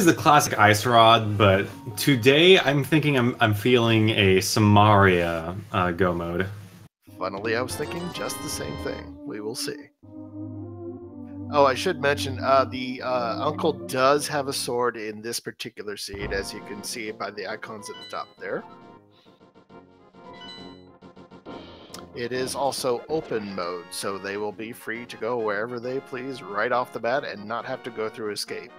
the classic ice rod, but today I'm thinking I'm feeling a Samaria go mode. Funnily, I was thinking just the same thing. We will see. Oh, I should mention, the uncle does have a sword in this particular seed, as you can see by the icons at the top there. It is also open mode, so they will be free to go wherever they please right off the bat and not have to go through escape.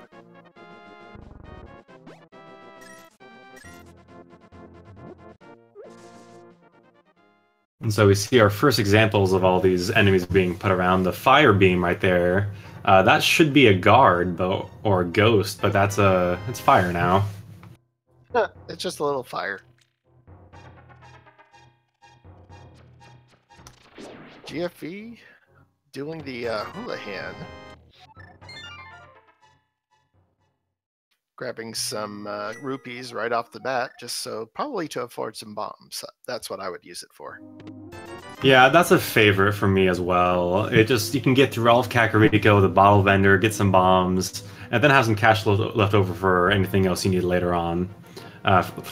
And so we see our first examples of all these enemies being put around. The fire beam right there, that should be a guard or a ghost, but it's fire now. It's just a little fire. GFE doing the hula hand. Grabbing some rupees right off the bat, just so probably to afford some bombs. That's what I would use it for. Yeah, that's a favorite for me as well. You can get through all of Kakariko, the bottle vendor, get some bombs, and then have some cash left over for anything else you need later on,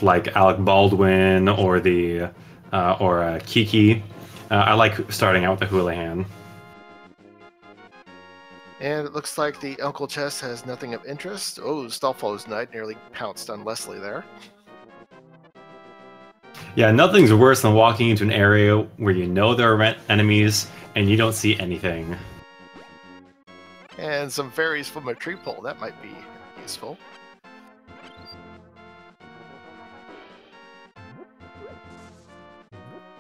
like Alec Baldwin or Kiki. I like starting out with the hula hand. And it looks like the Uncle Chest has nothing of interest. Oh, Stallfallow's Knight nearly pounced on Leslie there. Yeah, nothing's worse than walking into an area where you know there are enemies and you don't see anything. And some fairies from a tree pole. That might be useful.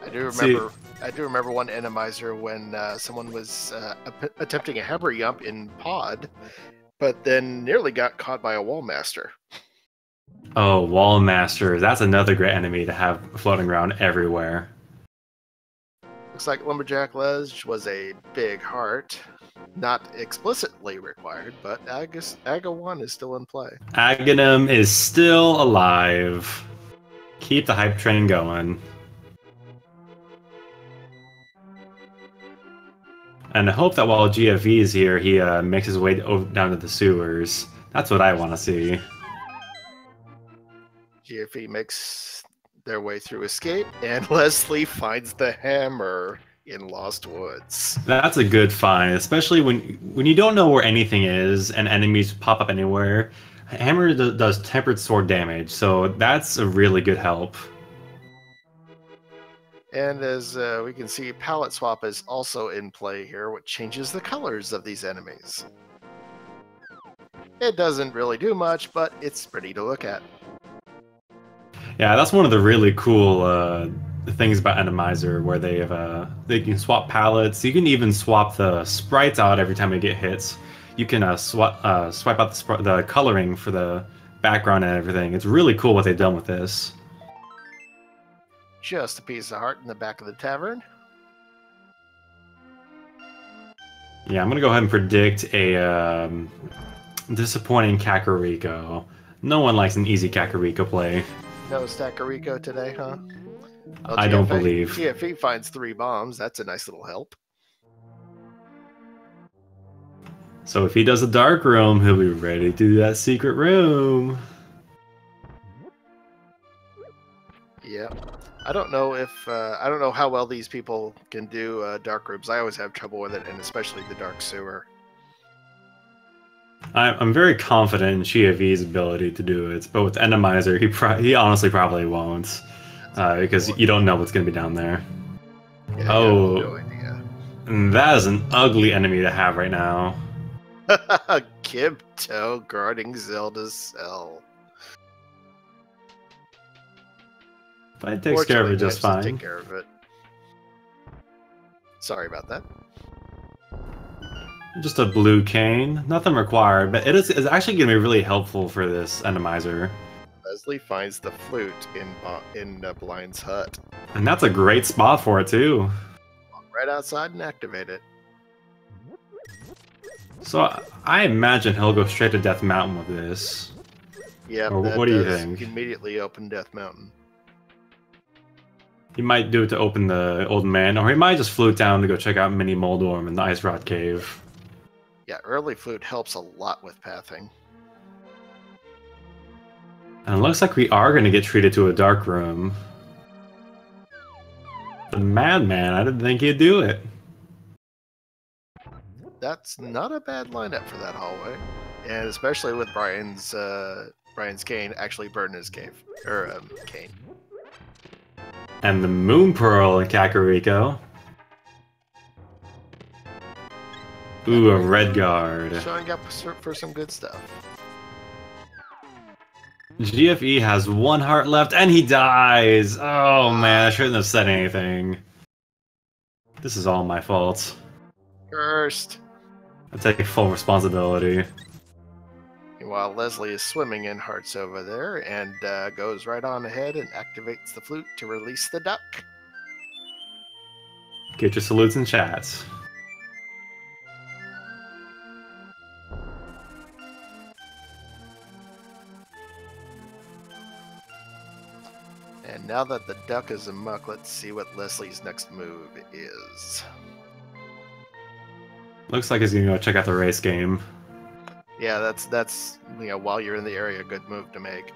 I do remember one Randomizer when someone was attempting a hammer jump in Pod, but then nearly got caught by a wall master. Oh, wall master. That's another great enemy to have floating around everywhere. Looks like Lumberjack Ledge was a big heart. Not explicitly required, but I guess Aga 1 is still in play. Aghanim is still alive. Keep the hype train going. And I hope that while GFE is here, he makes his way down to the sewers. That's what I want to see. GFE makes their way through escape, and Leslie finds the hammer in Lost Woods. That's a good find, especially when you don't know where anything is and enemies pop up anywhere. Hammer does tempered sword damage, so that's a really good help. And as we can see, palette swap is also in play here, which changes the colors of these enemies. It doesn't really do much, but it's pretty to look at. Yeah, that's one of the really cool things about Randomizer, where they can swap palettes. You can even swap the sprites out every time they get hits. You can swipe out the coloring for the background and everything. It's really cool what they've done with this. Just a piece of heart in the back of the tavern. Yeah, I'm gonna go ahead and predict a disappointing Kakariko. No one likes an easy Kakariko play. No Stackarico today, huh? Well, I don't believe. GFE finds 3 bombs. That's a nice little help. So if he does a dark room, he'll be ready to do that secret room. Yeah. I don't know how well these people can do dark rooms. I always have trouble with it, and especially the dark sewer. I'm very confident in GFE's ability to do it, but with Randomizer, he honestly probably won't, because you don't know what's going to be down there. Yeah, oh, no idea. That is an ugly enemy to have right now. Kibto guarding Zelda's cell. But it takes care of it just fine. Take care of it. Sorry about that. Just a blue cane, nothing required, but it's actually going to be really helpful for this Randomizer. Leslie finds the flute in Blind's hut. And that's a great spot for it too. Walk right outside and activate it. So I imagine he'll go straight to Death Mountain with this. Yeah, what do you think? Immediately open Death Mountain. He might do it to open the Old Man, or he might just float down to go check out Mini Moldorm in the Ice Rod Cave. Yeah, early flute helps a lot with pathing. And looks like we are going to get treated to a dark room. The madman, I didn't think he'd do it. That's not a bad lineup for that hallway, and especially with Brian's cane actually burning his cave cane. And the Moon Pearl in Kakariko. Ooh, a red guard. Showing up for some good stuff. GFE has 1 heart left, and he dies! Oh man, I shouldn't have said anything. This is all my fault. Cursed. I take full responsibility. Meanwhile, Leslie is swimming in hearts over there, and goes right on ahead and activates the flute to release the duck. Get your salutes and chats. And now that the duck is amuck, let's see what Leslie's next move is. Looks like he's gonna go check out the race game. Yeah, that's while you're in the area, a good move to make.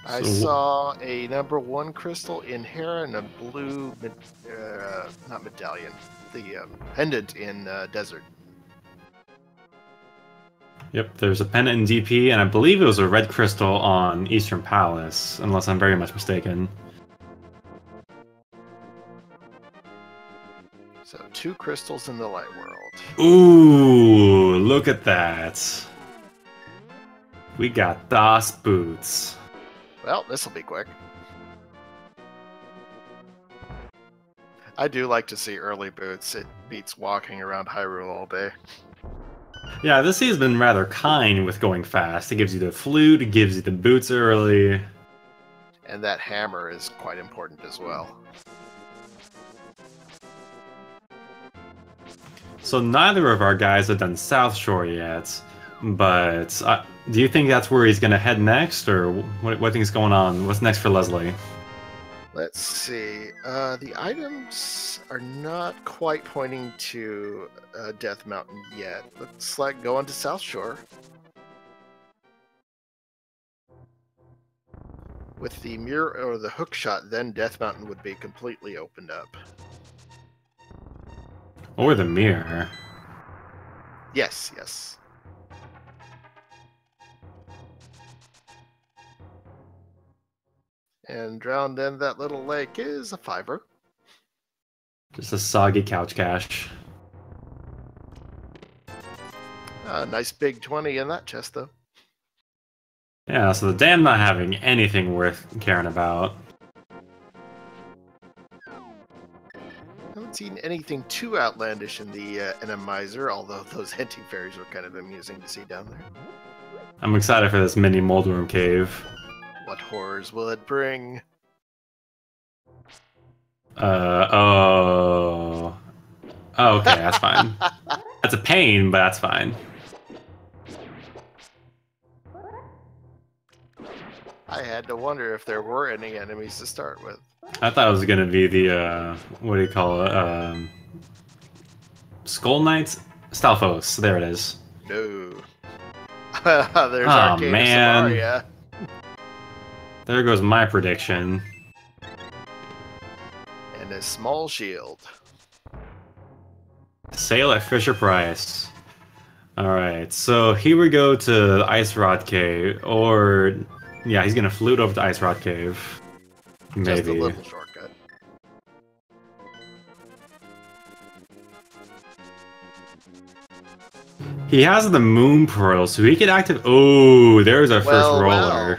I saw a #1 crystal in Hera and a blue, not medallion, the pendant in Desert. Yep, there's a pendant in DP, and I believe it was a red crystal on Eastern Palace, unless I'm very much mistaken. So 2 crystals in the light world. Ooh, look at that. We got DOS boots. Well, this'll be quick. I do like to see early boots. It beats walking around Hyrule all day. Yeah, this season's been rather kind with going fast. It gives you the flute, it gives you the boots early. And that hammer is quite important as well. So neither of our guys have done South Shore yet, but do you think that's where he's going to head next, or what do you think is going on? What's next for Leslie? Let's see. The items are not quite pointing to Death Mountain yet. Looks like going to South Shore. With the mirror or the hook shot, then Death Mountain would be completely opened up. Or the mirror. Yes, yes. And drowned in that little lake is a $5. Just a soggy couch cash. Nice big 20 in that chest, though. Yeah, so the dam not having anything worth caring about. I haven't seen anything too outlandish in the Randomizer, although those hinting fairies were kind of amusing to see down there. I'm excited for this mini mold room cave. What horrors will it bring? Oh, okay, that's fine. That's a pain, but that's fine. I had to wonder if there were any enemies to start with. I thought it was gonna be the, what do you call it, Skull Knights? Stalfos, there it is. No. There's our Arcade man. Samaria. There goes my prediction. And a small shield. Sale at Fisher Price. Alright, so here we go to Ice Rod Cave, or... yeah, he's gonna flute over to Ice Rod Cave. Maybe. Just a little shortcut. He has the Moon Pearl, so he could activate... oh, there's our first roller. Well.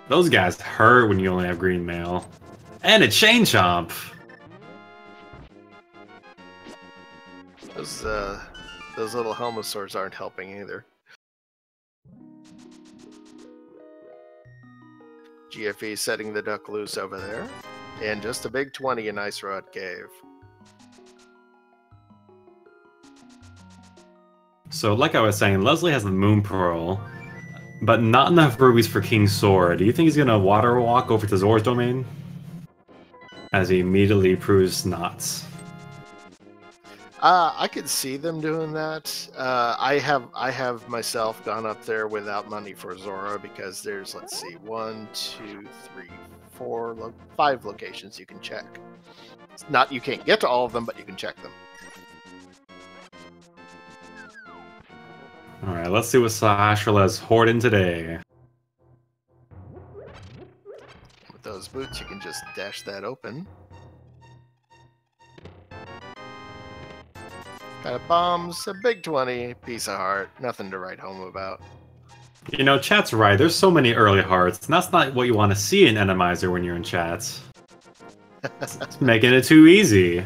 Those guys hurt when you only have green mail. And a Chain Chomp! Those little Helmosaurs aren't helping either. GFE setting the duck loose over there. And just a big 20 in Ice Rod Cave. So, like I was saying, Leslie has the Moon Pearl, but not enough rubies for King's Sword. Do you think he's gonna water walk over to Zora's domain? As he immediately proves not. I could see them doing that. I have myself gone up there without money for Zora because there's, let's see, 1, 2, 3, 4, 5 locations you can check. It's not, you can't get to all of them, but you can check them. All right, let's see what Sahasrala's hoarding today. With those boots, you can just dash that open. Got a bombs, a big 20, piece of heart, nothing to write home about. You know, chat's right. There's so many early hearts, and that's not what you want to see in Randomizer when you're in chats. It's making it too easy.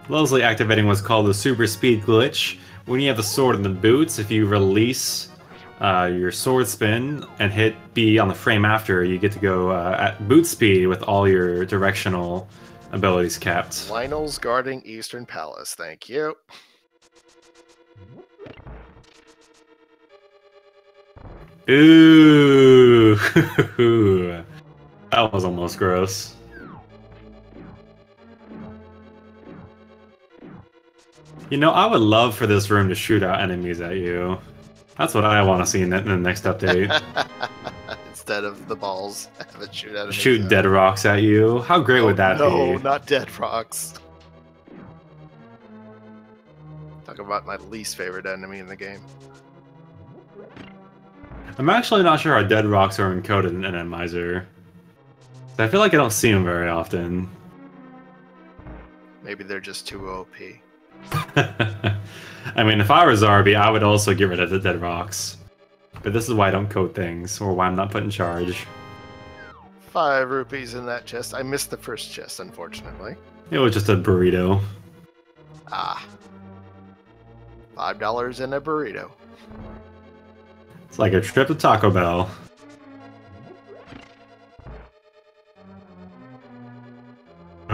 Leslie activating what's called the super speed glitch. When you have the sword and the boots, if you release your sword spin and hit B on the frame after, you get to go at boot speed with all your directional abilities kept. Lionel's guarding Eastern Palace, thank you. Ooh, that was almost gross. You know, I would love for this room to shoot out enemies at you. That's what I want to see in the next update. Instead of the balls, have it shoot at Shoot dead rocks at you. How great would that be? No, not dead rocks. Talk about my least favorite enemy in the game. I'm actually not sure how dead rocks are encoded in Randomizer. I feel like I don't see them very often. Maybe they're just too OP. I mean, if I were Zarby, I would also get rid of the dead rocks. But this is why I don't code things, or why I'm not put in charge. 5 rupees in that chest. I missed the first chest, unfortunately. It was just a burrito. Ah. $5 in a burrito. It's like a trip to Taco Bell.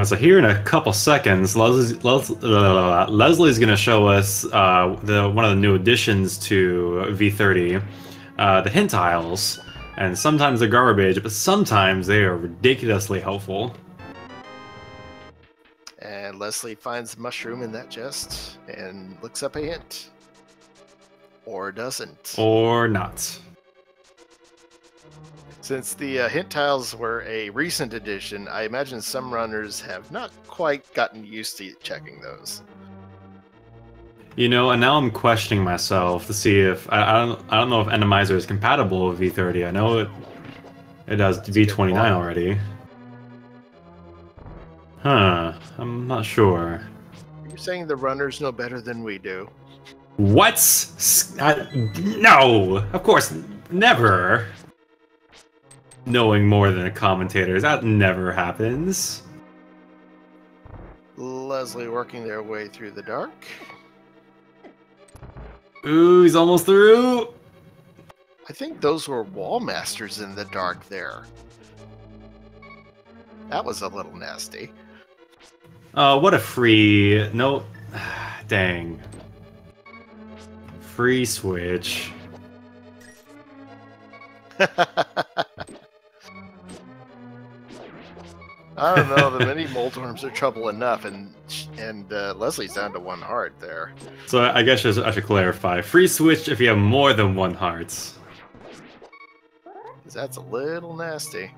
So here in a couple seconds, Leslie's going to show us one of the new additions to V30, the hint tiles. And sometimes they're garbage, but sometimes they are ridiculously helpful. And Leslie finds the mushroom in that chest and looks up a hint. Or doesn't. Or not. Since the hint tiles were a recent addition, I imagine some runners have not quite gotten used to checking those. You know, and now I'm questioning myself to see if I don't know if Randomizer is compatible with V30. I know it does V29 already. Huh? I'm not sure. You're saying the runners know better than we do? What? No, of course, never. Knowing more than a commentator, that never happens. Leslie working their way through the dark. Ooh, he's almost through. I think those were wall masters in the dark there. That was a little nasty. What a free... No... Dang. Free switch. I don't know. The mini Moldworms are trouble enough, and Leslie's down to 1 heart there. So I guess I should clarify. Free switch if you have more than 1 heart. That's a little nasty.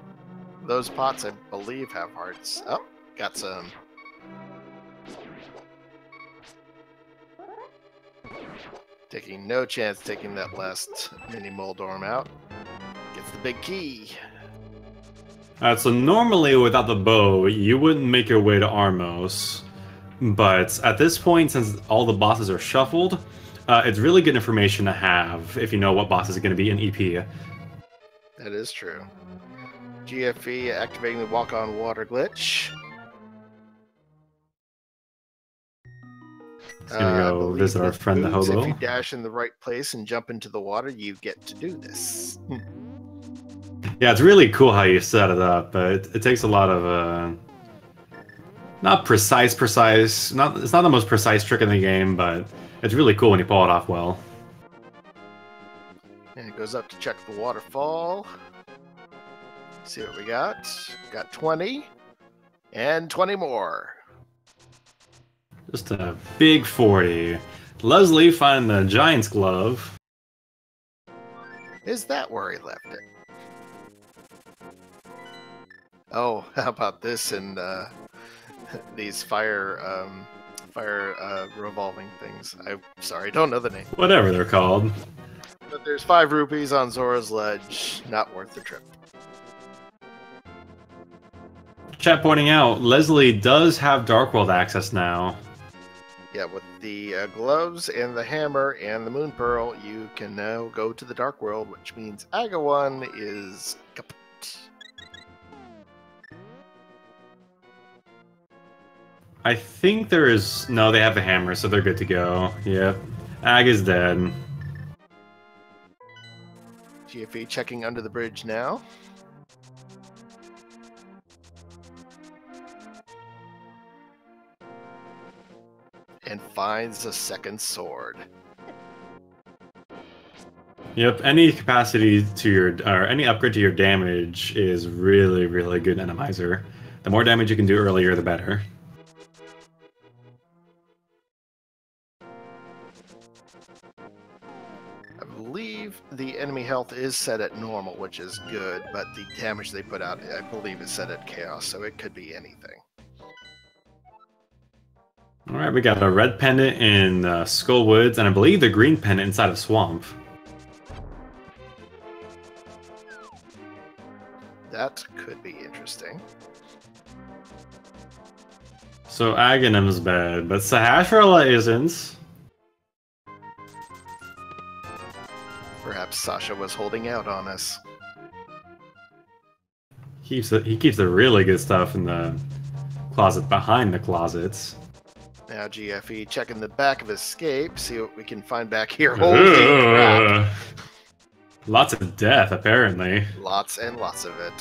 Those pots, I believe, have hearts. Oh, got some. Taking no chance taking that last mini Moldorm out. Gets the big key. So normally without the bow, you wouldn't make your way to Armos. But at this point, since all the bosses are shuffled, it's really good information to have if you know what boss is going to be in EP. That is true. GFE activating the walk on water glitch. Gonna go visit our friend the hobo. If you dash in the right place and jump into the water, you get to do this. Yeah, it's really cool how you set it up, but it takes a lot of not precise. It's not the most precise trick in the game, but it's really cool when you pull it off well. And it goes up to check the waterfall. See what we got. We got 20. And 20 more. Just a big 40. Leslie find the Giant's Glove. Is that where he left it? Oh, how about this and these fire revolving things? I'm sorry, don't know the name. Whatever they're called. But there's 5 rupees on Zora's Ledge. Not worth the trip. Chat pointing out, Leslie does have Dark World access now. Yeah, with the gloves and the hammer and the Moon Pearl, you can now go to the Dark World, which means Agawan is kaput. I think there is... No, they have the hammer, so they're good to go. Yep. Ag is dead. GFE checking under the bridge now. And finds a second sword. Yep, any capacity to your... or any upgrade to your damage is really, really good Randomizer. The more damage you can do earlier, the better. I believe the enemy health is set at normal, which is good, but the damage they put out, I believe, is set at chaos, so it could be anything. Alright, we got a red pendant in Skull Woods, and I believe the green pendant inside of Swamp. That could be interesting. So Aghanim's bad, but Sahasrahla isn't. Perhaps Sasha was holding out on us. He keeps the really good stuff in the closet behind the closets. Now GFE checking the back of Escape, see what we can find back here. Holy crap! Lots of death, apparently. Lots and lots of it.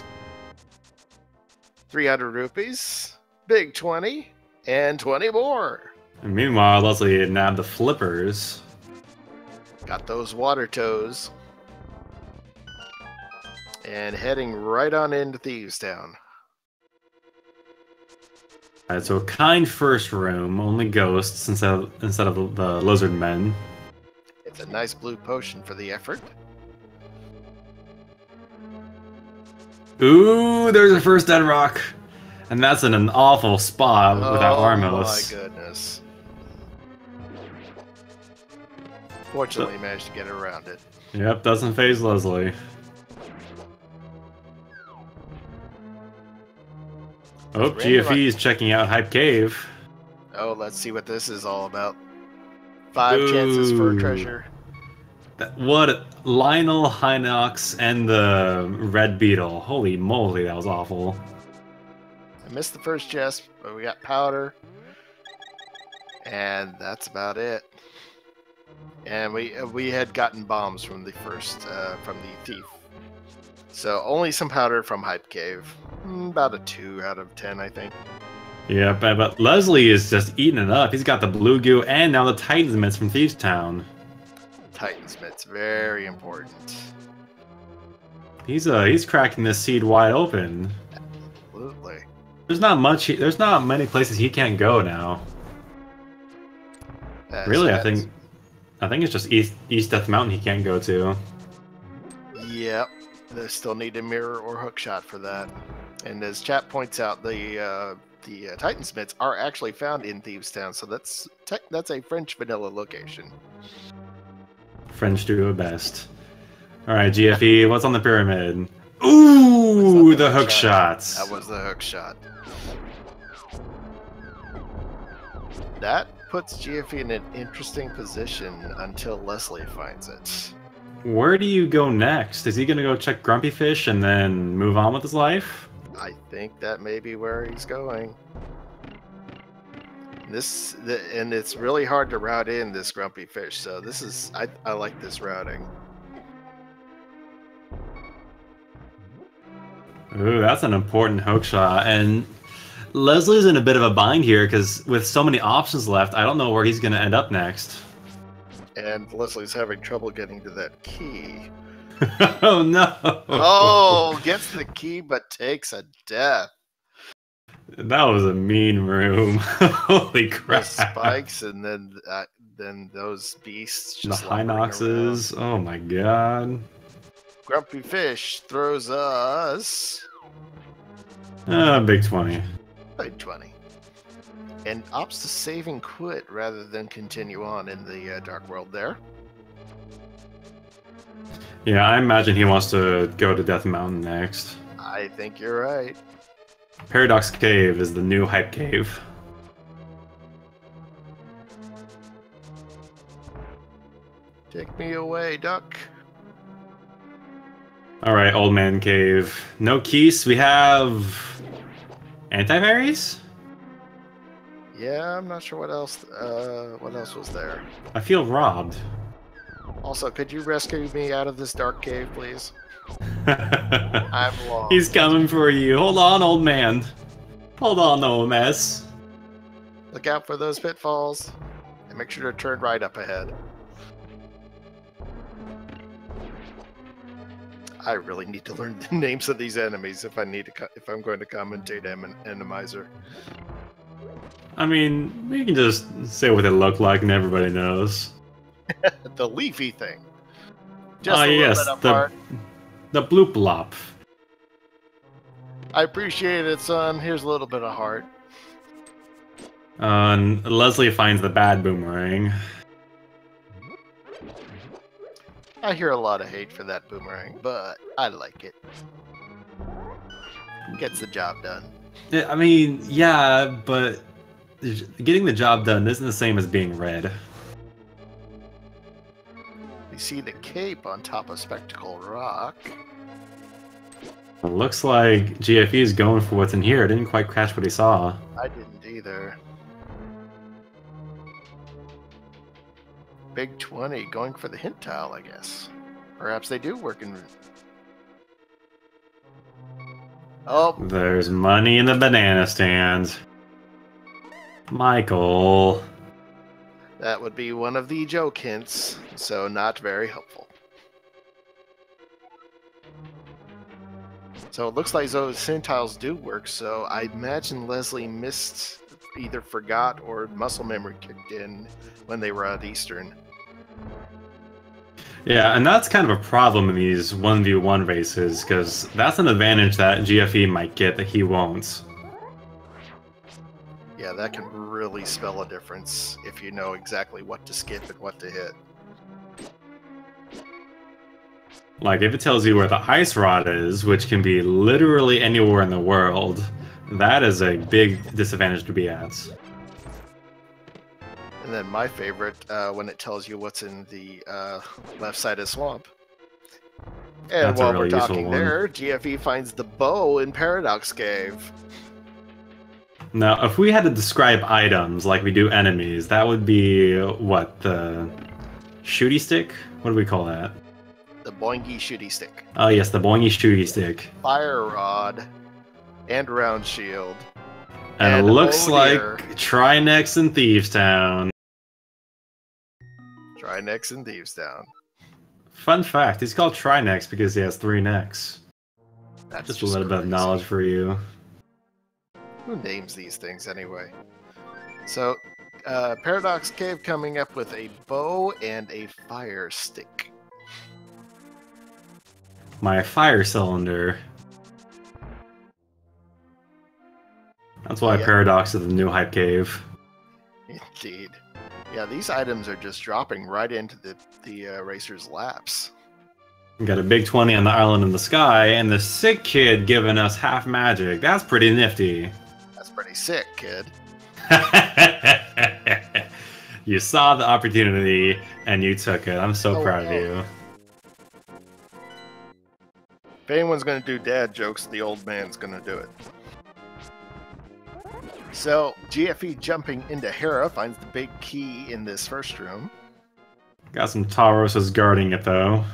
300 rupees, big 20, and 20 more. And meanwhile, Leslie nabbed the flippers. Got those water toes. And heading right on into Thieves Town. Alright, so a kind first room, only ghosts instead of the lizard men. It's a nice blue potion for the effort. Ooh, there's a first dead rock. And that's in an awful spot without Armos. Oh my goodness. Fortunately, managed to get around it. Yep, doesn't phase Leslie. Oh, GFE is checking out Hype Cave. Oh, let's see what this is all about. 5 chances for a treasure. What? Lionel, Hinox, and the Red Beetle. Holy moly, that was awful. I missed the first chest, but we got powder. And that's about it. And we had gotten bombs from the first, from the thief. So only some powder from Hype Cave. About a 2 out of 10, I think. Yeah, but Leslie is just eating it up. He's got the blue goo and now the Titan's Mitts from Thieves Town. Titan's Mitts, very important. He's cracking this seed wide open. Absolutely. There's not many places he can't go now. Really, I think it's just East Death Mountain he can't go to. Yep. They still need a mirror or hook shot for that. And as chat points out, the Titan's Mitts are actually found in Thieves Town, so that's a French vanilla location. French do it best. All right, GFE, what's on the pyramid? Ooh, the hook shots. That was the hook shot. That puts GFE in an interesting position until Leslie finds it. Where do you go next? Is he gonna go check Grumpy Fish and then move on with his life? I think that may be where he's going. And it's really hard to route in this Grumpy Fish, so this is I like this routing. Ooh, that's an important hook shot, and Leslie's in a bit of a bind here because with so many options left, I don't know where he's gonna end up next. And Leslie's having trouble getting to that key. Oh no! Oh, gets the key but takes a death. That was a mean room. Holy The crap. spikes, and then those beasts The just lumbering around. Hinoxes. Oh my god. Grumpy Fish throws us Big 20. a 20. And opts to save and quit rather than continue on in the Dark World there. Yeah, I imagine he wants to go to Death Mountain next. I think you're right. Paradox Cave is the new hype cave. Take me away, duck. Alright, Old Man Cave. No keys. We have... Antivirus? Yeah, I'm not sure what else was there. I feel robbed. Also, could you rescue me out of this dark cave, please? I'm lost. He's coming for you. Hold on, old man. Hold on, OMS. Look out for those pitfalls, and make sure to turn right up ahead. I really need to learn the names of these enemies if I'm going to commentate Randomizer. I mean, we can just say what they look like and everybody knows. The leafy thing. Just Ah, a little yes, bit apart. the bloop blop. I appreciate it, son. Here's a little bit of heart. And Leslie finds the bad boomerang. I hear a lot of hate for that boomerang, but I like it. Gets the job done. I mean, yeah, but getting the job done isn't the same as being red. We see the cape on top of Spectacle Rock. It looks like GFE is going for what's in here. I didn't quite catch what he saw. I didn't either. Big 20 going for the hint tile, I guess. Perhaps they do work in... Oh, There's money in the banana stand. Michael. that would be one of the joke hints, so not very helpful. So it looks like those hint tiles do work, so I imagine Leslie either forgot or muscle memory kicked in when they were at Eastern. Yeah, and that's kind of a problem in these 1v1 races, because that's an advantage that GFE might get that he won't. Yeah, that can really spell a difference if you know exactly what to skip and what to hit. Like, if it tells you where the ice rod is, which can be literally anywhere in the world, that is a big disadvantage to be at. And then my favorite, when it tells you what's in the left side of the swamp. And That's a while really we're useful talking one. there, GFE finds the bow in Paradox Cave. Now, if we had to describe items like we do enemies, that would be, what, the shooty stick? What do we call that? The boingy shooty stick. Oh yes, the boingy shooty stick. Fire rod. And round shield. And it looks oh like dear, Trinex in Thieves Town. Trinex and Thieves Town. Fun fact, he's called Trinex because he has 3 necks. That's Just a little bit of crazy. knowledge for you. Who names these things anyway? So, Paradox Cave coming up with a bow and a fire stick. My fire cylinder. That's why Yep. Paradox is the new hype cave. Indeed. Yeah, these items are just dropping right into the racer's laps. We got a big 20 on the island in the sky, and the sick kid giving us half magic. That's pretty nifty. That's pretty sick, kid. You saw the opportunity, and you took it. I'm so Oh, proud of yeah. you. If anyone's going to do dad jokes, the old man's going to do it. So, GFE jumping into Hera finds the big key in this first room. Got some Tauroses guarding it, though.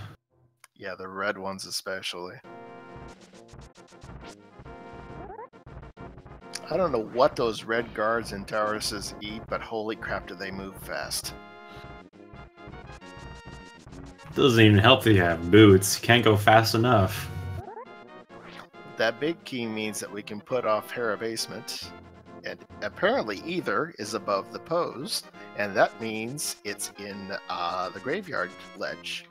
Yeah, the red ones especially. I don't know what those red guards and Tauruses eat, but holy crap do they move fast. Doesn't even help that you have boots. You can't go fast enough. that big key means that we can put off Hera basement. And apparently either is above the pose, and that means it's in the graveyard ledge.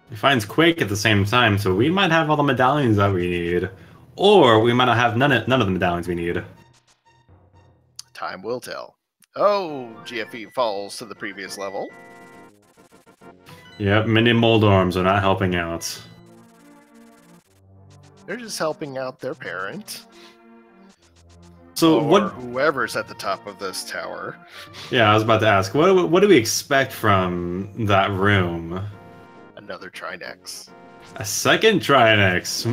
He finds Quake at the same time, so we might have all the medallions that we need. Or we might not have none of the medallions we need. Time will tell. Oh, GFE falls to the previous level. Yep, mini Moldorms are not helping out. They're just helping out their parent. So or whoever's at the top of this tower. Yeah, I was about to ask, what do we expect from that room? Another Trinex. A second Trinex.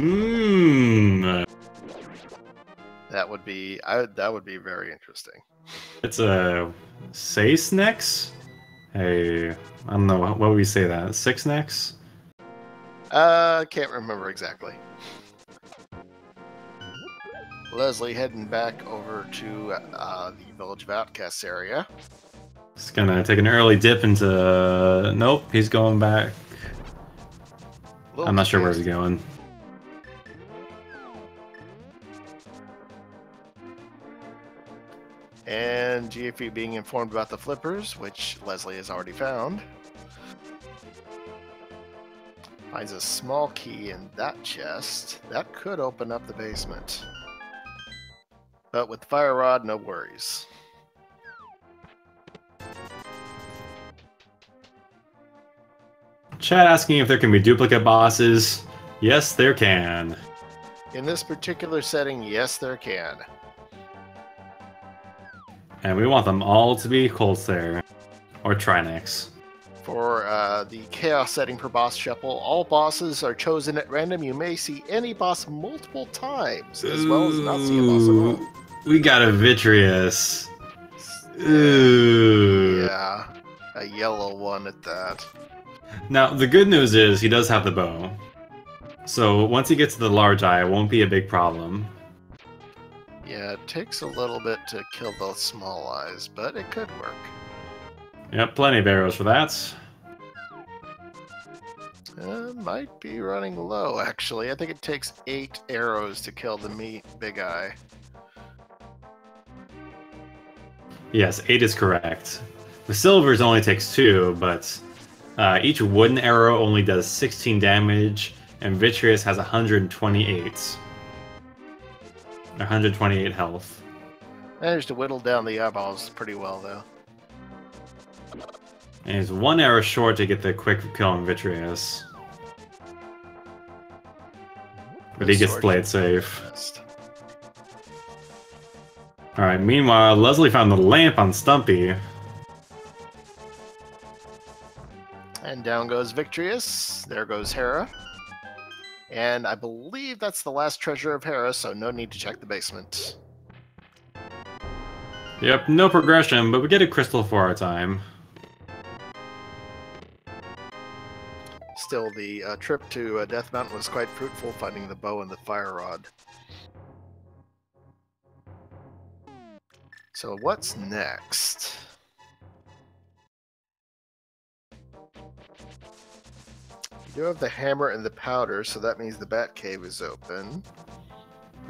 That would be very interesting. It's a Sace-Nex? Hey, I don't know, what would we say that? 6-Nex? Can't remember exactly. Leslie heading back over to the Village of Outcasts area. He's gonna take an early dip into... Nope, he's going back. I'm not sure where he's going. And GFE being informed about the flippers, which Leslie has already found. Finds a small key in that chest. That could open up the basement. But with Fire Rod, no worries. Chat asking if there can be duplicate bosses. Yes, there can. In this particular setting, yes, there can. And we want them all to be Coltsair. Or Trinex. For the Chaos setting for boss shuffle, all bosses are chosen at random. You may see any boss multiple times, as well as not see a boss at all. We got a Vitreous. Ooh. Yeah, a yellow one at that. Now, the good news is he does have the bow. So once he gets to the large eye, it won't be a big problem. Yeah, it takes a little bit to kill those small eyes, but it could work. Yep, plenty of arrows for that. Might be running low, actually. I think it takes 8 arrows to kill the big eye. Yes, 8 is correct. The silvers only takes 2, but each wooden arrow only does 16 damage, and Vitreous has 128. 128 health. Managed to whittle down the eyeballs pretty well, though. And he's 1 arrow short to get the quick kill on Vitreous. But he gets played safe. Alright, meanwhile, Leslie found the lamp on Stumpy. And down goes Victorious. There goes Hera. And I believe that's the last treasure of Hera, so no need to check the basement. Yep, no progression, but we get a crystal for our time. Still, the trip to Death Mountain was quite fruitful, finding the bow and the fire rod. So what's next? You do have the hammer and the powder, so that means the Bat Cave is open.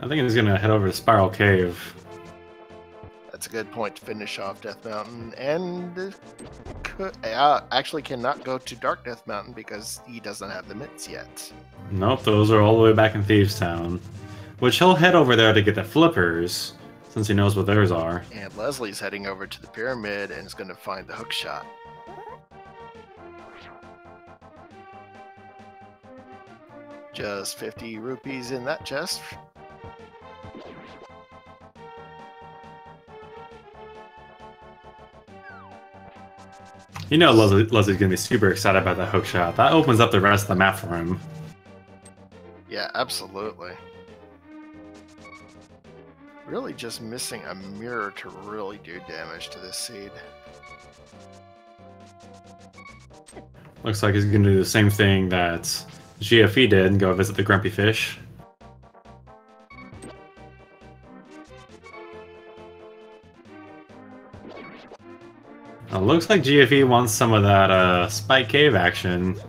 I think he's gonna head over to Spiral Cave. That's a good point to finish off Death Mountain, and actually cannot go to Dark Death Mountain because he doesn't have the mitts yet. Nope, those are all the way back in Thieves Town. Which he'll head over there to get the flippers, since he knows what theirs are. And Leslie's heading over to the pyramid and is going to find the hook shot. Just 50 rupees in that chest. You know Leslie's gonna be super excited about that hook shot. That opens up the rest of the map for him. Yeah, absolutely. Really just missing a mirror to really do damage to this seed. Looks like he's gonna do the same thing that GFE did and go visit the Grumpy Fish. It looks like GFE wants some of that Spike Cave action.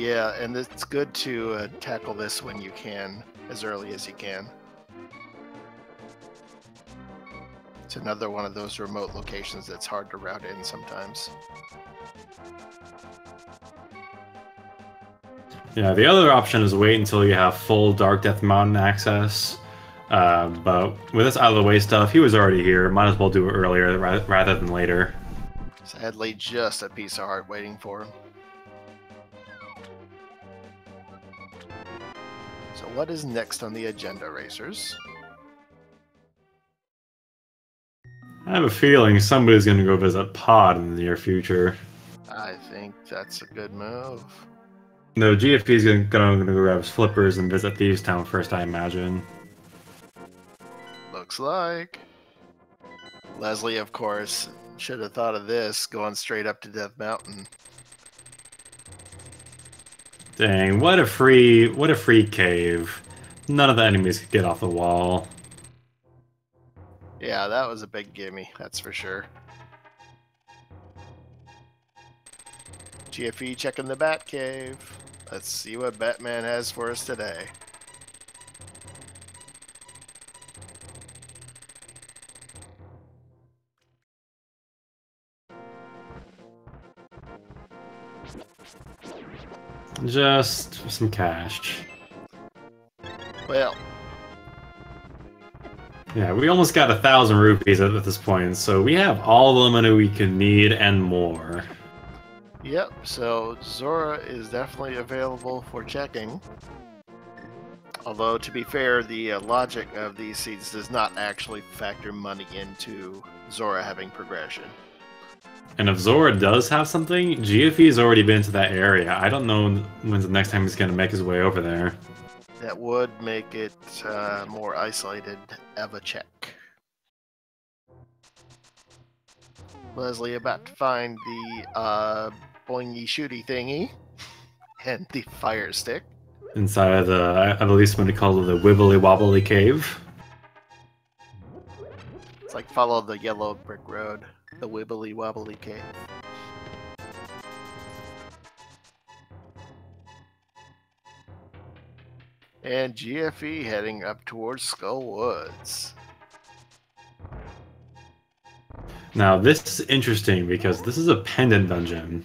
Yeah, and it's good to tackle this when you can, as early as you can. It's another one of those remote locations that's hard to route in sometimes. Yeah, the other option is wait until you have full Dark Death Mountain access. But with this out of the way stuff, he was already here. Might as well do it earlier rather than later. Sadly, just a piece of heart waiting for him. So what is next on the agenda, racers? I have a feeling somebody's going to go visit Pod in the near future. I think that's a good move. No, GFP's going to go grab his flippers and visit Thieves Town first, I imagine. Looks like. Leslie, of course, should have thought of this, going straight up to Death Mountain. Dang, what a free cave. None of the enemies could get off the wall. Yeah, that was a big gimme, that's for sure. GFE checking the Bat Cave. Let's see what Batman has for us today. Just some cash. Well, yeah, we almost got 1,000 rupees at this point, so we have all the money we can need and more. yep, so Zora is definitely available for checking. Although, to be fair, the logic of these seeds does not actually factor money into Zora having progression. And if Zora does have something, GFE's already been to that area. I don't know when's the next time he's going to make his way over there. That would make it more isolated of a check. Leslie about to find the boingy shooty thingy and the fire stick. Inside of the, I believe somebody called it the Wibbly Wobbly Cave. It's like follow the yellow brick road, the Wibbly Wobbly Cave. And GFE heading up towards Skull Woods. Now this is interesting because this is a pendant dungeon.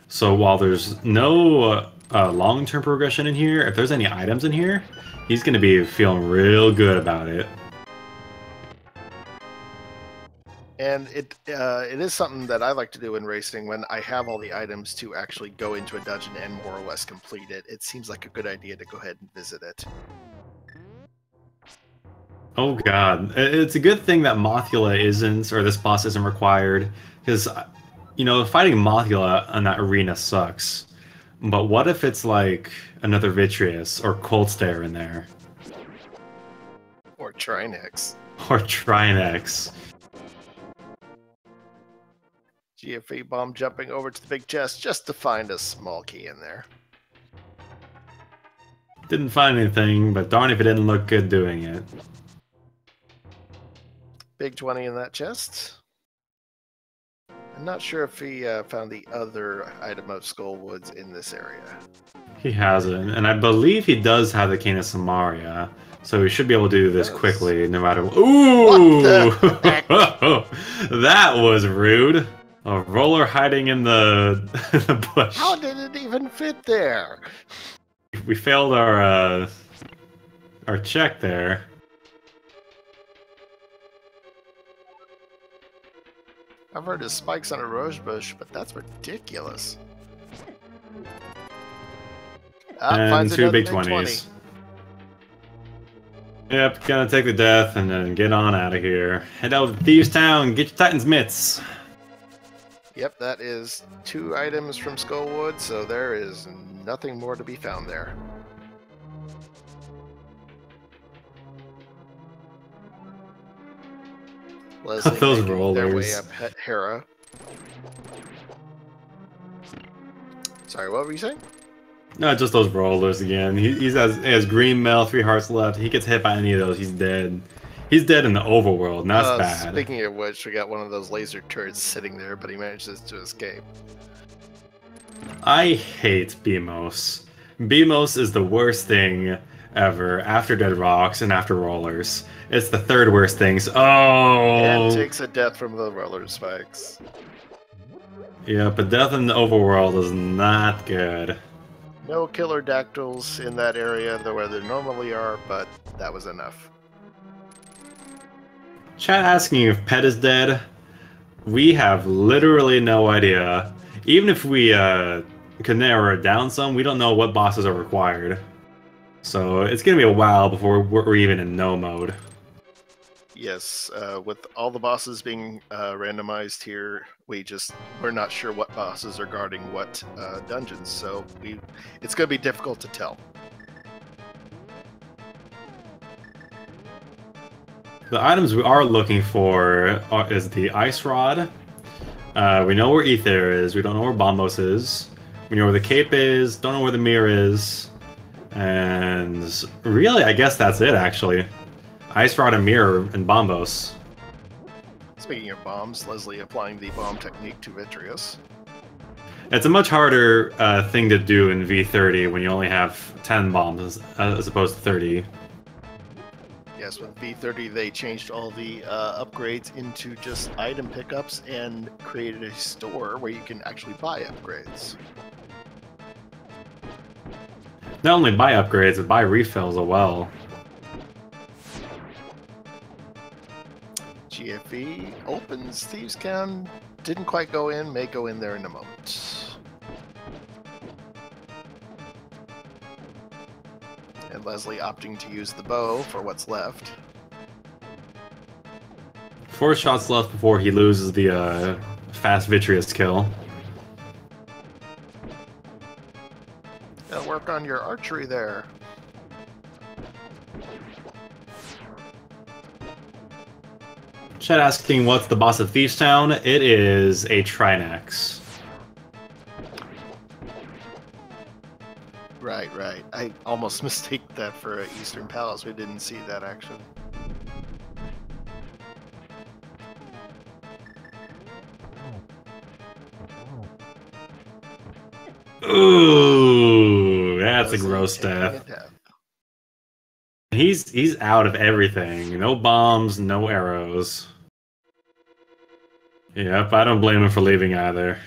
So while there's no long-term progression in here, if there's any items in here, he's going to be feeling real good about it. And it is something that I like to do in racing when I have all the items to actually go into a dungeon and more or less complete it. It seems like a good idea to go ahead and visit it. Oh god, it's a good thing that Mothula isn't, or this boss isn't required, because, you know, fighting Mothula in that arena sucks. But what if it's like another Vitreous or Cold Stare in there? Or Trinex. Or Trinex. GFE bomb jumping over to the big chest just to find a small key in there. Didn't find anything, but darn if it didn't look good doing it. Big 20 in that chest. I'm not sure if he found the other item of Skull Woods in this area. He hasn't, and I believe he does have the Cane of Samaria, so we should be able to do this quickly, no matter what. Ooh! What the heck? That was rude. A roller hiding in the bush. How did it even fit there? We failed our check there. I've heard of spikes on a rose bush, but that's ridiculous. And two big 20s. Yep, gonna take the death and then get on out of here. Head out to Thieves Town, get your Titan's mitts. Yep, that is 2 items from Skullwood, so there is nothing more to be found there. Leslie Those making rollers. their way up Hera. Sorry, what were you saying? No, just those rollers again. He has green mail, 3 hearts left. He gets hit by any of those, he's dead. He's dead in the overworld, and that's bad. Speaking of which, we got one of those laser turrets sitting there, but he manages to escape. I hate BMOS. BMOS is the worst thing ever after Dead Rocks and after Rollers. It's the third worst things. And Oh! takes a death from the roller spikes. Yeah, but Death in the Overworld is not good. No killer dactyls in that area, though where there normally are, but that was enough. Chat asking if Pet is dead. We have literally no idea. Even if we could narrow it down some, we don't know what bosses are required. So it's gonna be a while before we're even in no mode. Yes, with all the bosses being randomized here, we're not sure what bosses are guarding what dungeons, so it's going to be difficult to tell. The items we are looking for is the Ice Rod. We know where Ether is. We don't know where Bombos is. We know where the Cape is. Don't know where the Mirror is. And really, I guess that's it, actually. Ice Rod and Mirror and Bombos. Speaking of bombs, Leslie applying the bomb technique to Vitreous. It's a much harder thing to do in V30 when you only have 10 bombs as opposed to 30. Yes, with V30 they changed all the upgrades into just item pickups and created a store where you can actually buy upgrades. Not only buy upgrades, but buy refills as well. GFE opens Thieves Town. Didn't quite go in, may go in there in a moment. And Leslie opting to use the bow for what's left. 4 shots left before he loses the fast Vitreous kill. Gotta work on your archery there. Chat asking what's the boss of Thieves Town? It is a Trinax. Right. I almost mistake that for Eastern Palace. We didn't see that action. Ooh, that's a Leslie gross taking death. a death. He's out of everything. No bombs, no arrows. Yep, I don't blame him for leaving either.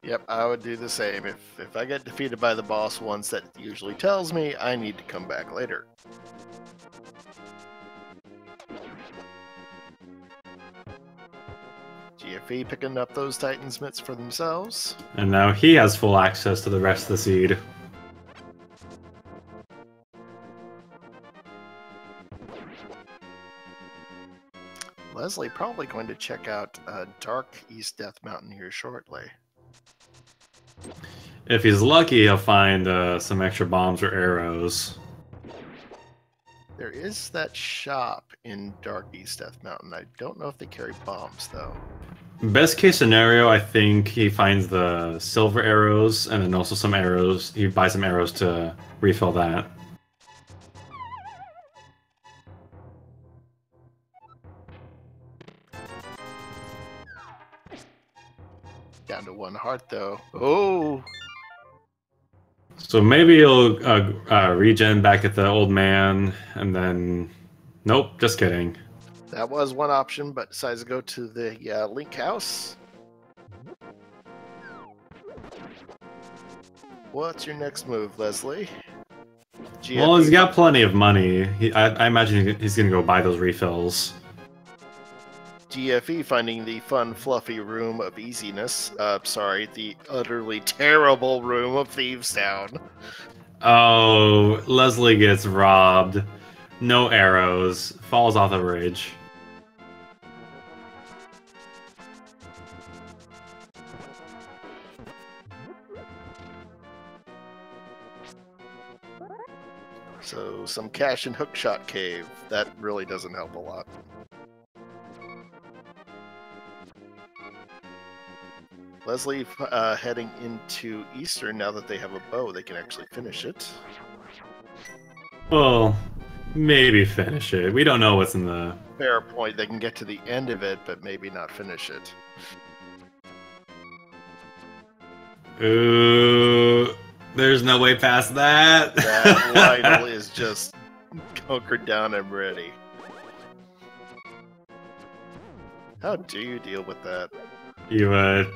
Yep, I would do the same. If I get defeated by the boss once, that usually tells me I need to come back later. GFE picking up those Titan's mitts for themselves. And now he has full access to the rest of the seed. Leslie probably going to check out Dark East Death Mountain here shortly. If he's lucky, he'll find some extra bombs or arrows. There is that shop in Dark East Death Mountain. I don't know if they carry bombs, though. Best case scenario, I think he finds the silver arrows and then also some arrows. He buys some arrows to refill that. Down to 1 heart, though. Oh! So maybe he'll regen back at the old man, and then... Nope, just kidding. That was one option, but decides to go to the Link House. What's your next move, Leslie? Well, he's got plenty of money. I imagine he's going to go buy those refills. GFE finding the fun, fluffy room of easiness. Sorry, the utterly terrible room of Thieves Town. Oh, Leslie gets robbed. No arrows. Falls off the ridge. So, some cash and hookshot cave. That really doesn't help a lot. Leslie heading into Eastern now that they have a bow. They can actually finish it. Well, maybe finish it. We don't know what's in the... Fair point. They can get to the end of it, but maybe not finish it. Ooh, there's no way past that. That Lionel is just hunkered down and ready. How do you deal with that? You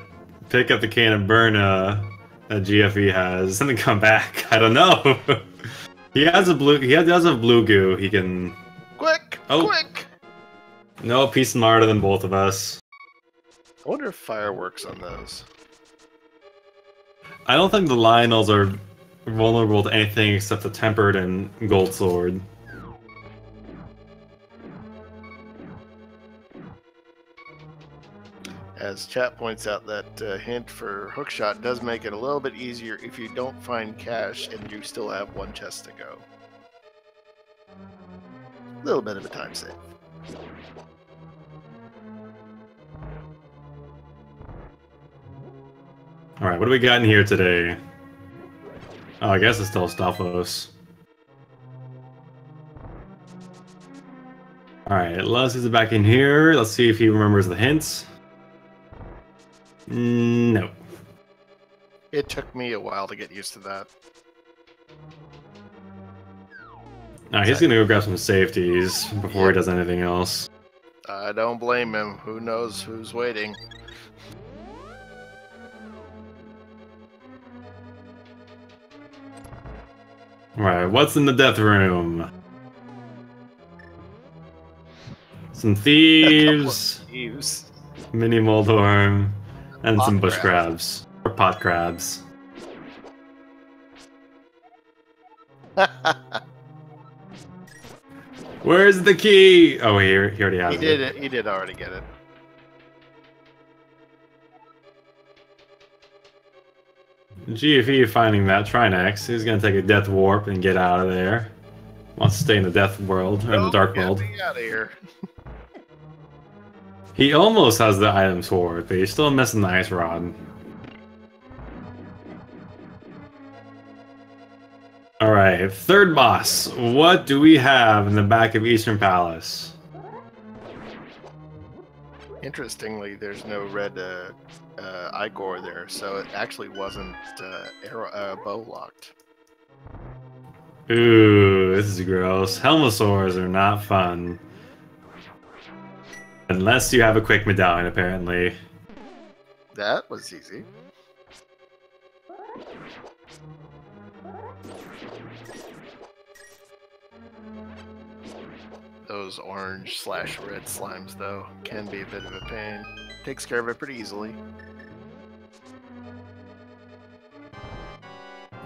pick up the can of burn that GFE has, and then come back. I don't know. He has a blue. He does have blue goo. He can. Quick! Oh. Quick! No, he's smarter than both of us. I wonder if fire works on those. I don't think the Lionels are vulnerable to anything except the tempered and gold sword. As chat points out, that hint for hookshot does make it a little bit easier if you don't find cash and you still have one chest to go. A little bit of a time save. Alright, what do we got in here today? Oh, I guess it's still Stalfos. Alright, Leslie's back in here. Let's see if he remembers the hints. No. It took me a while to get used to that. Now he's gonna go grab some safeties before he does anything else. I don't blame him. Who knows who's waiting? Alright, what's in the death room? Some thieves, mini Moldorm, and some bush crabs. Or pot crabs. Where's the key? Oh, he already has it. He did already get it. GFE finding that Trinex. He's gonna take a death warp and get out of there. Wants to stay in the death world, or in the dark world. Get me out of here. He almost has the item sword, but he's still missing the ice rod. Alright, third boss. What do we have in the back of Eastern Palace? Interestingly, there's no red Igor there, so it actually wasn't bow locked. Ooh, this is gross. Helmosaurs are not fun. Unless you have a quick medallion, apparently. That was easy. Those orange/red slimes, though, can be a bit of a pain. Takes care of it pretty easily.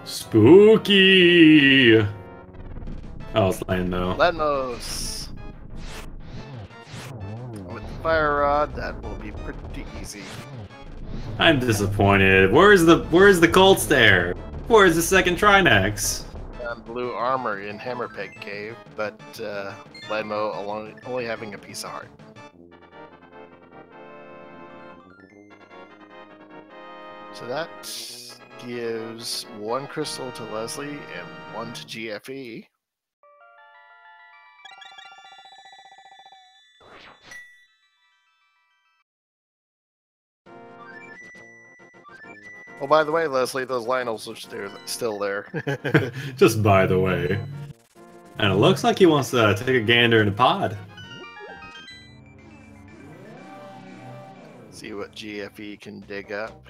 Spooky! Oh, it's Lando. Lemnos! With the fire rod, that will be pretty easy. I'm disappointed. Where's the cold stare? Where's the second Trinex? Blue armor in Hammerpeg Cave, but Ledmo only having a piece of heart. So that gives one crystal to Leslie and one to GFE. Oh, by the way, Leslie, those Lionels are still there. Just by the way. And it looks like he wants to take a gander in a pod. See what GFE can dig up.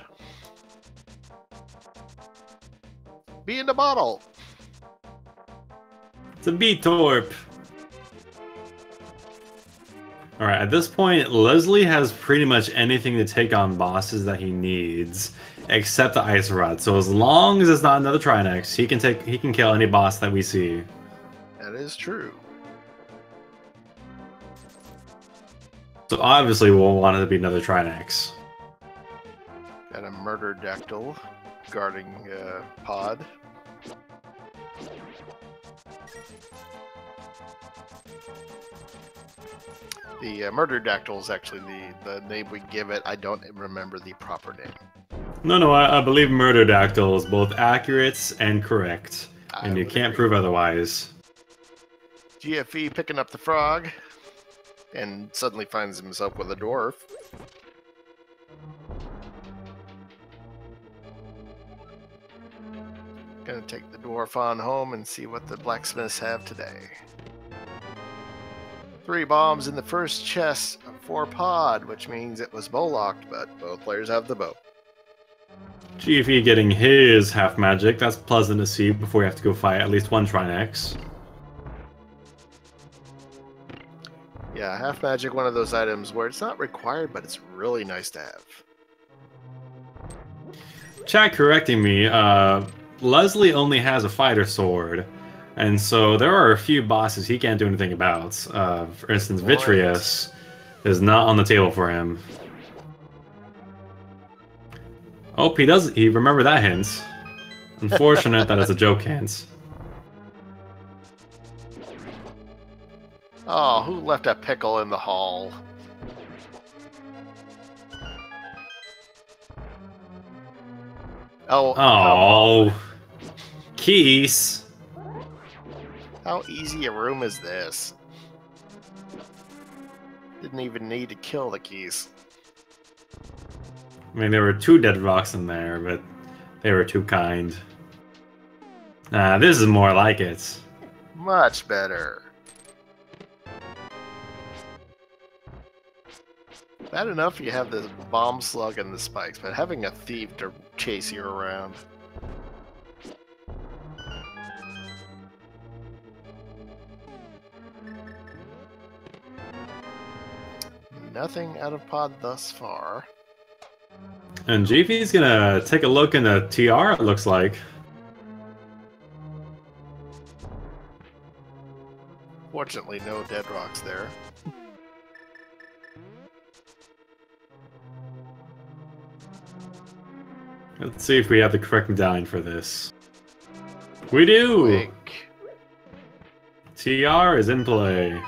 Be in the bottle! It's a B-Torp. Alright, at this point, Leslie has pretty much anything to take on bosses that he needs, except the Ice Rod. So as long as it's not another Trinex, he can kill any boss that we see. That is true. So obviously we'll want it to be another Trinex. Got a murder dactyl guarding pod. The murder dactyl is actually the name we give it. I don't remember the proper name. No, I believe Murderdactyl is both accurate and correct, and you can't prove otherwise. GFE picking up the frog, and suddenly finds himself with a dwarf. Gonna take the dwarf on home and see what the blacksmiths have today. 3 bombs in the first chest for pod, which means it was bow locked, but both players have the bow. GFE getting his half magic. That's pleasant to see before you have to go fight at least one Trinex. Yeah, half magic, one of those items where it's not required, but it's really nice to have. Chat correcting me, Leslie only has a fighter sword, and so there are a few bosses he can't do anything about. For instance, Vitreous is not on the table for him. Oh, he remembered that hint. Unfortunate that it's a joke hint. Oh, who left a pickle in the hall? Oh, Keys. How easy a room is this? Didn't even need to kill the Keys. I mean, there were 2 dead rocks in there, but they were too kind. This is more like it. Much better. Bad enough you have the bomb slug and the spikes, but having a thief to chase you around. Nothing out of pod thus far. And GV's gonna take a look in the TR, it looks like. Fortunately, no dead rocks there. Let's see if we have the correct medallion for this. We do! Wink. TR is in play.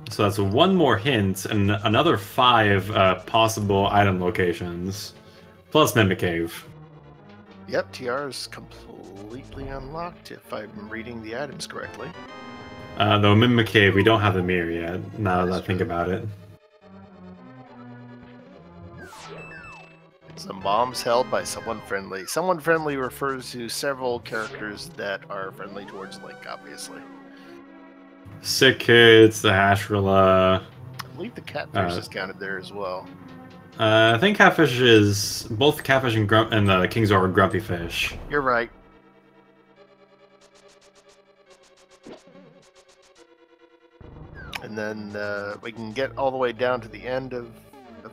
So that's one more hint and another 5 possible item locations. Plus Mimic Cave. Yep, TR is completely unlocked if I'm reading the items correctly. Though Mimic Cave, we don't have the mirror yet, now that I think about it. Some bombs held by someone friendly. Someone friendly refers to several characters that are friendly towards Link, obviously. Sick Kids, the Hashrilla. I believe the catfish is counted there as well. I think Catfish is... Both Catfish and the King's Orb are Grumpy Fish. You're right. And then we can get all the way down to the end of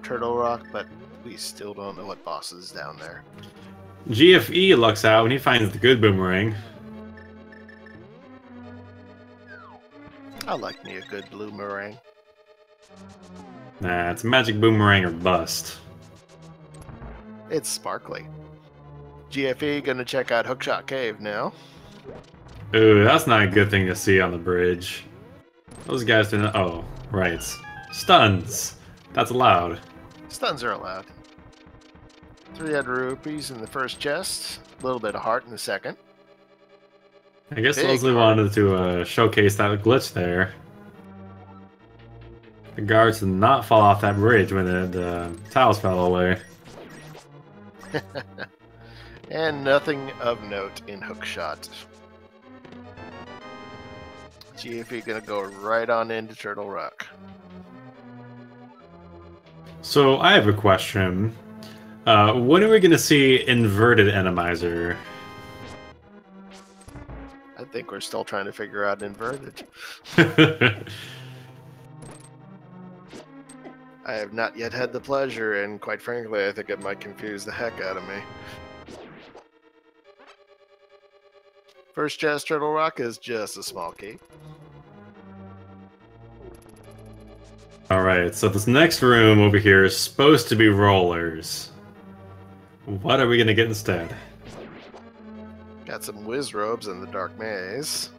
Turtle Rock, but we still don't know what boss is down there. GFE lucks out when he finds the good boomerang. I like me a good blue meringue. Nah, it's a magic boomerang or bust. It's sparkly. GFE gonna check out Hookshot Cave now. Ooh, that's not a good thing to see on the bridge. Those guys didn't... Oh, right. Stuns. That's allowed. Stuns are allowed. 300 rupees in the first chest. A little bit of heart in the second. I guess Big Leslie heart. wanted to showcase that glitch there. The guards did not fall off that bridge when the tiles fell away. And nothing of note in Hookshot. GFE gonna go right on into Turtle Rock. So I have a question. When are we going to see inverted Randomizer? I think we're still trying to figure out inverted. I have not yet had the pleasure, and quite frankly, I think it might confuse the heck out of me. First chest, Turtle Rock, is just a small key. Alright, so this next room over here is supposed to be rollers. What are we going to get instead? Got some whiz robes in the dark maze.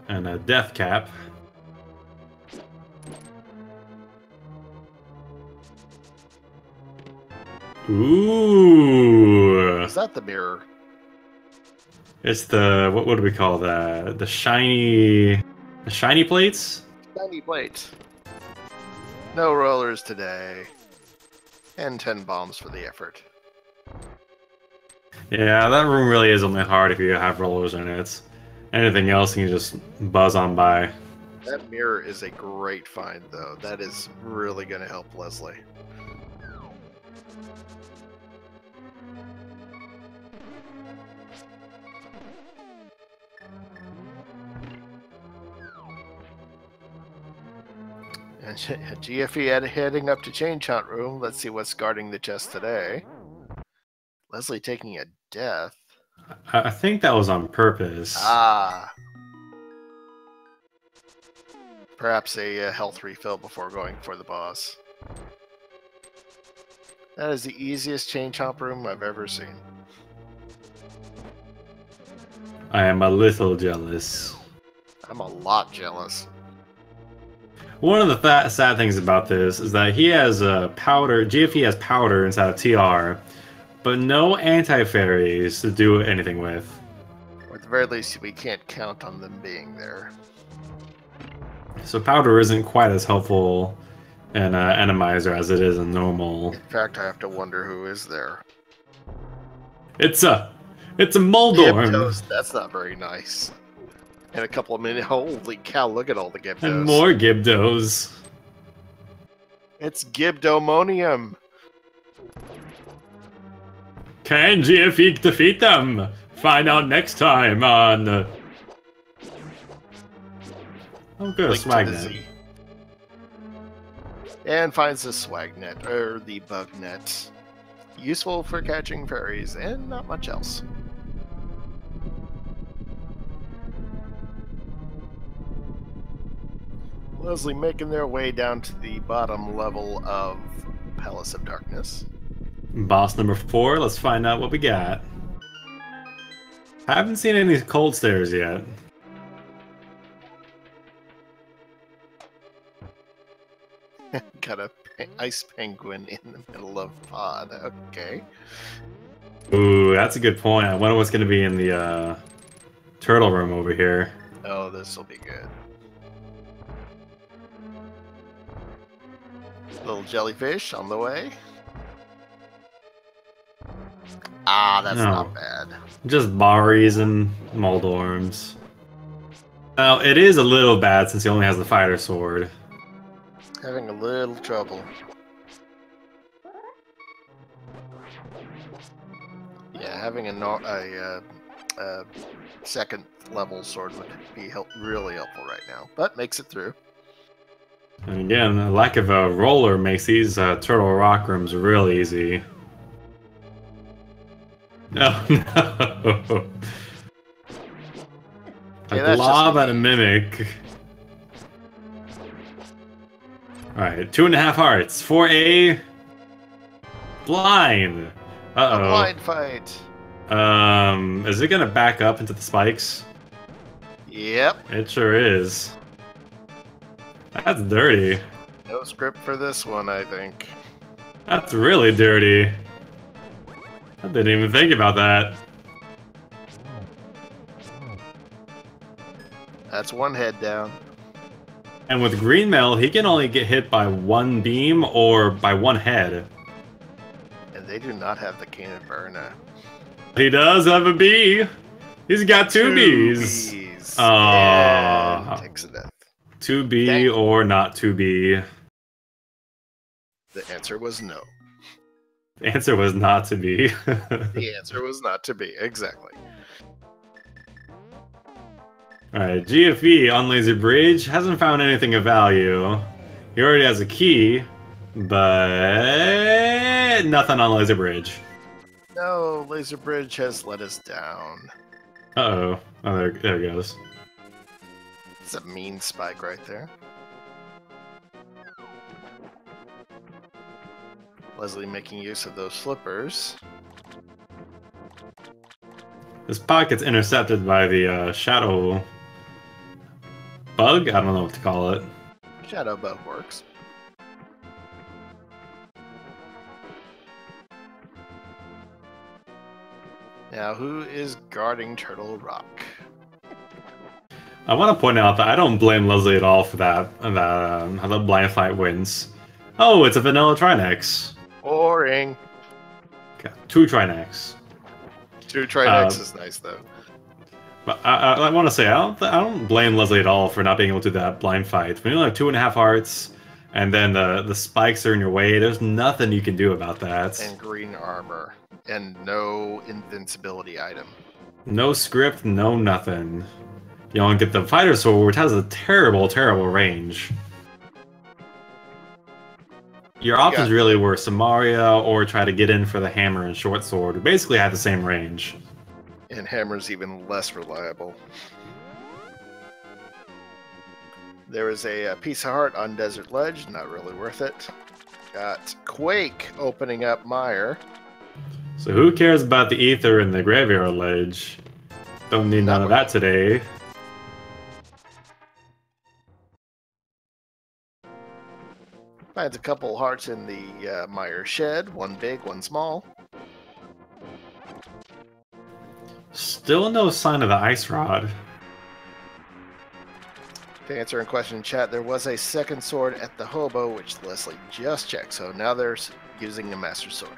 And a death cap. Ooh! Is that the mirror? It's the... What do we call that? The shiny... The shiny plates? Shiny plate. No rollers today. And 10 bombs for the effort. Yeah, that room really is only hard if you have rollers in it. Anything else, you can just buzz on by. That mirror is a great find, though. That is really going to help Leslie. And GFE heading up to Change Hunt Room. Let's see what's guarding the chest today. Leslie taking a death. I think that was on purpose. Ah. Perhaps a health refill before going for the boss. That is the easiest Change Hunt Room I've ever seen. I am a little jealous. I'm a lot jealous. One of the sad things about this is that he has powder. GFE has powder inside of TR, but no anti-fairies to do anything with. Or at the very least, we can't count on them being there. So powder isn't quite as helpful in Randomizer as it is in normal. In fact, I have to wonder who is there. It's a Moldorm. Gibdos, that's not very nice. In a couple of minutes, holy cow! Look at all the Gibdos. And more Gibdos. It's Gibdomonium. Can GFE defeat them? Find out next time on. Oh, good, Link to the Swagnet. Z. And finds the Swagnet, or the bug net. Useful for catching fairies, and not much else. Leslie making their way down to the bottom level of Palace of Darkness. Boss number 4, let's find out what we got. Haven't seen any cold stairs yet. Got a ice penguin in the middle of pod. Okay. Ooh, that's a good point. I wonder what's going to be in the turtle room over here. Oh, this will be good. Little jellyfish on the way. Ah, that's not bad. Just Baris and Moldorms. Now, it is a little bad since he only has the fighter sword. Having a little trouble. Yeah, having a second level sword would be really helpful right now, but makes it through. And again, the lack of a roller makes these turtle rock rooms real easy. Oh no! Okay, A glob and a mimic. Alright, 2.5 hearts for a blind. Uh-oh. A blind fight. Is it gonna back up into the spikes? Yep. It sure is. That's dirty. No script for this one, I think. That's really dirty. I didn't even think about that. That's one head down. And with Green Mail, he can only get hit by one beam or by one head. And they do not have the cannon burner. He does have a bee. He's got two bees. And takes a death. 2B or not 2B. The answer was no. The answer was not to be. The answer was not to be, exactly. Alright, GFE on Laser Bridge hasn't found anything of value. He already has a key, but nothing on Laser Bridge. No, Laser Bridge has let us down. Uh-oh. Oh, there it goes. It's a mean spike right there. Leslie making use of those flippers. This pocket's intercepted by the shadow bug? I don't know what to call it. Shadow bug works. Now, who is guarding Turtle Rock? I want to point out that I don't blame Leslie at all for that. How the blind fight wins. Oh, it's a vanilla Trinex. Boring. Okay, 2 Trinexes. 2 Trinex is nice though. But I want to say I don't blame Leslie at all for not being able to do that blind fight. When you only have 2.5 hearts, and then the spikes are in your way, there's nothing you can do about that. And green armor, and no invincibility item. No script, no nothing. You don't get the fighter sword, which has a terrible, terrible range. Your options really were Samaria or try to get in for the hammer and short sword. We basically had the same range. And hammer's even less reliable. There is a piece of heart on Desert Ledge, not really worth it. Got Quake opening up Mire. So who cares about the ether and the Graveyard Ledge? Don't need none of that today. Finds a couple hearts in the Mire shed, one big, one small. Still no sign of the ice rod. To answer a question in chat, there was a second sword at the hobo, which Leslie just checked. So now they're using a master sword.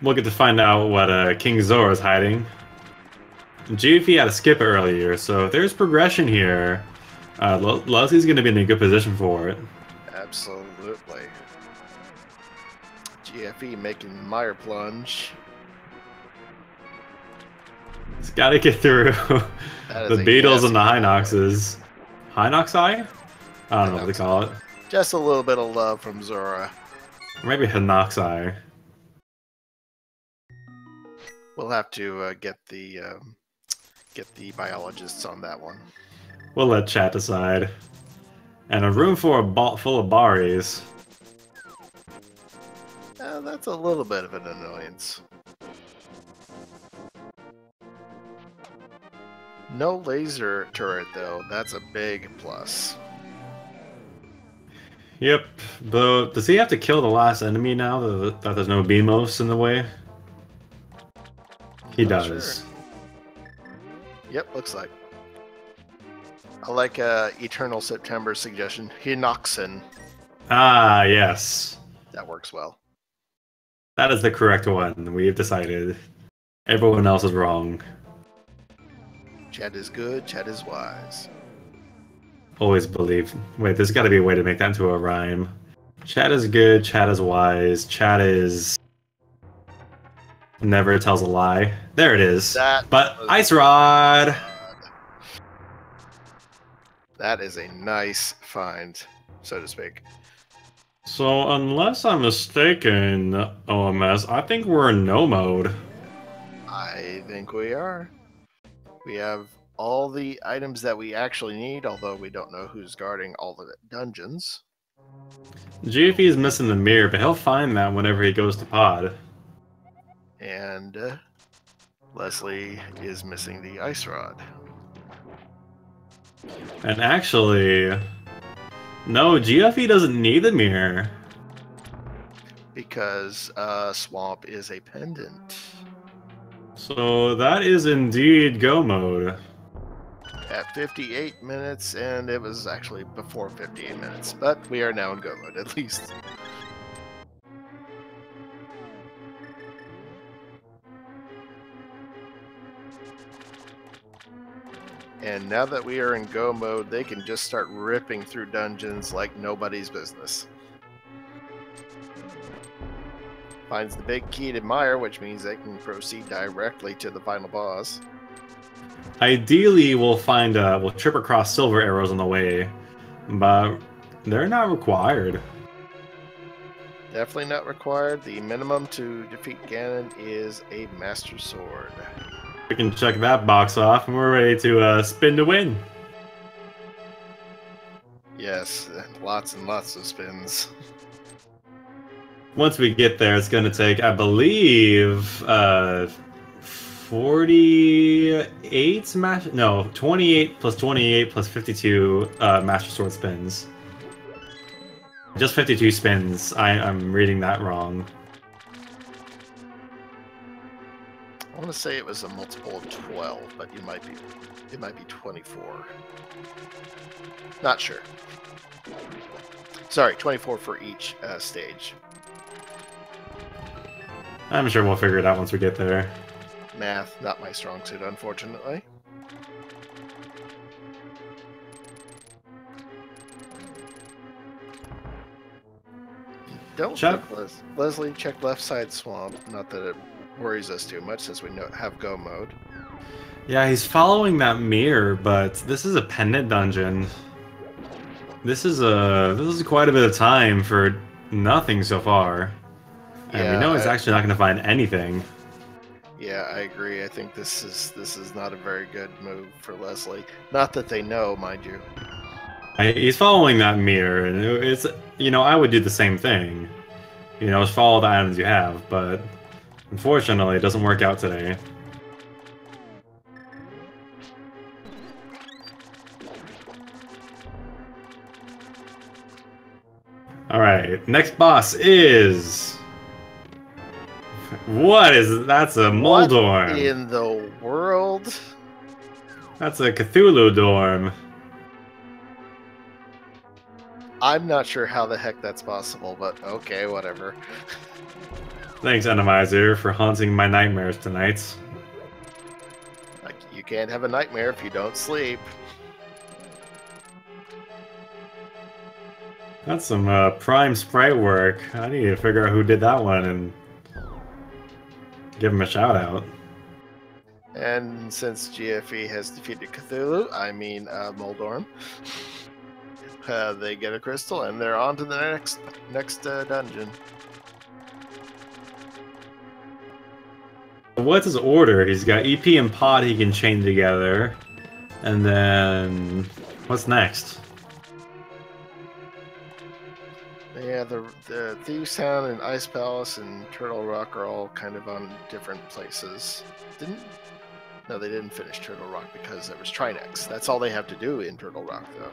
We'll get to find out what King Zora is hiding. GFE had to skip earlier, so if there's progression here, Leslie's going to be in a good position for it. Absolutely. GFE making Mire plunge. It's got to get through the Beetles and the Hinoxes. Hinoxi? I don't know what they call it. Just a little bit of love from Zora. Or maybe Hinoxi. We'll have to get the biologists on that one. We'll let chat decide. And a room full of Baris. That's a little bit of an annoyance. No laser turret, though. That's a big plus. Yep, but does he have to kill the last enemy now that there's no Beamos in the way? He does. Sure. Yep, looks like. I like Eternal September's suggestion. Hinoxen. Ah, yes. That works well. That is the correct one. We have decided. Everyone else is wrong. Chat is good, chat is wise. Always believe. Wait, there's got to be a way to make that into a rhyme. Chat is good, chat is wise, chat is... never tells a lie. There it is. But Ice Rod! That is a nice find, so to speak. So, unless I'm mistaken, OMS, I think we're in no mode. I think we are. We have all the items that we actually need, although we don't know who's guarding all the dungeons. GFE is missing the mirror, but he'll find that whenever he goes to pod. And Leslie is missing the ice rod. And actually, no, GFE doesn't need the mirror. Because Swamp is a pendant. So that is indeed go mode. At 58 minutes, and it was actually before 58 minutes, but we are now in go mode, at least. And now that we are in go mode, they can just start ripping through dungeons like nobody's business. Finds the big key to Mire, which means they can proceed directly to the final boss. Ideally, we'll trip across silver arrows on the way, but they're not required. Definitely not required. The minimum to defeat Ganon is a Master Sword. We can check that box off, and we're ready to spin to win. Yes, lots and lots of spins. Once we get there, it's going to take, I believe, 48 no, 28 plus 28 plus 52 Master Sword spins. Just 52 spins. I'm reading that wrong. I want to say it was a multiple of 12, but it might be 24. Not sure. Sorry, 24 for each stage. I'm sure we'll figure it out once we get there. Math, not my strong suit, unfortunately. Don't Check. Leslie, check left side swamp. Not that it worries us too much since we have go mode. Yeah, he's following that mirror, but this is a pendant dungeon. This is quite a bit of time for nothing so far. And Yeah, we know he's actually not going to find anything. Yeah, I agree. I think this is not a very good move for Leslie. Not that they know, mind you. He's following that mirror, and it's, you know, I would do the same thing. You know, just follow the items you have, but unfortunately, it doesn't work out today. Alright, next boss is... That's a Moldorm. What in the world? That's a Cthulhu Dorm. I'm not sure how the heck that's possible, but okay, whatever. Thanks, Randomizer, for haunting my nightmares tonight. Like, you can't have a nightmare if you don't sleep. That's some prime sprite work. I need to figure out who did that one and give him a shout out. And since GFE has defeated Cthulhu, I mean Moldorm, they get a crystal and they're on to the next dungeon. What's his order? He's got EP and Pod he can chain together. And then... what's next? Yeah, the Thieves Town and Ice Palace and Turtle Rock are all kind of on different places. No, they didn't finish Turtle Rock because there was Trinex. That's all they have to do in Turtle Rock, though.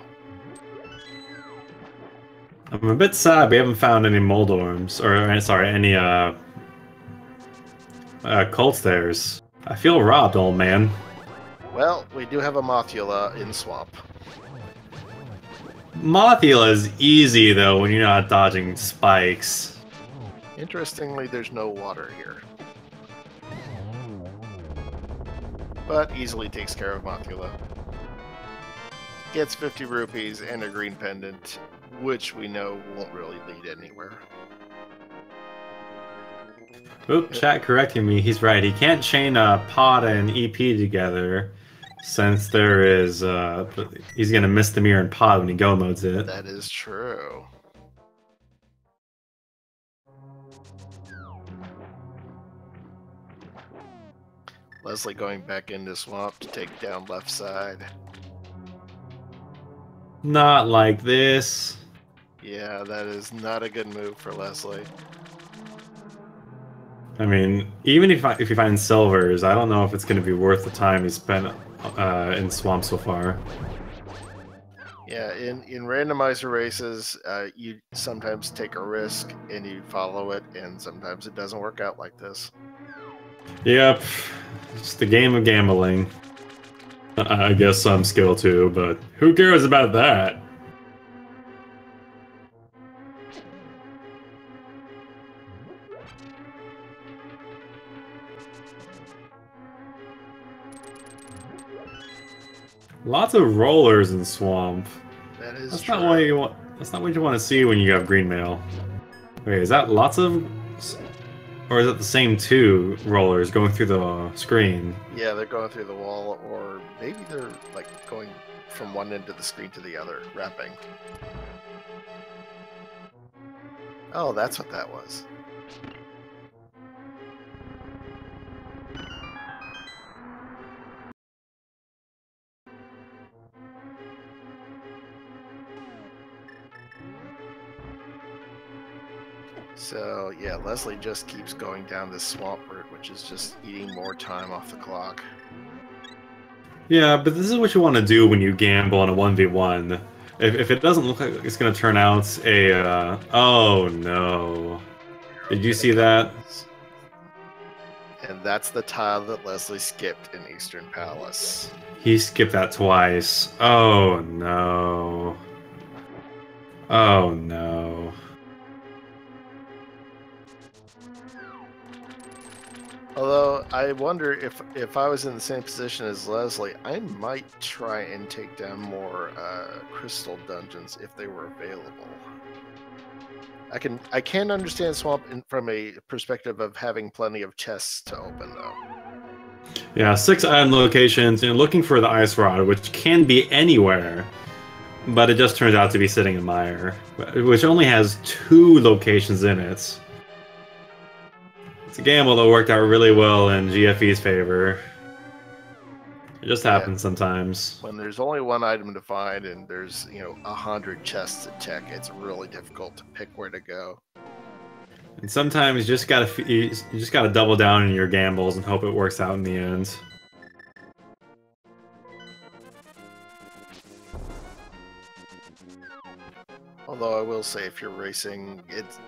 I'm a bit sad we haven't found any Moldorms, or sorry, any cult stairs. I feel robbed, old man. Well, we do have a Mothula in Swamp. Mothula is easy though when you're not dodging spikes. Interestingly, there's no water here. But easily takes care of Mothula. Gets 50 rupees and a green pendant, which we know won't really lead anywhere. Oop, chat correcting me. He's right. He can't chain Pod and EP together since there is... he's going to miss the mirror and Pod when he go modes it. That is true. Leslie going back into Swamp to take down left side. Not like this. Yeah, that is not a good move for Leslie. I mean, even if you find silvers, I don't know if it's going to be worth the time he spent in Swamp so far. Yeah, in randomizer races, you sometimes take a risk and you follow it, and sometimes it doesn't work out like this. Yep, it's the game of gambling. I guess some skill too, but who cares about that? Lots of rollers in Swamp. That is That's true. not what you want. That's not what you want to see when you have green mail. Wait, is that lots of, or is it the same two rollers going through the screen? Yeah, they're going through the wall, or maybe they're like going from one end of the screen to the other, wrapping. Oh, that's what that was. So, yeah, Leslie just keeps going down this swamp route, which is just eating more time off the clock. Yeah, but this is what you want to do when you gamble in a 1v1. If it doesn't look like it's going to turn out a... oh, no. Did you see that? And that's the tile that Leslie skipped in Eastern Palace. He skipped that twice. Oh, no. Oh, no. I wonder if I was in the same position as Leslie, I might try and take down more crystal dungeons if they were available. I can understand Swamp from a perspective of having plenty of chests to open, though. Yeah, 6 item locations, and looking for the ice rod, which can be anywhere, but it just turns out to be sitting in Mire, which only has 2 locations in it. It's a gamble that worked out really well in GFE's favor. It just happens sometimes. When there's only one item to find and there's 100 chests to check, it's really difficult to pick where to go. And sometimes you just gotta double down in your gambles and hope it works out in the end. Although I will say, if you're racing,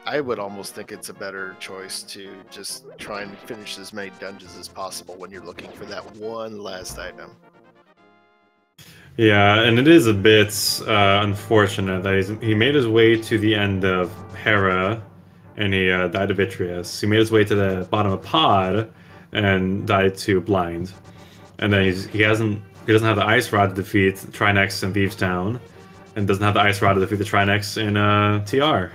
I would almost think it's a better choice to just try and finish as many dungeons as possible when you're looking for that one last item. Yeah, and it is a bit unfortunate that he made his way to the end of Hera, and he died to Vitreous. He made his way to the bottom of Pod, and died to Blind. And then he doesn't have the Ice Rod to defeat Trinex in Thieves Town, and doesn't have the Ice Rod to defeat the Trinex in TR.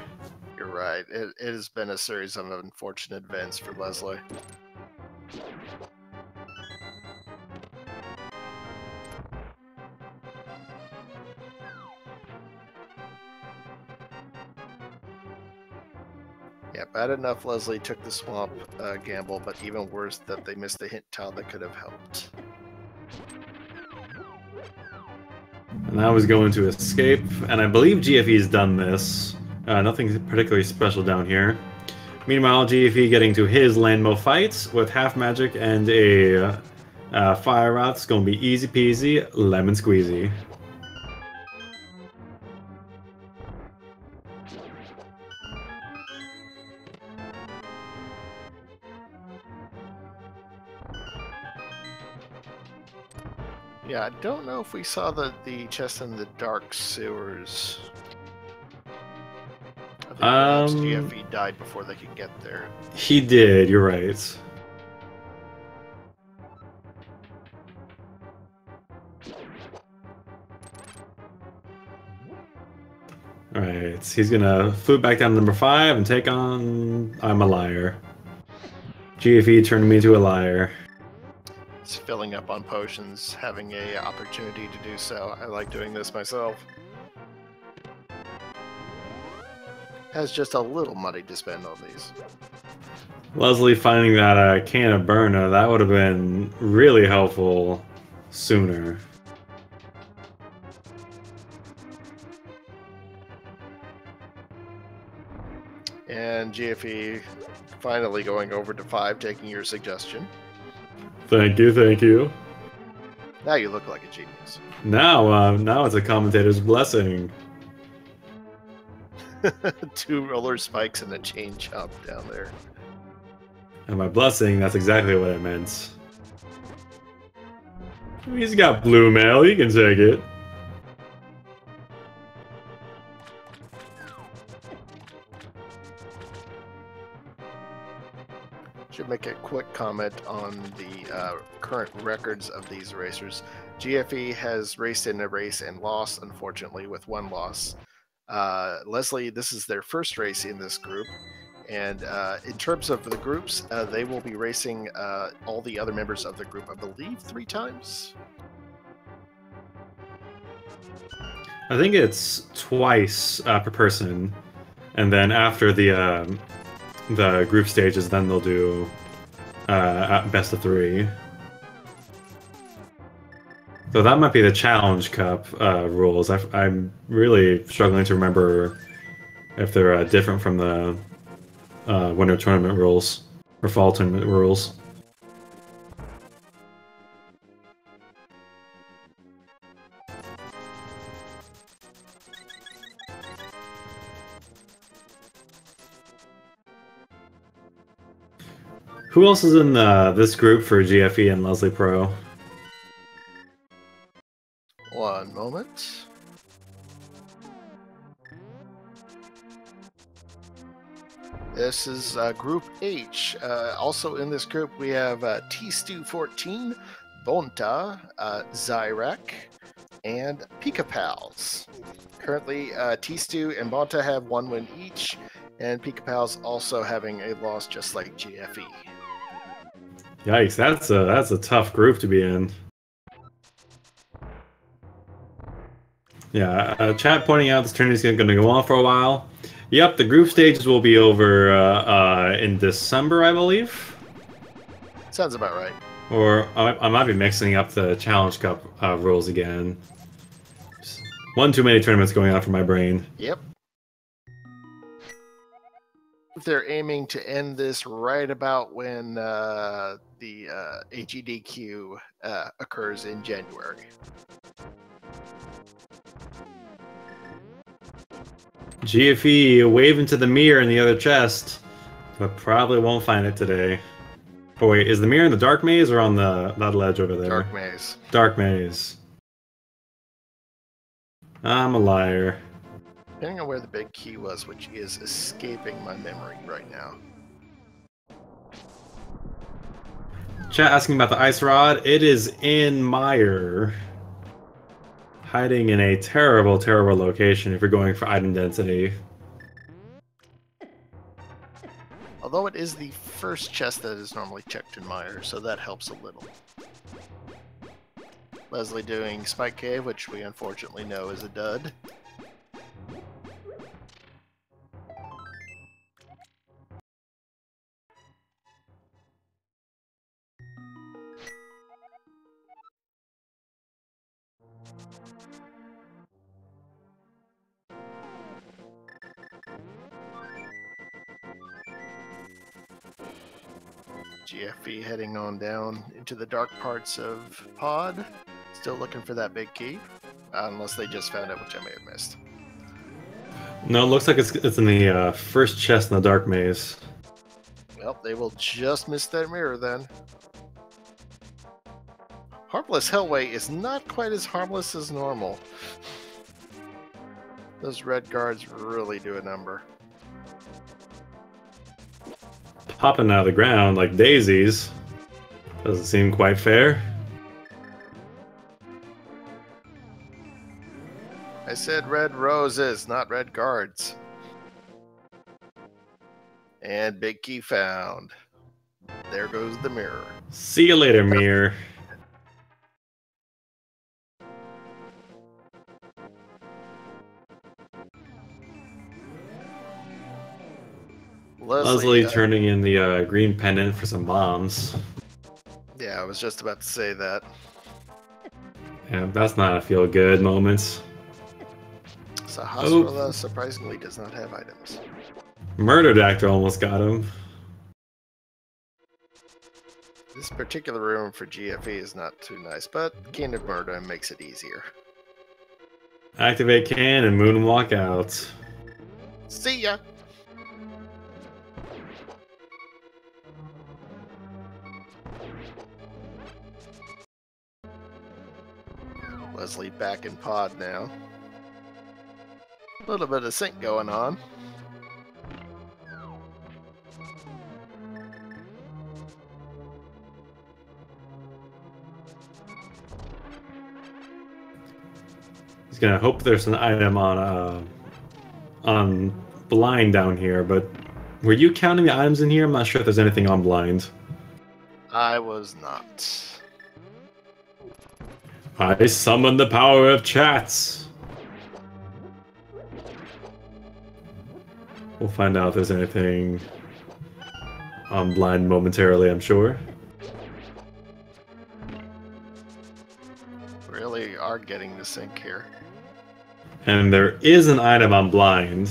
You're right. It has been a series of unfortunate events for Leslie. Yeah, bad enough Leslie took the swamp gamble, but even worse that they missed a hint tile that could have helped. And I was going to escape, and I believe GFE's done this. Nothing particularly special down here. Meanwhile, GFE getting to his Landmo fights with half magic and a fire rod. It's gonna be easy peasy, lemon squeezy. Yeah, I don't know if we saw the chest in the dark sewers. I think perhaps GFE died before they could get there. He did, you're right. Alright, he's gonna flip back down to number 5 and take on I'm a Liar. GFE turned me into a liar. It's filling up on potions, having a opportunity to do so. I like doing this myself. Has just a little money to spend on these. Leslie finding that can of Burna, that would have been really helpful sooner. And GFE finally going over to 5, taking your suggestion. Thank you, thank you. Now you look like a genius. Now it's a commentator's blessing. 2 roller spikes and a chain jump down there. And by blessing, that's exactly what it meant. He's got blue mail, he can take it. Should make a quick comment on the current records of these racers. GFE has raced in a race and lost, unfortunately, with 1 loss. Leslie, this is their first race in this group. And in terms of the groups, they will be racing all the other members of the group, I believe, 3 times? I think it's twice per person. And then after the group stages, then they'll do best of 3. So that might be the Challenge Cup rules. I'm really struggling to remember if they're different from the Winter Tournament rules or Fall Tournament rules. Who else is in this group for GFE and Leslie Pro? One moment. This is Group H. Also in this group, we have T-Stew14, Bonta, Zyrek, and Pika Pals. Currently, T-Stew and Bonta have 1 win each, and Pika Pals also having a loss just like GFE. Yikes, that's a tough group to be in. Yeah, chat pointing out this tournament is going to go on for a while. Yep, the group stages will be over in December, I believe. Sounds about right. Or I might be mixing up the Challenge Cup rules again. Just one too many tournaments going on for my brain. Yep. They're aiming to end this right about when the AGDQ occurs in January. GFE waving to the mirror in the other chest, but probably won't find it today. Oh wait, is the mirror in the dark maze or on that ledge over there? Dark maze. Dark maze. I'm a liar. Depending on where the big key was, which is escaping my memory right now. Chat asking about the ice rod. It is in Mire. Hiding in a terrible, terrible location if you're going for item density. Although it is the first chest that is normally checked in Mire, so that helps a little. Leslie doing Spike Cave, which we unfortunately know is a dud. GFE heading on down into the dark parts of Pod. Still looking for that big key. Unless they just found it, which I may have missed. No, it looks like it's in the first chest in the dark maze. Well, they will just miss that mirror then. Harmless Hellway is not quite as harmless as normal. Those red guards really do a number. Popping out of the ground like daisies. Doesn't seem quite fair. I said red roses, not red guards. And big key found. There goes the mirror. See you later, mirror. Leslie turning in the green pendant for some bombs. Yeah, I was just about to say that. Yeah, that's not a feel-good moment. So hospital surprisingly does not have items. Murder Doctor almost got him. This particular room for GFE is not too nice, but King of Murder makes it easier. Activate can and moonwalk out. See ya! Leslie back in Pod now. A little bit of sync going on. He's gonna hope there's an item on blind down here, but were you counting the items in here? I'm not sure if there's anything on blind. I was not. I summon the power of chats. We'll find out if there's anything on blind momentarily, I'm sure. Really are getting the sync here. And there is an item on blind.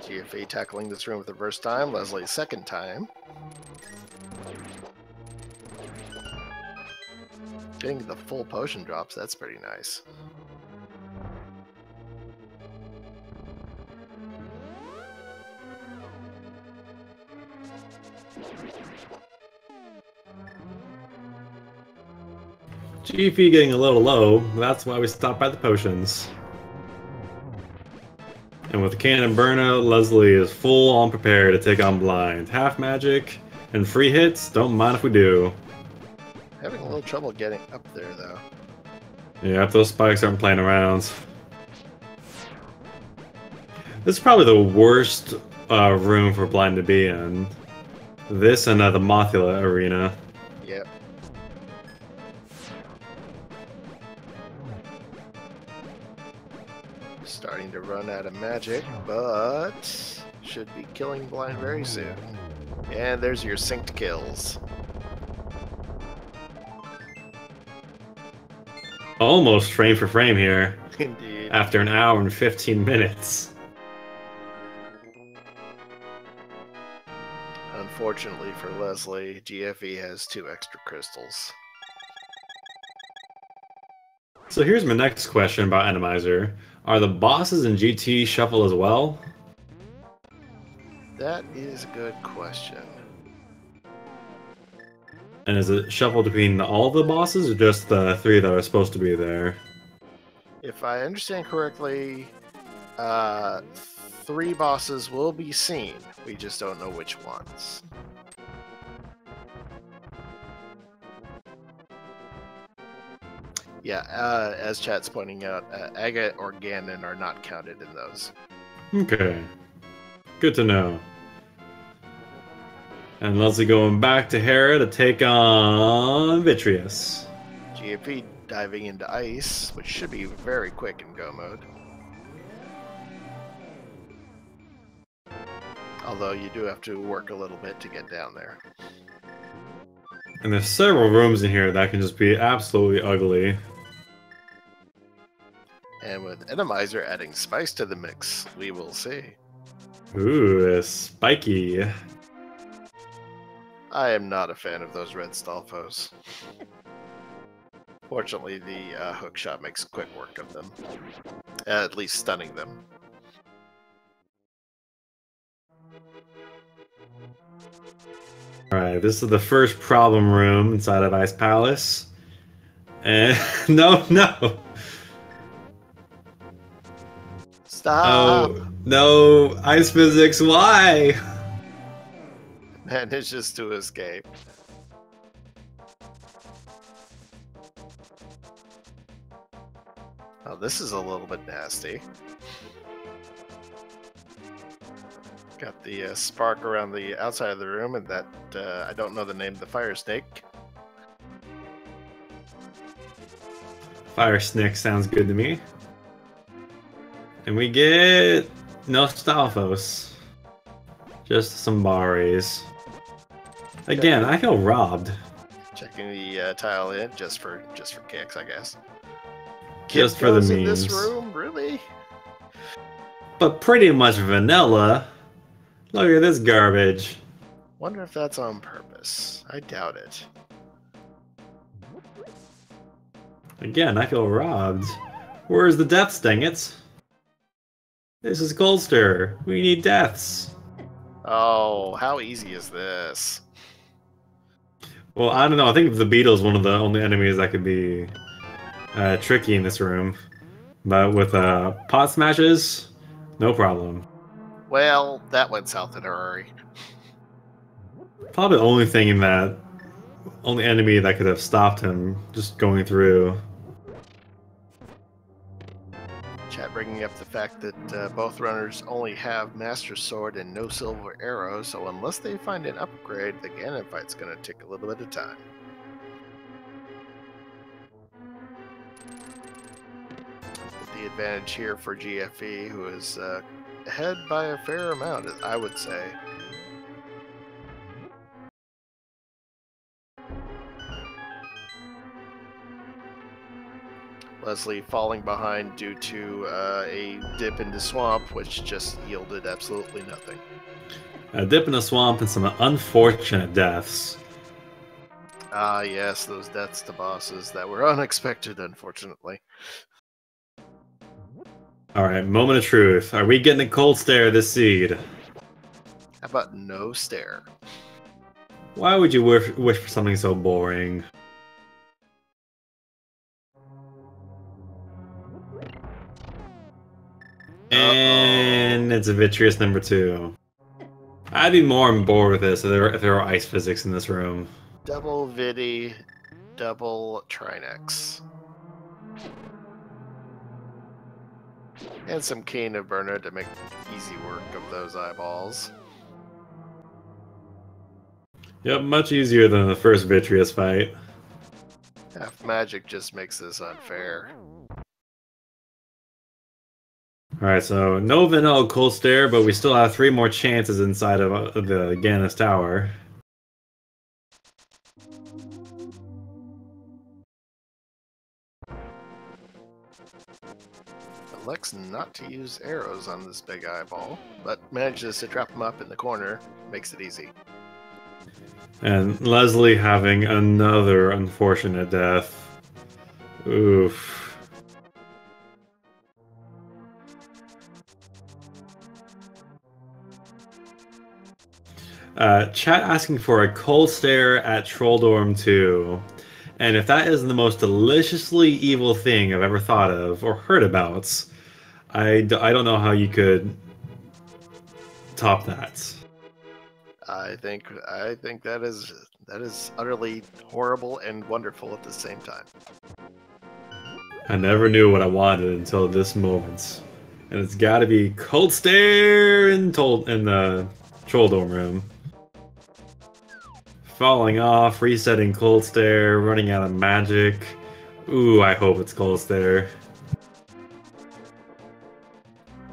GFA tackling this room for the first time, Leslie's second time. Getting the full potion drops, that's pretty nice. GP getting a little low, that's why we stopped by the potions. And with the cannon burnout, Leslie is full on prepared to take on blind. Half magic and free hits, don't mind if we do. Having a little trouble getting up there, though. Yeah, if those spikes aren't playing around. This is probably the worst room for blind to be in. This and the Mothula arena. Yep. Starting to run out of magic, but should be killing blind very soon. And there's your synced kills. Almost frame for frame here. Indeed. After an hour and 15 minutes. Unfortunately for Leslie, GFE has 2 extra crystals. So here's my next question about Randomizer. Are the bosses in GT shuffle as well? That is a good question. And is it shuffled between all the bosses or just the 3 that are supposed to be there? If I understand correctly, 3 bosses will be seen. We just don't know which ones. Yeah, as chat's pointing out, Agate or Ganon are not counted in those. Okay. Good to know. And Leslie going back to Hera to take on Vitreous. GFE diving into ice, which should be very quick in go mode. Although you do have to work a little bit to get down there. And there's several rooms in here that can just be absolutely ugly. And with Randomizer adding spice to the mix, we will see. Ooh, spiky. I am not a fan of those red Stalfos. Fortunately, the hook shot makes quick work of them. At least stunning them. Alright, this is the first problem room inside of Ice Palace. And no. Stop! Oh, no, ice physics, why? Manages to escape. Oh, this is a little bit nasty. Got the spark around the outside of the room, and that, I don't know the name of the fire snake. Fire Snick sounds good to me. And we get no Stalfos. Just some Baris. Again, I feel robbed. Checking the tile in just for kicks, I guess. Just for the memes. In this room, really? But pretty much vanilla. Look at this garbage. Wonder if that's on purpose. I doubt it. Again, I feel robbed. Where's the deaths, dang it? This is Goldster. We need deaths. Oh, how easy is this? Well, I don't know. I think the Beetle's one of the only enemies that could be tricky in this room. But with pot smashes, no problem. Well, that went south in a hurry. Probably the only enemy that could have stopped him just going through. Chat bringing up the fact that both runners only have Master Sword and no silver arrows, so unless they find an upgrade, the Ganon fight's going to take a little bit of time. The advantage here for GFE, who is ahead by a fair amount, I would say. Leslie falling behind due to a dip into swamp, which just yielded absolutely nothing. A dip in a swamp and some unfortunate deaths. Ah, yes, those deaths to bosses that were unexpected, unfortunately. Alright, moment of truth. Are we getting a cold stare this seed? How about no stare? Why would you wish for something so boring? And it's a Vitreous number 2. I'd be more on board with this if there were ice physics in this room. Double Vidi, double Trinex. And some Cane of Burner to make easy work of those eyeballs. Yep, much easier than the first Vitreous fight. Half magic just makes this unfair. Alright, so no vanilla cold stare, but we still have 3 more chances inside of the Ganis Tower. Elects not to use arrows on this big eyeball, but manages to drop them up in the corner. Makes it easy. And Leslie having another unfortunate death. Oof. Chat asking for a cold stare at Trolldorm 2. And if that isn't the most deliciously evil thing I've ever thought of or heard about, I don't know how you could top that. I think that is utterly horrible and wonderful at the same time. I never knew what I wanted until this moment. And it's gotta be cold stare in the Trolldorm room. Falling off, resetting cold stare, running out of magic. Ooh, I hope it's cold stare.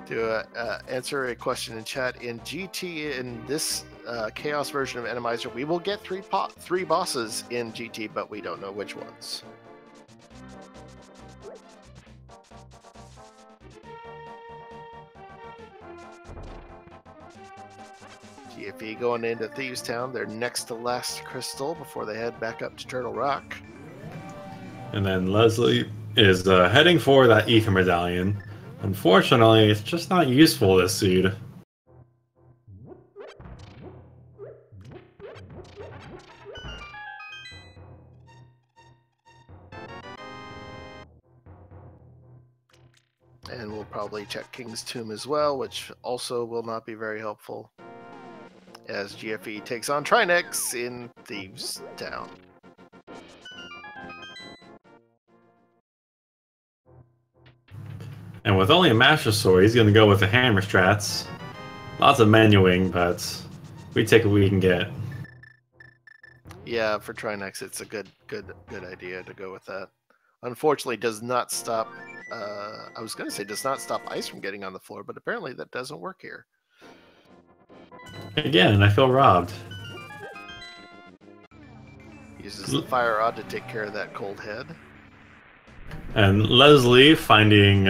To answer a question in chat, in GT, in this Chaos version of Randomizer, we will get three bosses in GT, but we don't know which ones. GFE going into Thieves Town, their next to last crystal before they head back up to Turtle Rock. And then Leslie is heading for that Ether Medallion. Unfortunately, it's just not useful this seed. And we'll probably check King's Tomb as well, which also will not be very helpful, as GFE takes on Trinex in Thieves Town. And with only a Master Sword, he's going to go with the Hammer Strats. Lots of menuing, but we take what we can get. Yeah, for Trinex, it's a good idea to go with that. Unfortunately, does not stop. I was going to say does not stop ice from getting on the floor, but apparently that doesn't work here. Again, I feel robbed. Uses the fire rod to take care of that cold head. And Leslie finding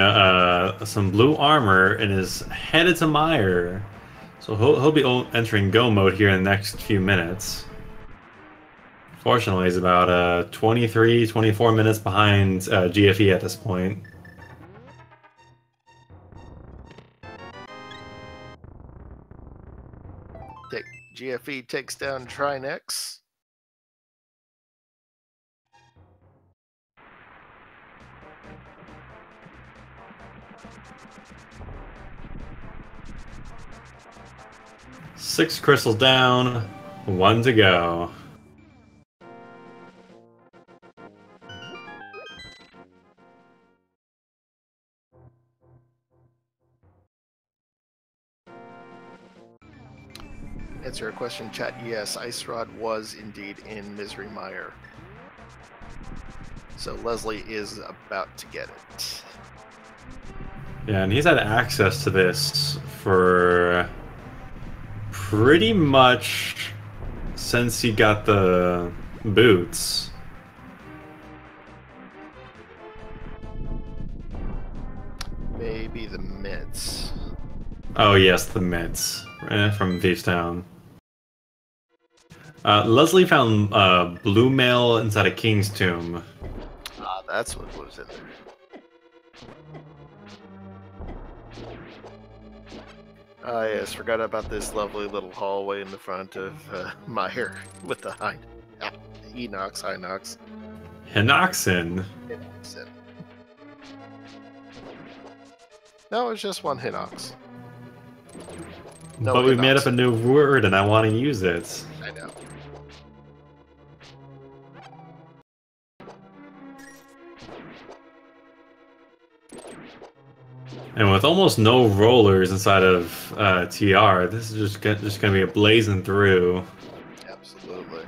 some blue armor and is headed to Mire. So he'll be entering go mode here in the next few minutes. Fortunately, he's about 23, 24 minutes behind GFE at this point. GFE takes down Trinex. Six crystals down, 1 to go. Answer a question, chat. Yes, Ice Rod was indeed in Misery Mire. So Leslie is about to get it. Yeah, and he's had access to this for pretty much since he got the boots. Maybe the mitts. Oh yes, the mitts from Thieves Town. Leslie found blue mail inside a king's tomb. Ah, that's what was in there. Ah, yes, forgot about this lovely little hallway in the front of Meyer with the Enox, Hinox. Hinoxin. Hinoxin. No, it's just one Hinox. No, But we made up a Hinoxin. new word and I want to use it. I know. And with almost no rollers inside of TR, this is just going to be a blazing through. Absolutely.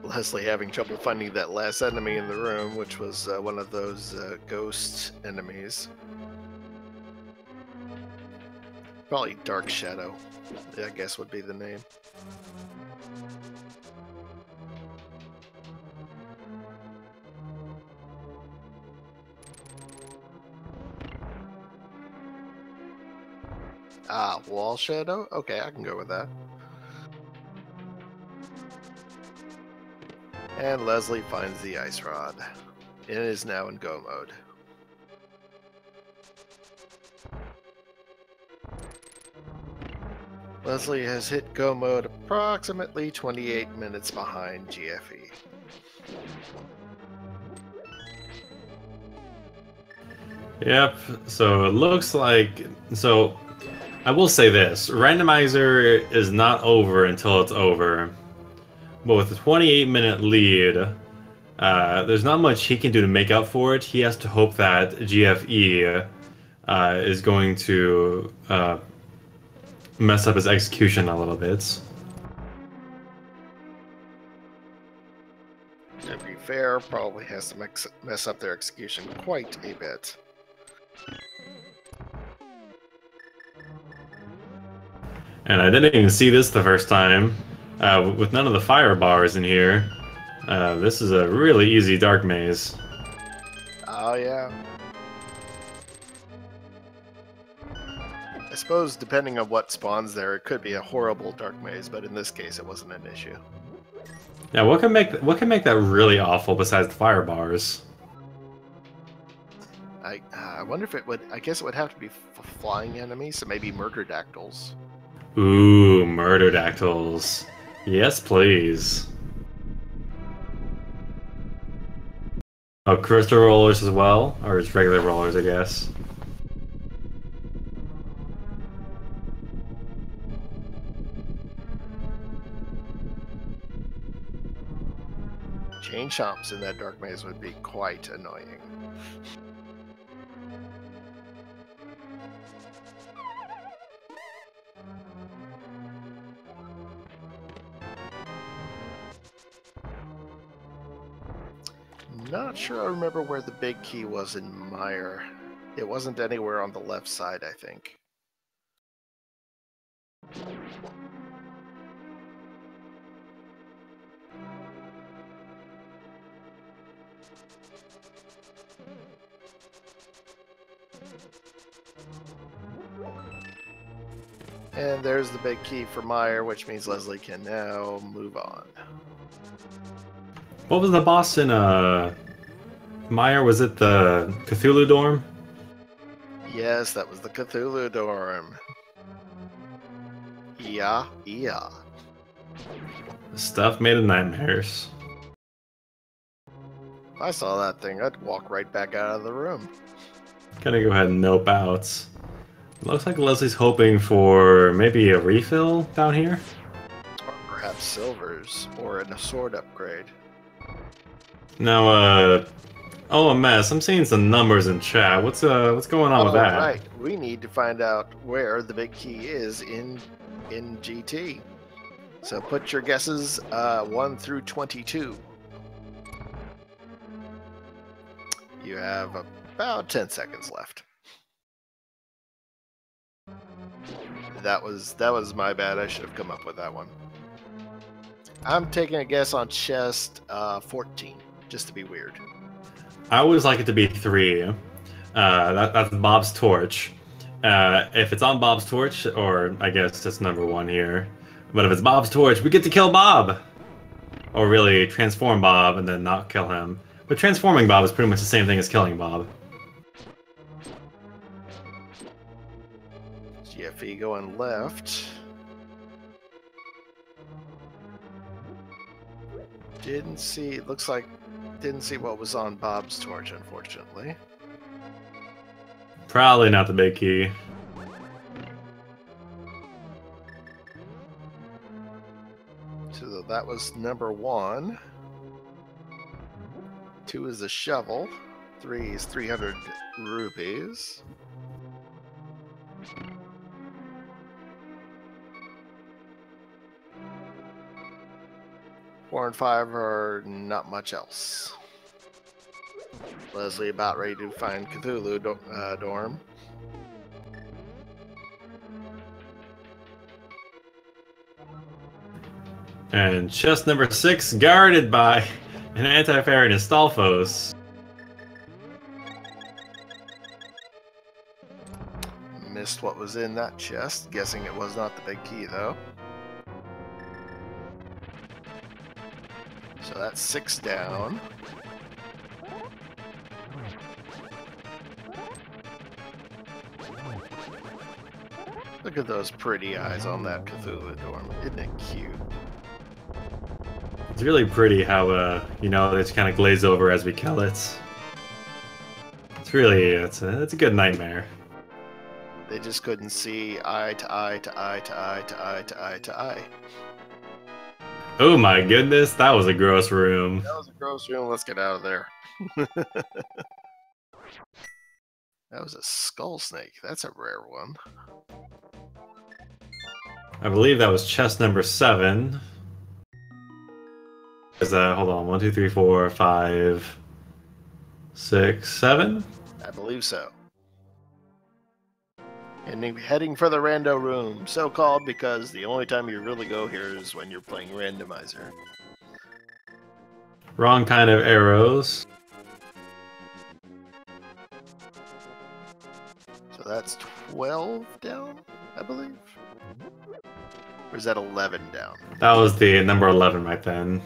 Leslie having trouble finding that last enemy in the room, which was one of those ghost enemies. Probably Dark Shadow, I guess would be the name. Ah, Wall Shadow? Okay, I can go with that. And Leslie finds the ice rod. It is now in go mode. Leslie has hit go mode approximately 28 minutes behind GFE. Yep, so it looks like... So, I will say this. Randomizer is not over until it's over. But with a 28-minute lead, there's not much he can do to make up for it. He has to hope that GFE is going to mess up his execution a little bit. To be fair, probably has to mess up their execution quite a bit. And I didn't even see this the first time. With none of the fire bars in here, this is a really easy dark maze. Oh, yeah. I suppose depending on what spawns there, it could be a horrible dark maze, but in this case, it wasn't an issue. Yeah, what can make that really awful besides the fire bars? I wonder if it would. I guess it would have to be flying enemies, so maybe murderdactyls. Ooh, murderdactyls. Yes, please. Oh, crystal rollers as well? Or just regular rollers, I guess. Chain chomps in that dark maze would be quite annoying. Not sure I remember where the big key was in Meyer. It wasn't anywhere on the left side, I think. And there's the big key for Meyer, which means Leslie can now move on. What was the boss in Meyer? Was it the Cthulhu dorm? Yes, that was the Cthulhu dorm. Yeah. Stuff made of nightmares. If I saw that thing, I'd walk right back out of the room. Gonna go ahead and nope out. Looks like Leslie's hoping for maybe a refill down here. Or perhaps silvers, or a sword upgrade. Now, oh, a mess. I'm seeing some numbers in chat. What's going on with that? Right. We need to find out where the big key is in GT. So put your guesses 1 through 22. You have about 10 seconds left. That was my bad. I should have come up with that one. I'm taking a guess on chest 14, just to be weird. I always like it to be 3. That's Bob's torch. If it's on Bob's torch, or I guess it's number 1 here. But if it's Bob's torch, we get to kill Bob! Or really, transform Bob and then not kill him. But transforming Bob is pretty much the same thing as killing Bob. GFE going left. Didn't see what was on Bob's torch, unfortunately. Probably not the big key. So that was number 1. 2 is the shovel. 3 is 300 rupees. Four and 5 are not much else. Leslie about ready to find Cthulhu dorm. And chest number 6 guarded by an anti-fairy Nostalphos. Missed what was in that chest. Guessing it was not the big key though. So that's 6 down. Look at those pretty eyes on that Cthulhu dorm. Isn't it cute? It's really pretty how, you know, it's kind of glazed over as we kill it. It's really, it's a good nightmare. They just couldn't see eye to eye to eye to eye to eye to eye to eye. Oh my goodness, that was a gross room. That was a gross room. Let's get out of there. That was a skull snake. That's a rare one. I believe that was chest number 7. Is that, hold on, 1, 2, 3, 4, 5, 6, 7? I believe so. And heading for the rando room, so called because the only time you really go here is when you're playing Randomizer. Wrong kind of arrows. So that's 12 down, I believe? Or is that 11 down? That was the number 11 right then.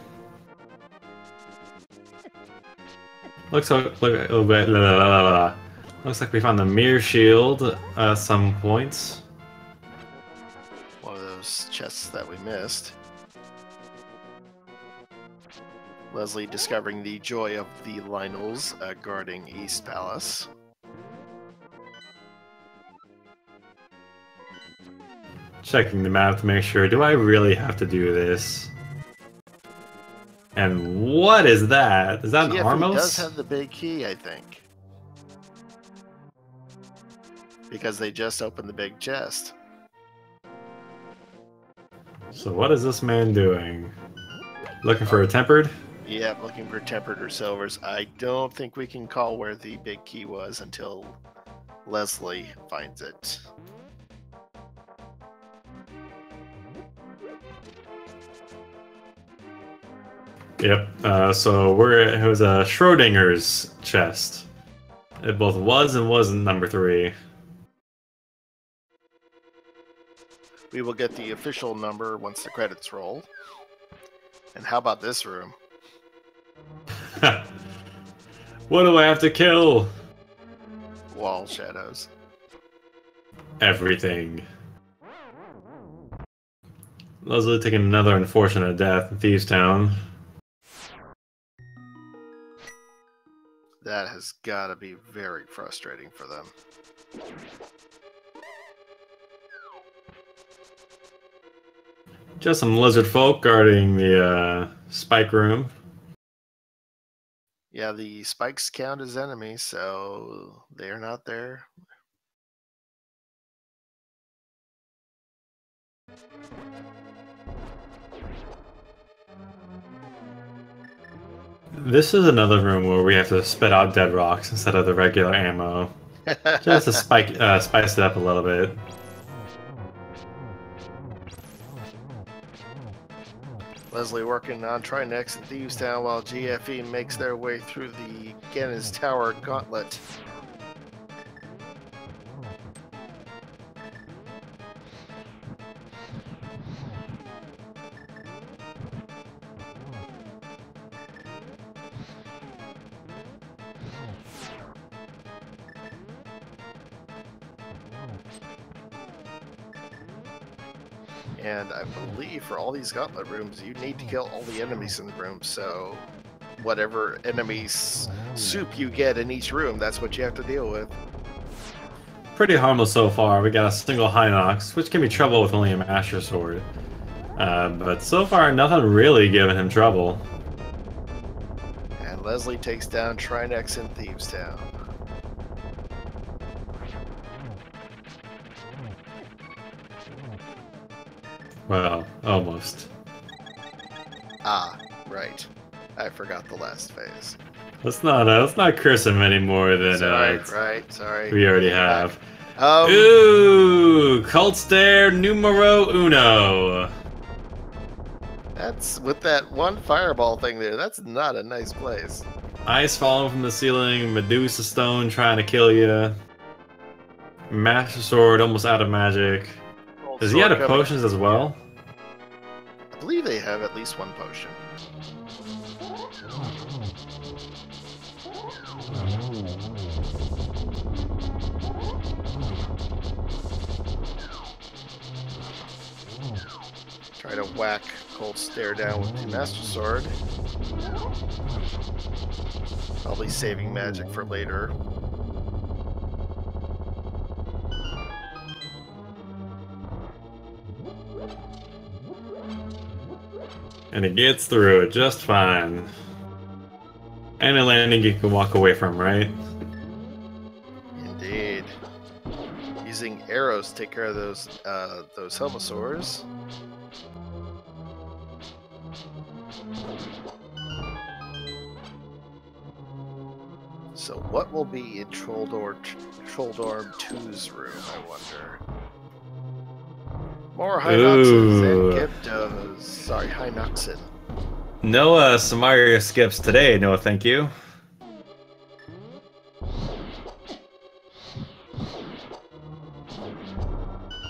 Looks like, looks like we found the mirror shield at some points. One of those chests that we missed. Leslie discovering the joy of the Lionels guarding East Palace. Checking the map to make sure, do I really have to do this? And what is that? Is that an Armos? It does have the big key, I think. Because they just opened the big chest. So what is this man doing? Looking for a tempered? Yeah, looking for tempered or silvers. I don't think we can call where the big key was until Leslie finds it. Yep, so it was a Schrodinger's chest. It both was and wasn't number 3. We will get the official number once the credits roll. And how about this room? What do I have to kill? Wall shadows. Everything. Leslie taking another unfortunate death in Thieves Town. That has got to be very frustrating for them. Just some lizard folk guarding the spike room. Yeah, the spikes count as enemies, so they're not there. This is another room where we have to spit out dead rocks instead of the regular ammo. Just to spice it up a little bit. Leslie working on Trinex in Thieves Town while GFE makes their way through the Ganon's Tower gauntlet. And I believe for all these gauntlet rooms, you need to kill all the enemies in the room. So whatever enemies soup you get in each room, that's what you have to deal with. Pretty harmless so far. We got a single Hinox, which can be trouble with only a Master Sword. But so far, nothing really giving him trouble. And Leslie takes down Trinex in Thieves Town. Well, almost. Ah, right. I forgot the last phase. Let's not curse him any more than Sorry. we already have. Um, Ooh, Cult Stare numero uno. That's with that one fireball thing there. That's not a nice place. Ice falling from the ceiling, Medusa Stone trying to kill you. Master Sword almost out of magic. Does he have potions as well? I believe they have at least one potion. Try to whack Cold Stare down with the Master Sword. Probably saving magic for later. And it gets through it just fine. And a landing you can walk away from, right? Indeed. Using arrows to take care of those Helmosaurs. So what will be in Trolldorm 2's room, I wonder? More Hinoxes and Gyptos. Sorry, Hinoxen. No Samaria skips today, no thank you.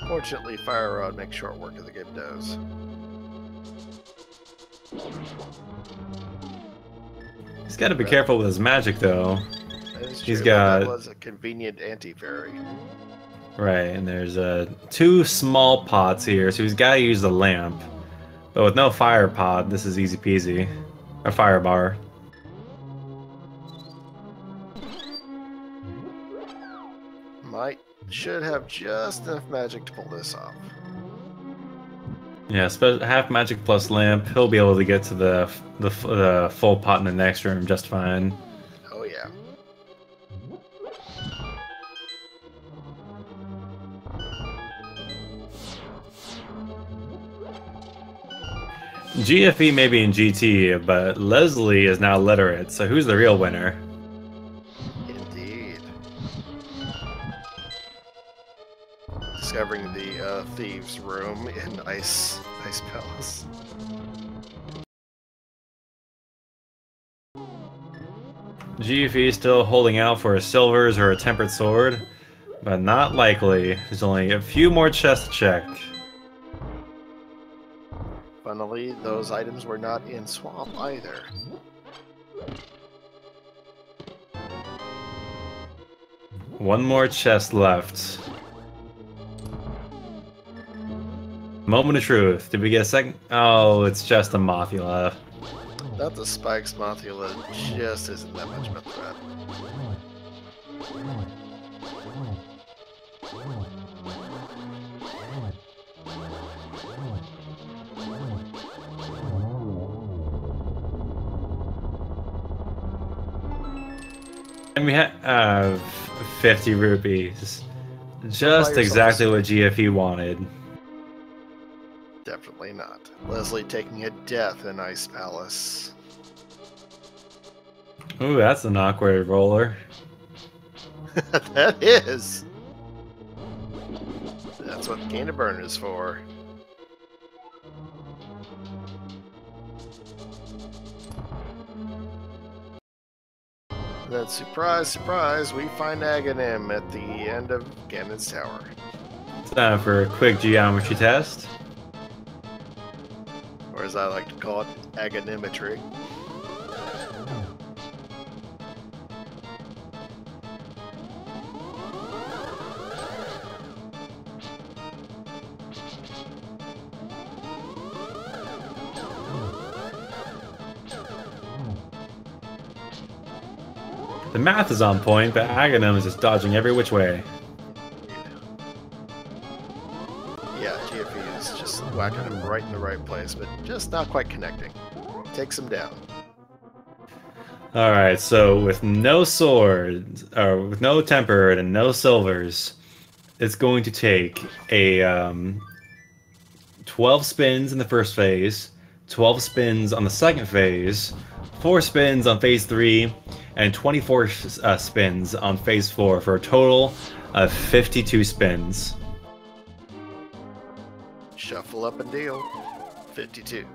Fortunately, Fire Rod makes short work of the Gyptos. He's got to be careful with his magic, though. He's got... That was a convenient anti-fairy. Right, and there's two small pots here, so he's got to use the lamp. But with no fire pod, this is easy peasy. A fire bar. Should have just enough magic to pull this off. Yeah, half magic plus lamp. He'll be able to get to the full pot in the next room just fine. Oh yeah. GFE may be in GT, but Leslie is now literate, so who's the real winner? Indeed. Discovering the Thieves' room in Ice Palace. GFE still holding out for a silvers or a tempered sword, but not likely. There's only a few more chests to check. Funnily, those items were not in Swamp either. One more chest left. Moment of truth. Did we get a second? Oh, it's just a Mothula. Not the Spikes Mothula just isn't that much of a threat. And we have 50 rupees. Just exactly what GFE wanted. Definitely not. Leslie taking a death in Ice Palace. Ooh, that's an awkward roller. That is. That's what Gain to Burn is for. And then, surprise, surprise, we find Aghanim at the end of Ganon's tower. Time for a quick geometry test. Or as I like to call it, Aghanimetry. The math is on point, but Aghanim is just dodging every which way. Yeah, GFE is just whacking him right in the right place, but just not quite connecting. Takes him down. Alright, so with no swords, or with no tempered and no silvers, it's going to take a 12 spins in the first phase, 12 spins on the second phase, 4 spins on phase 3, and 24 spins on phase 4 for a total of 52 spins. Shuffle up and deal. 52.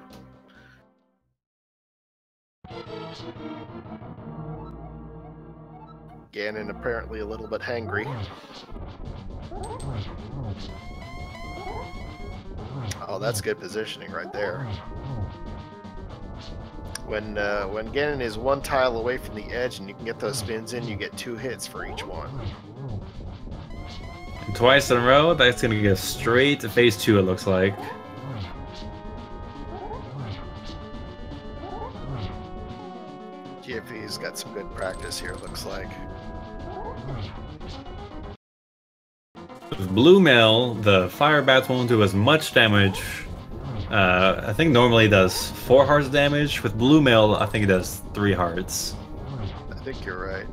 Ganon apparently a little bit hangry. Oh, that's good positioning right there. When Ganon is one tile away from the edge and you can get those spins in, you get 2 hits for each one. And twice in a row, that's going to get straight to phase 2, it looks like. GFE's got some good practice here, looks like. With Blue Mail, the fire bats won't do as much damage. I think normally it does 4 hearts damage. With Blue Mail, I think it does 3 hearts. I think you're right.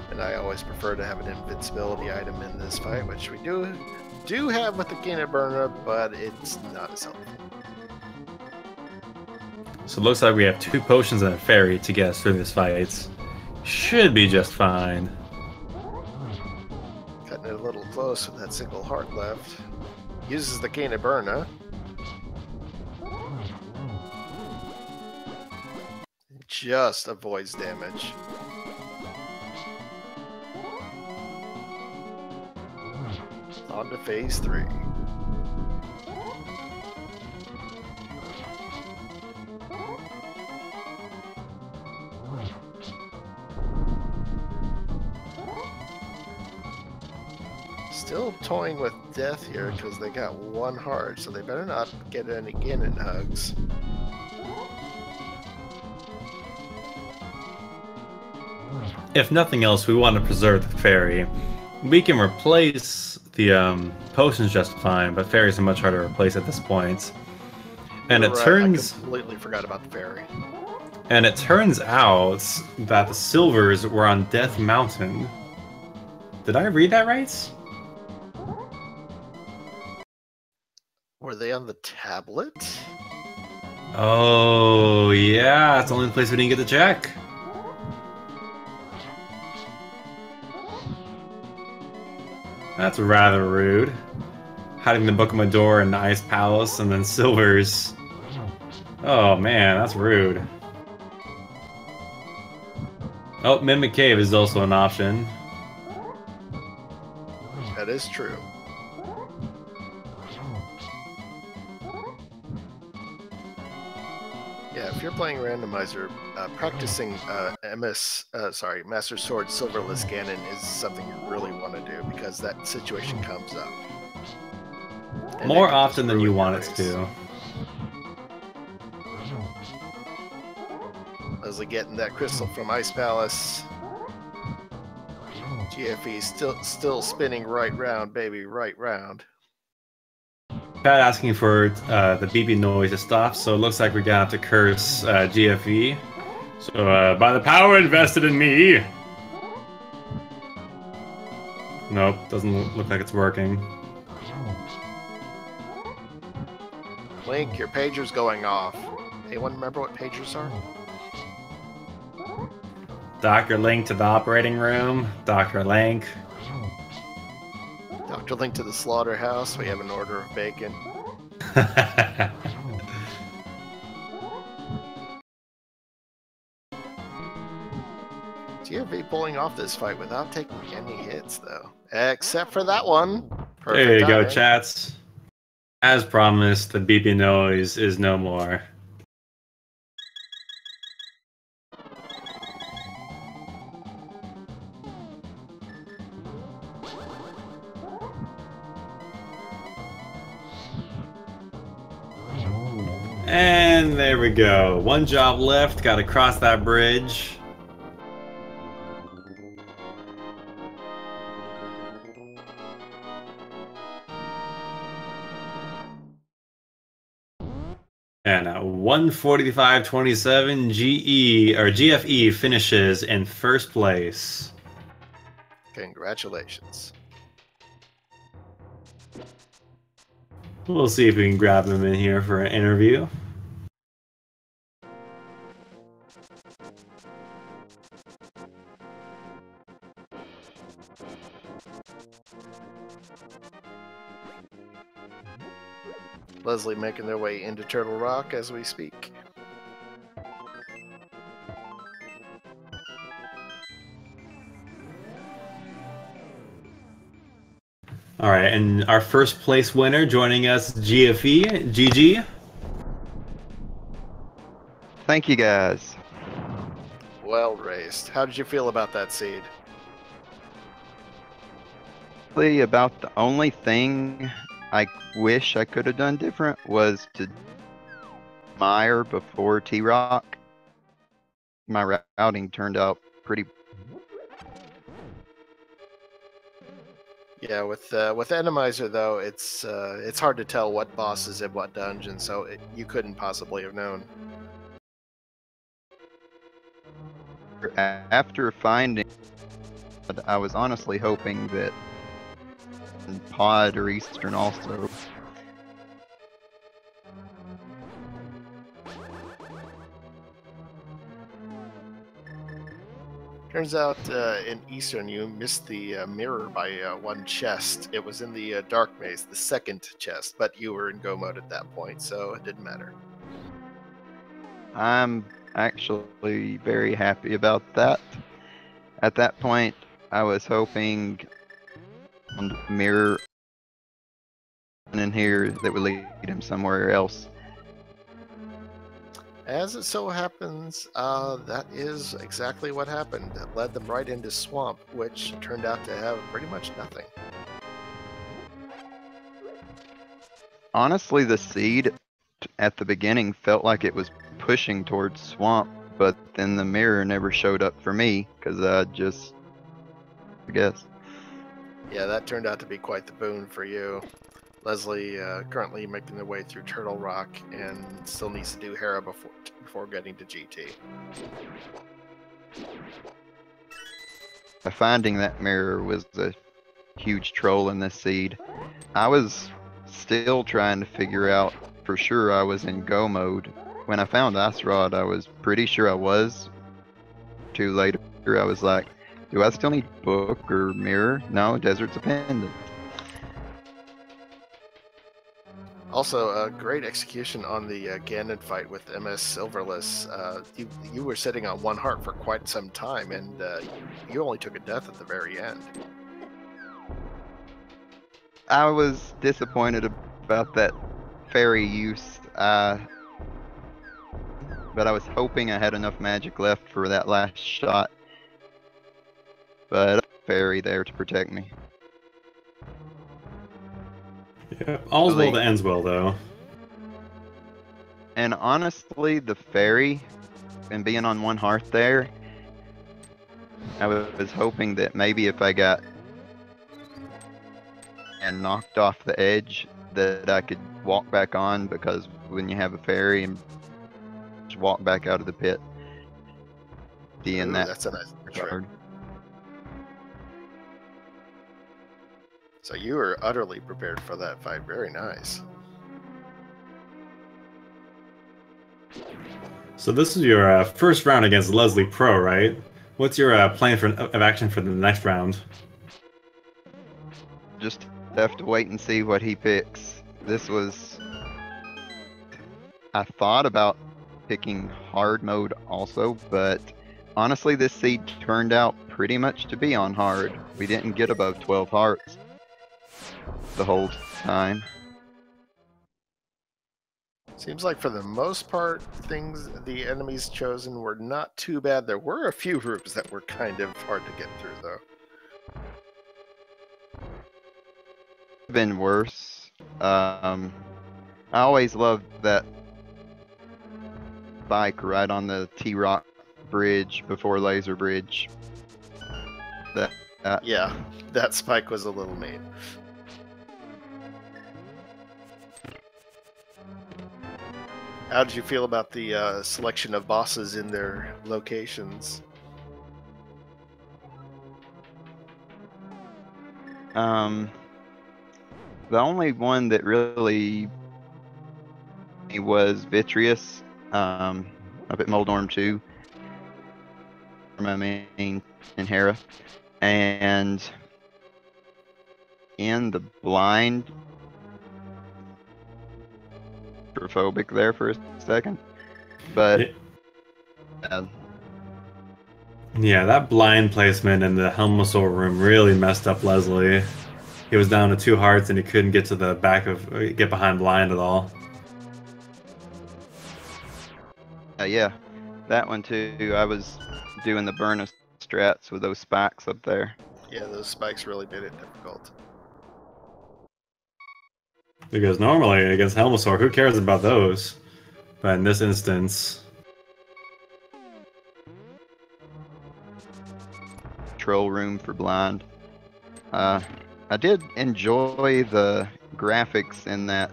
And I always prefer to have an invincibility item in this fight, which we do have with the Ganon Burner, but it's not as helpful. So it looks like we have 2 potions and a fairy to get us through this fight. Should be just fine. Cutting it a little close with that single heart left. Uses the Ganon Burner. Just avoids damage. On to phase 3. Still toying with death here because they got 1 heart, so they better not get any Ganon hugs. If nothing else, we want to preserve the fairy. We can replace the potions just fine, but fairies are much harder to replace at this point. And You're it right, turns... I completely forgot about the fairy. And it turns out that the silvers were on Death Mountain. Did I read that right? Were they on the tablet? Oh, yeah, it's the only place we didn't get to check. That's rather rude. Hiding the Book of Mador in the Ice Palace and then silvers. Oh man, that's rude. Oh, Mimic Cave is also an option. That is true. Yeah, if you're playing Randomizer, practicing Master Sword Silverless Ganon is something you really want to do because that situation comes up. And More often than you want it to. Leslie getting that crystal from Ice Palace. GFE still spinning right round, baby, right round. Pat asking for the beeping noise to stop, so it looks like we're gonna have to curse GFE. So, by the power invested in me! Nope, doesn't look like it's working. Link, your pager's going off. Anyone remember what pagers are? Dr. Link to the operating room. Dr. Link. Drilling to the slaughterhouse. We have an order of bacon. GFV pulling off this fight without taking any hits, though. Except for that one. Perfect There you go, timing. chats. As promised, the beeping noise is no more. And there we go. One job left. Got to cross that bridge. And 145.27 GE or GFE finishes in first place. Congratulations. We'll see if we can grab him in here for an interview. Leslie making their way into Turtle Rock as we speak. All right, and our first place winner joining us, GFE, GG. Thank you, guys. Well raced. How did you feel about that seed? About the only thing I wish I could have done different was to Meyer before T-Rock. My routing turned out pretty. Yeah, with Randomizer though, it's hard to tell what boss is in what dungeon, so you couldn't possibly have known. After finding, I was honestly hoping that Pod or Eastern also. Turns out in Eastern you missed the mirror by one chest. It was in the Dark Maze, the second chest, but you were in go mode at that point, so it didn't matter. I'm actually very happy about that. At that point, I was hoping on the mirror in here that would lead him somewhere else. As it so happens, that is exactly what happened. It led them right into Swamp, which turned out to have pretty much nothing. Honestly, the seed at the beginning felt like it was pushing towards Swamp, but then the mirror never showed up for me, because I guess. Yeah, that turned out to be quite the boon for you. Leslie currently making their way through Turtle Rock and still needs to do Hera before getting to GT. Finding that mirror was a huge troll in this seed. I was still trying to figure out for sure I was in go mode. When I found Ice Rod, I was pretty sure I was. Too late, I was like, do I still need book or mirror? No, Desert's a pendant. Also, great execution on the Ganon fight with MS Silverless. You were sitting on one heart for quite some time, and you only took a death at the very end. I was disappointed about that fairy use, but I was hoping I had enough magic left for that last shot. But fairy there to protect me. Yeah, all's well that ends well, though. And honestly, the fairy and being on one hearth there, I was hoping that maybe if I got and knocked off the edge, that I could walk back on, because when you have a fairy and just walk back out of the pit, seeing That's a nice trick. card. So you were utterly prepared for that fight. Very nice. So this is your first round against Leslie Pro, right? What's your plan of action for the next round? Just have to wait and see what he picks. This was... I thought about picking hard mode also, but honestly this seed turned out pretty much to be on hard. We didn't get above 12 hearts the whole time. Seems like for the most part, the enemies chosen were not too bad. There were a few rooms that were kind of hard to get through, though. Been worse. I always loved that bike right on the T-Rock bridge before Laser Bridge. Yeah, that spike was a little mean. How did you feel about the selection of bosses in their locations? The only one that really was Vitreous, up at Moldorm 2, my main in Hera, and in the blind, phobic there for a second, but yeah, that blind placement in the Helmosaur room really messed up Leslie. He was down to 2 hearts and he couldn't get to the back of get behind blind at all. Yeah, that one too. I was doing the burn of strats with those spikes up there. Yeah, those spikes really made it difficult. Because normally against Helmosaur, who cares about those? But in this instance... Control room for blind. I did enjoy the graphics in that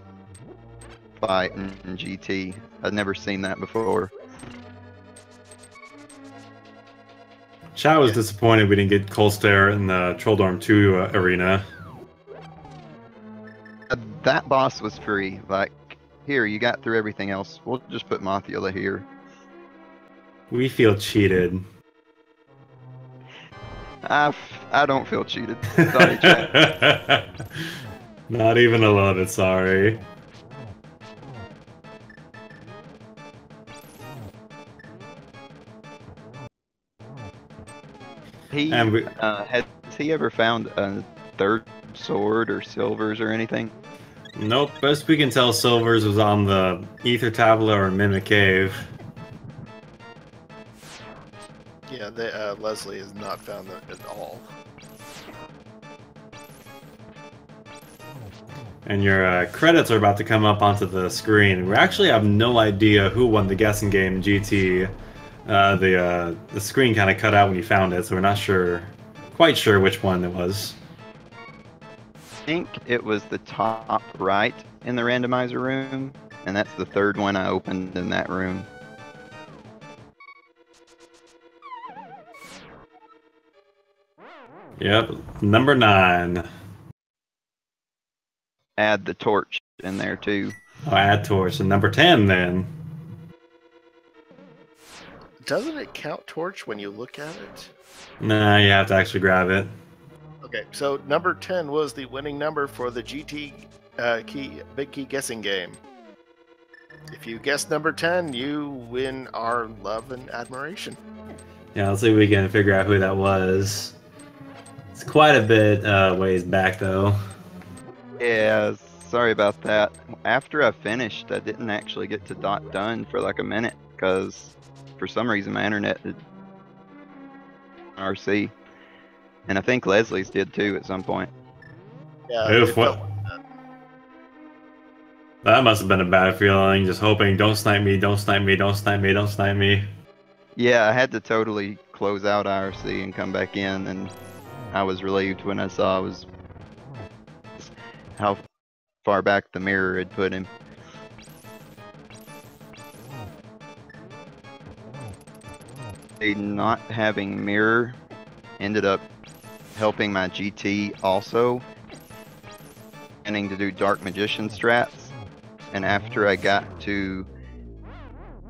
fight in GT. I'd never seen that before. Chow was disappointed we didn't get Cold Stare in the Trolldorm 2 arena. That boss was free. Like, here, you got through everything else. We'll just put Mothula here. We feel cheated. I don't feel cheated. Sorry, chat. Not even a little bit sorry. Has he ever found a third sword or silvers or anything? Nope. Best we can tell, Silvers was on the Ether Tablet or Mimic Cave. Yeah, Leslie has not found that at all. And your credits are about to come up onto the screen. We actually have no idea who won the guessing game in GT. The screen kind of cut out when you found it, so we're not quite sure which one it was. I think it was the top right in the randomizer room, and that's the third one I opened in that room. Yep, number 9. Add the torch in there too. Oh, add torch. And number 10 then. Doesn't it count torch when you look at it? Nah, you have to actually grab it. Okay, so number 10 was the winning number for the GT Big Key guessing game. If you guess number 10, you win our love and admiration. Yeah, let's see if we can figure out who that was. It's quite a bit ways back, though. Yeah, sorry about that. After I finished, I didn't actually get to done for like a minute because for some reason my internet did RC. And I think Leslie's did too at some point. Yeah, Oof, what? That must have been a bad feeling, just hoping, don't snipe me, don't snipe me, don't snipe me, don't snipe me. Yeah, I had to totally close out IRC and come back in, and I was relieved when I saw how far back the mirror had put him. Not having mirror ended up helping my GT also, beginning to do Dark Magician strats, and after I got to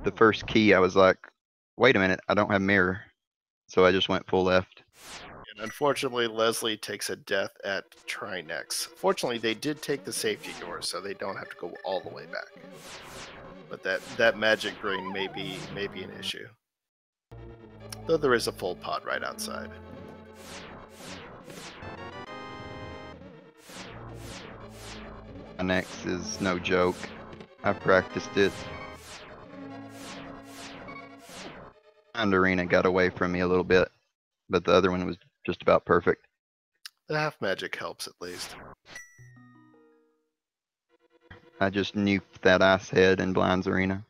the first key I was like, wait a minute, I don't have mirror, so I just went full left. Yeah, Unfortunately, Leslie takes a death at Trinex. Fortunately, they did take the safety door, so they don't have to go all the way back. But that magic ring may be an issue. Though there is a full pot right outside. Next is no joke. I've practiced it. And Arena got away from me a little bit, but the other one was just about perfect. The half magic helps at least. I just nuked that ice head in Blind's Arena.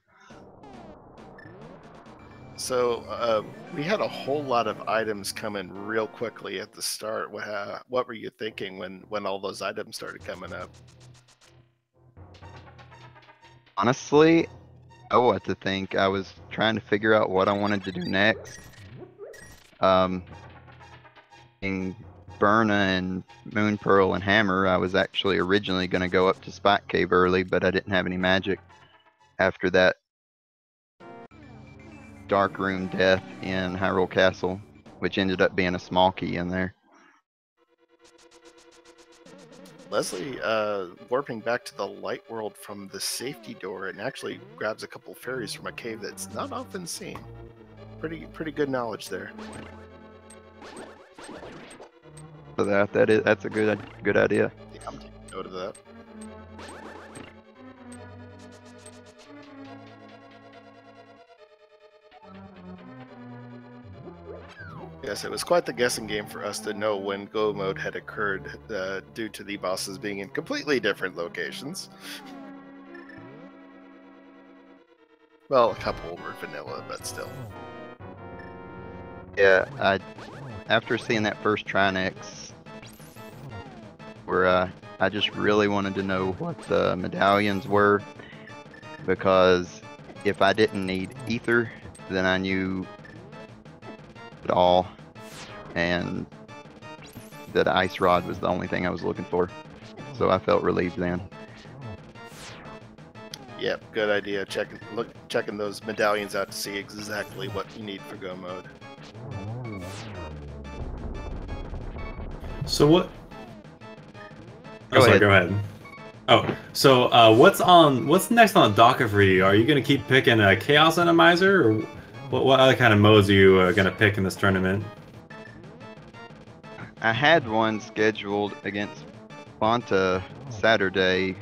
So we had a whole lot of items come in real quickly at the start. What were you thinking when all those items started coming up? Honestly, I know what to think. I was trying to figure out what I wanted to do next. In Burna and Moon Pearl and Hammer, I was actually originally going to go up to Spike Cave early, but I didn't have any magic after that Dark Room death in Hyrule Castle, which ended up being a small key in there. Leslie warping back to the light world from the safety door and actually grabs a couple fairies from a cave that's not often seen. Pretty good knowledge there. So that's a good idea. Yeah, I'm taking note of that. Yes, it was quite the guessing game for us to know when go mode had occurred due to the bosses being in completely different locations. Well, a couple were vanilla, but still. Yeah, after seeing that first Trinex, where I just really wanted to know what the medallions were, because if I didn't need ether, then I knew it all, and that ice rod was the only thing I was looking for. So I felt relieved then. Yep, good idea. Checking those medallions out to see exactly what you need for go mode. So what? Go ahead. Go ahead. Oh, so what's next on the docket for you? Are you gonna keep picking a Chaos Randomizer, or what other kind of modes are you gonna pick in this tournament? I had one scheduled against Bonta Saturday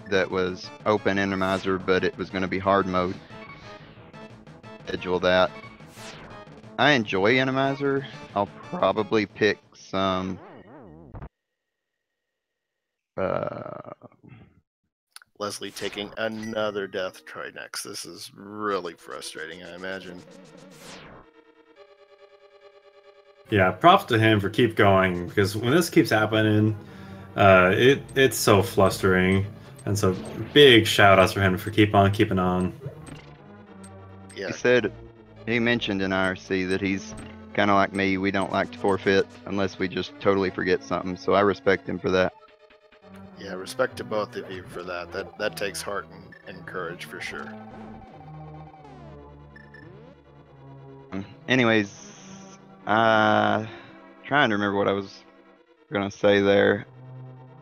that was open Randomizer, but it was going to be hard mode. Schedule that. I enjoy Randomizer. I'll probably pick some Leslie taking another death try next. This is really frustrating, I imagine. Yeah, props to him for keep going, because when this keeps happening, it's so flustering, and so big shout outs for him for keep on keeping on. Yeah. He mentioned in IRC that he's kind of like me. We don't like to forfeit unless we just totally forget something, so I respect him for that. Yeah, respect to both of you for that. That takes heart and courage for sure. Anyways, trying to remember what I was gonna say there.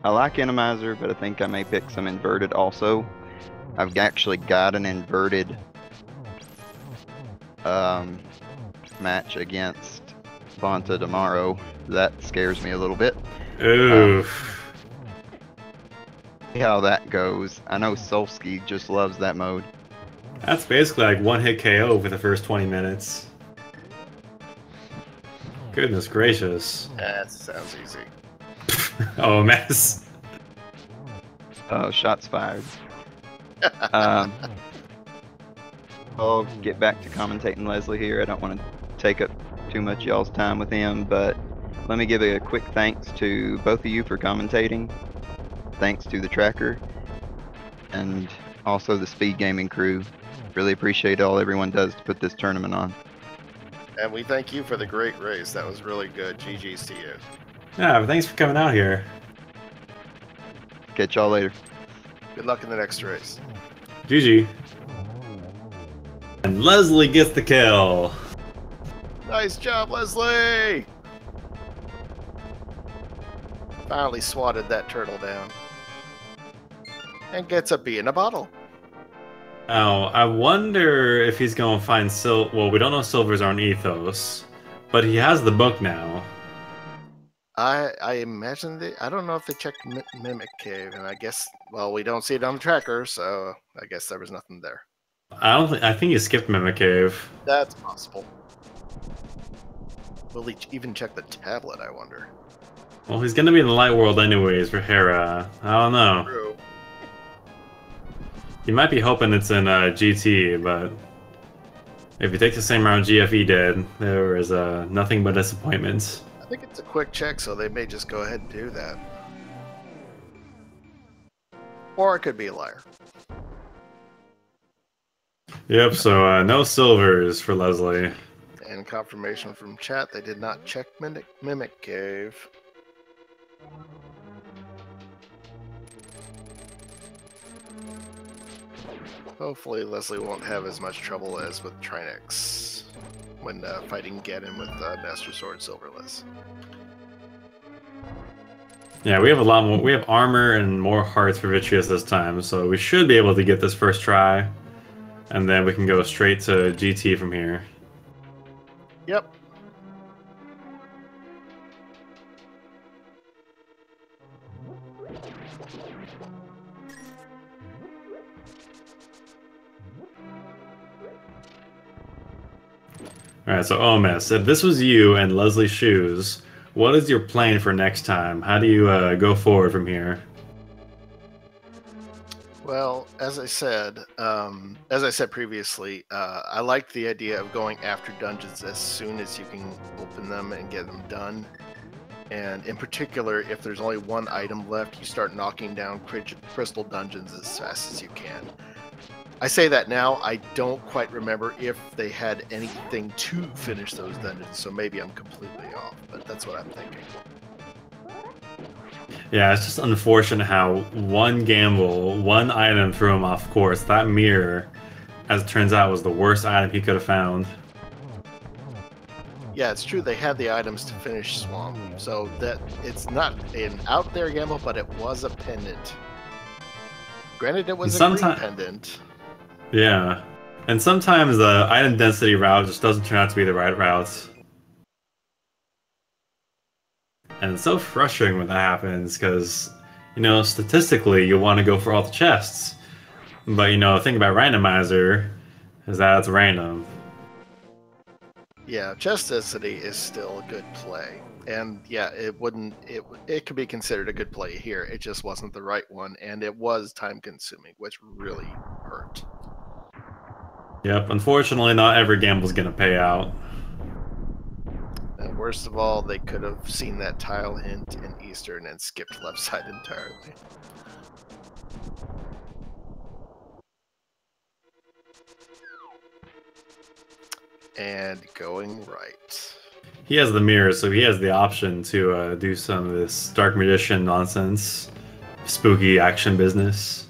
I like Randomizer, but I think I may pick some inverted also. I've actually got an inverted match against Bonta tomorrow. That scares me a little bit. Oof. See how that goes. I know Solsky just loves that mode. That's basically like one hit KO for the first 20 minutes. Goodness gracious. That sounds easy. Oh, a mess. Oh, shots fired. I'll get back to commentating Leslie here. I don't want to take up too much y'all's time with him, but let me give a quick thanks to both of you for commentating. Thanks to the tracker and also the Speed Gaming crew. Really appreciate all everyone does to put this tournament on. And we thank you for the great race. That was really good. GG's to you. Yeah, but thanks for coming out here. Catch y'all later. Good luck in the next race. GG. And Leslie gets the kill. Nice job, Leslie! Finally swatted that turtle down. And gets a bee in a bottle. Oh, I wonder if he's going to find Well, we don't know Silver's on Ethos, but he has the book now. I imagine I don't know if they checked Mimic Cave, and I guess, well, we don't see it on the tracker, so I guess there was nothing there. I think he skipped Mimic Cave. That's possible. Will he even check the tablet, I wonder? Well, he's going to be in the Light World anyways for Hera. I don't know. True. You might be hoping it's in GT, but if you take the same route GFE did, there was nothing but disappointments. I think it's a quick check, so they may just go ahead and do that. Or it could be a liar. Yep, so no silvers for Leslie. And confirmation from chat, they did not check Mimic Cave. Hopefully Leslie won't have as much trouble as with Trinex when fighting Ganon with Master Sword Silverless. Yeah, we have a lot more. We have armor and more hearts for Vitreous this time, so we should be able to get this first try. And then we can go straight to GT from here. Yep. Alright, so Omis, if this was you and Leslie's shoes, what is your plan for next time? How do you go forward from here? Well, as I said previously, I like the idea of going after dungeons as soon as you can open them and get them done. And in particular, if there's only one item left, you start knocking down crystal dungeons as fast as you can. I say that now, I don't quite remember if they had anything to finish those dungeons, so maybe I'm completely off, but that's what I'm thinking. Yeah, it's just unfortunate how one gamble, one item threw him off course. That mirror, as it turns out, was the worst item he could have found. Yeah, it's true, they had the items to finish Swamp, so that it's not an out there gamble, but it was a pendant. Granted, it was a green pendant. Yeah, and sometimes the item density route just doesn't turn out to be the right route. And it's so frustrating when that happens, because, you know, statistically, you want to go for all the chests. But, you know, the thing about Randomizer is that it's random. Yeah, chest density is still a good play. And yeah, it could be considered a good play here. It just wasn't the right one, and it was time consuming, which really hurt. Yep, unfortunately, not every gamble's gonna pay out. And worst of all, they could have seen that tile hint in Eastern and skipped left side entirely. And going right. He has the mirror, so he has the option to do some of this Dark Magician nonsense, spooky action business.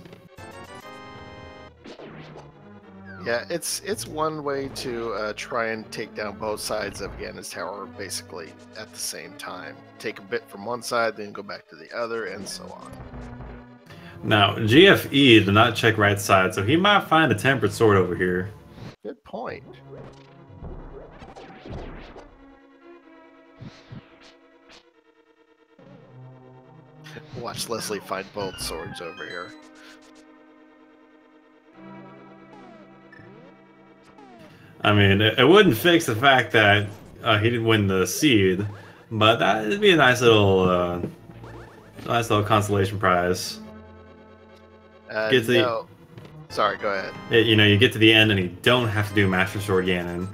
Yeah, it's one way to try and take down both sides of Ganon's tower basically at the same time. Take a bit from one side, then go back to the other, and so on. Now, GFE did not check right side, so he might find a tempered sword over here. Good point. Watch Leslie find both swords over here. I mean, it wouldn't fix the fact that he didn't win the seed, but that'd be a nice little consolation prize. No. Sorry, go ahead. You know, you get to the end and you don't have to do Master Sword Ganon.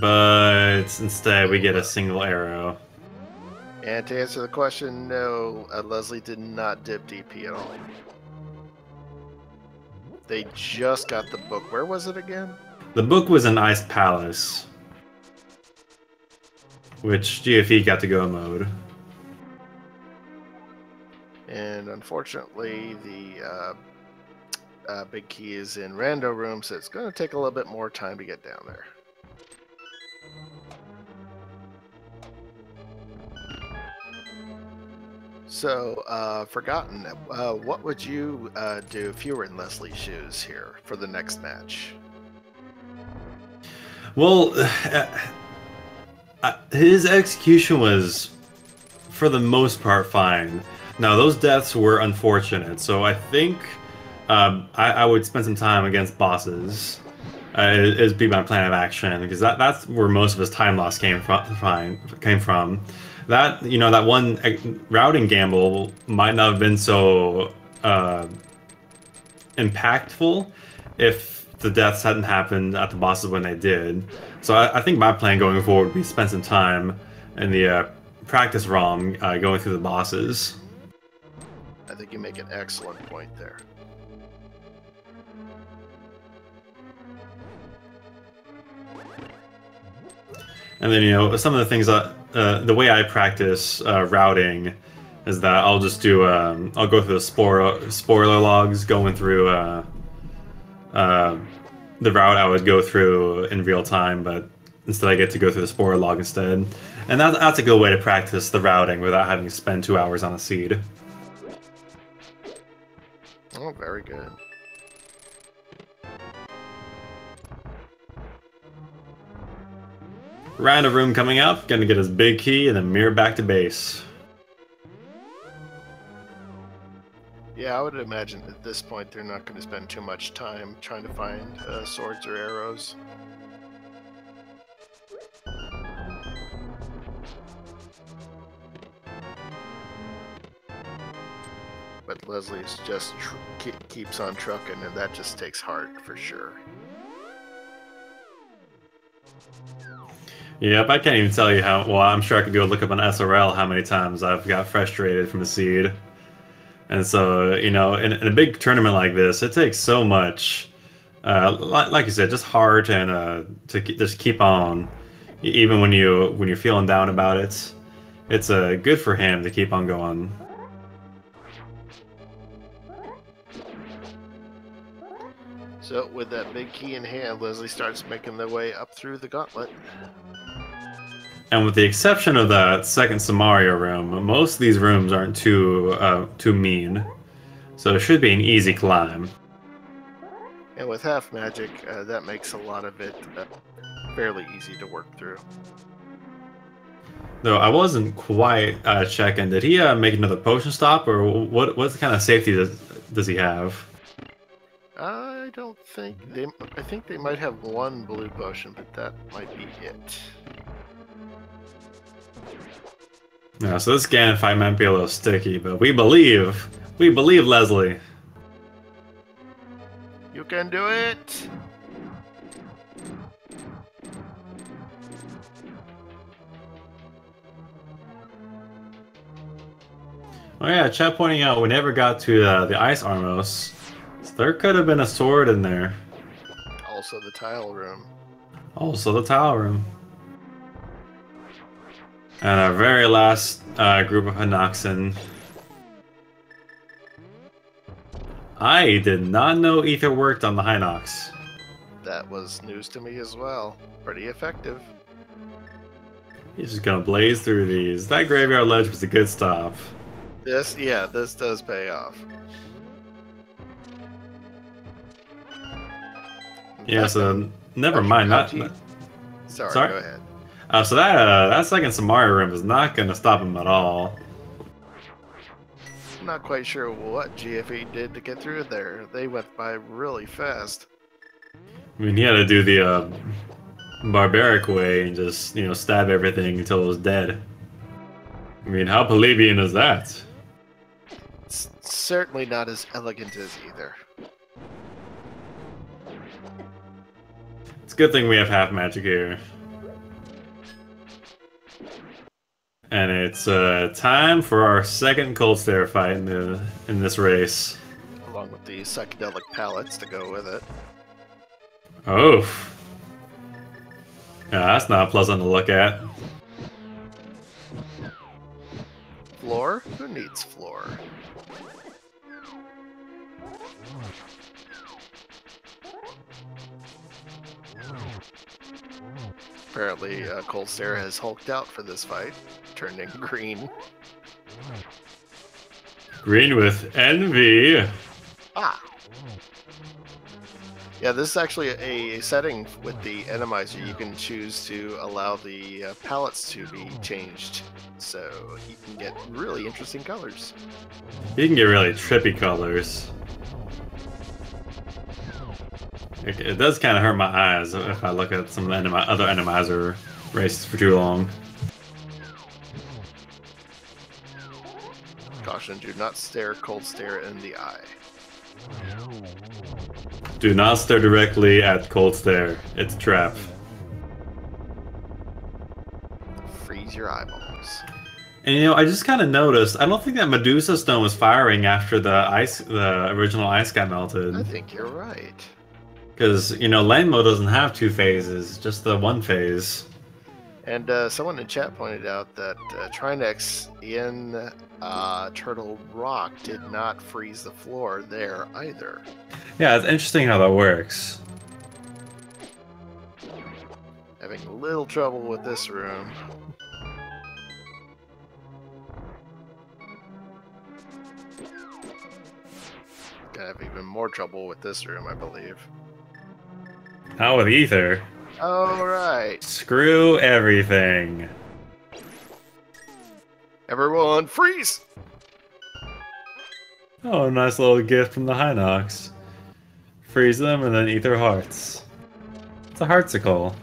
But instead, we get a single arrow. And to answer the question, no, Leslie did not dip DP at all. They just got the book. Where was it again? The book was in Ice Palace, which GFE got to go mode. And unfortunately, the big key is in Rando Room, so it's going to take a little bit more time to get down there. So, Forgotten, what would you do if you were in Leslie's shoes here for the next match? Well, his execution was, for the most part, fine. Now, those deaths were unfortunate, so I think I would spend some time against bosses. It'd be my plan of action, because that's where most of his time loss came from. That, that one routing gamble might not have been so impactful if the deaths hadn't happened at the bosses when they did. So I think my plan going forward would be spend some time in the practice ROM going through the bosses. I think you make an excellent point there. And then, some of the things that the way I practice routing is that I'll just do I'll go through the spoiler logs going through the route I would go through in real time, but instead I get to go through the spoiler log instead. And that's a good way to practice the routing without having to spend 2 hours on a seed. Oh, very good. Random room coming up, gonna get his big key and then mirror back to base. Yeah, I would imagine at this point they're not going to spend too much time trying to find swords or arrows. But Leslie's just keeps on trucking, and that just takes heart for sure. Yep, I can't even tell you how. Well, I'm sure I could go look up on SRL how many times I've got frustrated from a seed. And so, in a big tournament like this, it takes so much, like you said, just heart and to just keep on, even when you're feeling down about it. It's good for him to keep on going. So, with that big key in hand, Leslie starts making their way up through the gauntlet. And with the exception of that second Samaria room, most of these rooms aren't too mean. So it should be an easy climb. And with half magic, that makes a lot of it fairly easy to work through. Though I wasn't quite checking. Did he make another potion stop, or what kind of safety does he have? I don't think I think they might have one blue potion, but that might be it. Yeah, so this Ganon fight might be a little sticky, but we believe Leslie. You can do it! Oh yeah, chat pointing out we never got to the Ice Armos. So there could have been a sword in there. Also the tile room. Also the tile room. And our very last group of Hinoxen. I did not know Ether worked on the Hinox. That was news to me as well. Pretty effective. He's just gonna blaze through these. That graveyard ledge was a good stop. This does pay off. Yeah, so never mind. Sorry, go ahead. So that second Samaria room is not going to stop him at all. I'm not quite sure what GFE did to get through there. They went by really fast. I mean, he had to do the barbaric way and just, stab everything until it was dead. I mean, how plebeian is that? It's certainly not as elegant as either. It's a good thing we have half magic here. And it's time for our second Cold Stare fight in this race. Along with the psychedelic palettes to go with it. Oh. Yeah, that's not pleasant to look at. Floor? Who needs floor? Apparently, Cold Stare has hulked out for this fight, turning green. Green with envy. Ah. Yeah, this is actually a setting with the Randomizer. You can choose to allow the palettes to be changed, so you can get really interesting colors. You can get really trippy colors. It does kind of hurt my eyes if I look at some of the other Randomizer races for too long. Caution, do not stare cold stare in the eye. Do not stare directly at cold stare. It's a trap. Freeze your eyeballs. And you know, I just kind of noticed, I don't think that Medusa Stone was firing after the original ice got melted. I think you're right. Because, you know, Lane mode doesn't have 2 phases, just the 1 phase. And someone in chat pointed out that Trinex in Turtle Rock did not freeze the floor there either. Yeah, it's interesting how that works. Having a little trouble with this room. Gonna have even more trouble with this room, I believe. How with Ether? All right. Screw everything. Everyone, freeze! Oh, nice little gift from the Hinox. Freeze them and then eat their hearts. It's a heartsicle.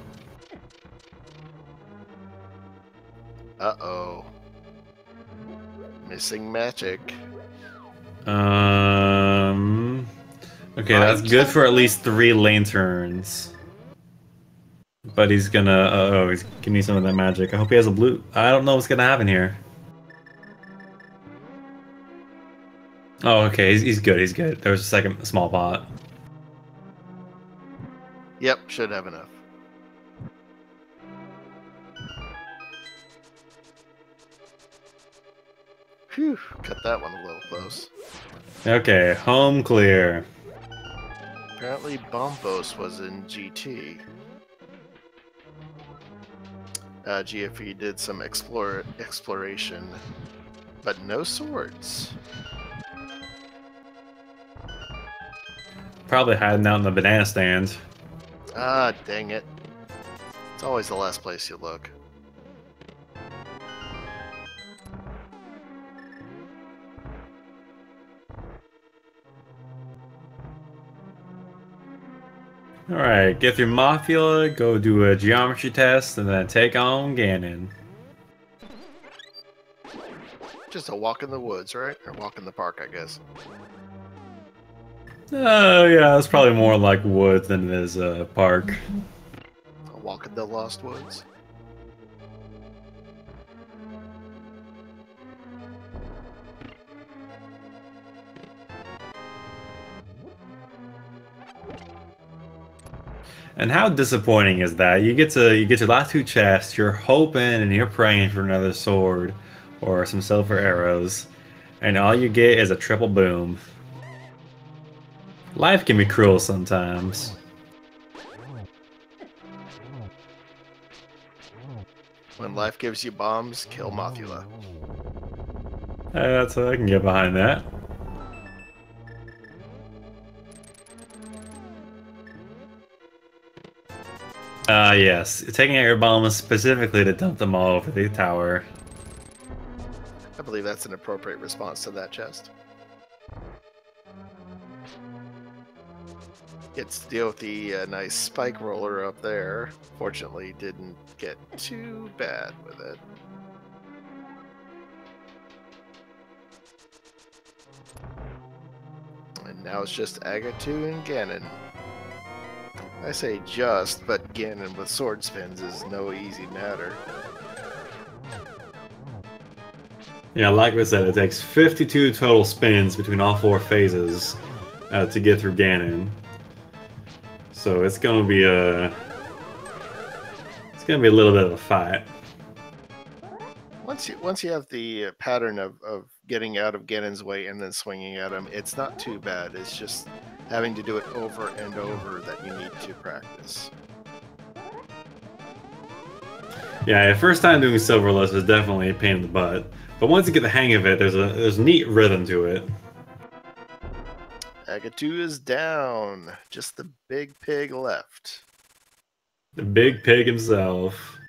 Uh-oh. Missing magic. Okay, that's good for at least 3 lane turns. But he's gonna... he's gonna need some of that magic. I hope he has a blue... I don't know what's gonna happen here. Oh, okay, he's good, he's good. There was a second small pot. Yep, should have enough. Phew, cut that one a little close. Okay, home clear. Apparently Bombos was in GT. GFE did some exploration, but no swords. Probably hiding out in the banana stand. Ah, dang it. It's always the last place you look. Alright, get through Mafia, go do a geometry test, and then take on Ganon. Just a walk in the woods, right? Or walk in the park, I guess. Oh, yeah, it's probably more like woods than it is a park. A walk in the Lost Woods. And how disappointing is that? You get your last 2 chests, you're hoping and you're praying for another sword or some silver arrows, and all you get is a triple boom. Life can be cruel sometimes. When life gives you bombs, kill Mothula. That's I can get behind that. Yes. Taking out your bombs specifically to dump them all over the tower. I believe that's an appropriate response to that chest. Gets to deal with the nice spike roller up there. Fortunately, didn't get too bad with it. And now it's just Agatu and Ganon. I say just, but Ganon with sword spins is no easy matter. Yeah, like I said, it takes 52 total spins between all 4 phases to get through Ganon. So it's gonna be a little bit of a fight. Once you have the pattern of getting out of Ganon's way and then swinging at him, it's not too bad. It's just having to do it over and over that you need to practice. Yeah, first time doing Silverless is definitely a pain in the butt. But once you get the hang of it, there's a neat rhythm to it. Agatu is down. Just the big pig left. The big pig himself.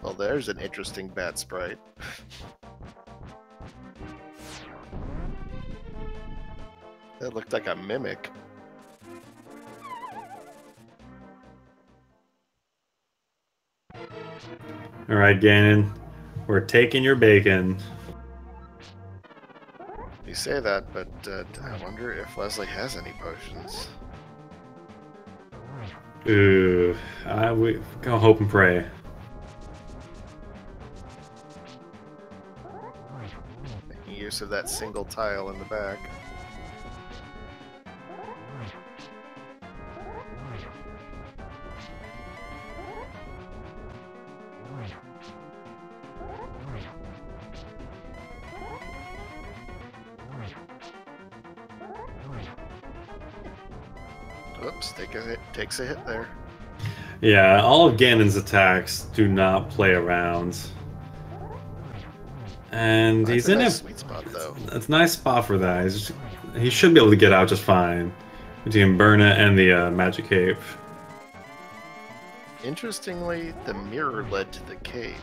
Well, there's an interesting bat sprite. That looked like a mimic. Alright, Ganon. We're taking your bacon. You say that, but I wonder if Leslie has any potions. Ooh, we go hope and pray. Making use of that single tile in the back. Oops, takes a hit there. Yeah, all of Ganon's attacks do not play around. And That's he's a in nice a sweet spot, though. It's a nice spot for that. He should be able to get out just fine between Burna and the magic cape. Interestingly, the mirror led to the cave.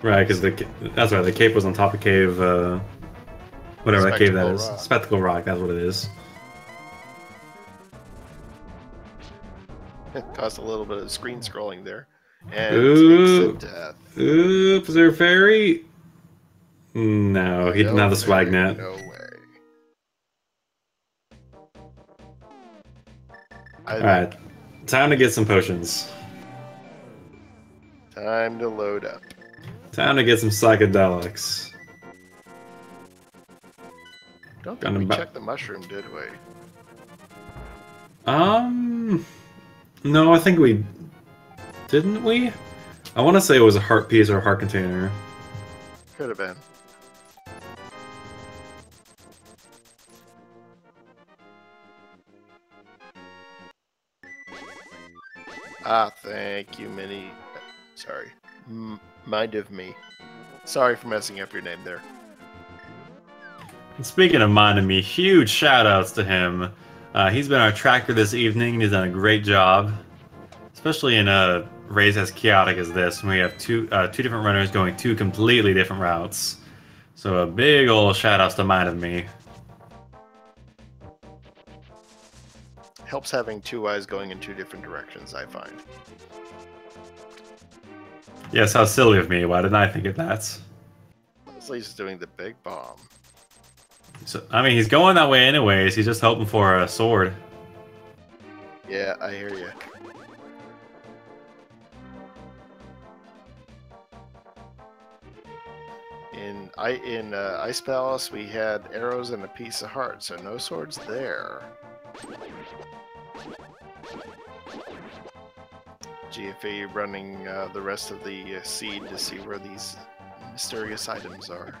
Right, because that's right. The cape was on top of cave. Whatever that cave that is. Rock. Spectacle Rock. That's what it is. It caused a little bit of screen scrolling there. And Ooh. takes a death. Oops, is there a fairy? No, he didn't have the swag way, net. No way. Alright, time to get some potions. Time to load up. Time to get some psychedelics. Don't think we checked the mushroom, did we? No, I think we... Didn't we? I want to say it was a heart piece or a heart container. Could have been. Ah, thank you, Minnie. Sorry. Mind of me. Sorry for messing up your name there. And speaking of Mind of Me, huge shout-outs to him. He's been our tracker this evening, and he's done a great job. Especially in a race as chaotic as this, when we have two different runners going two completely different routes. So a big ol' shout-outs to Mind of Me. Helps having two eyes going in two different directions, I find. Yes, how silly of me. Why didn't I think of that? Leslie's doing the big bomb. So, I mean, he's going that way anyways. He's just hoping for a sword. Yeah, I hear you. In Ice Palace, we had arrows and a piece of heart, so no swords there. GFA running the rest of the seed to see where these mysterious items are.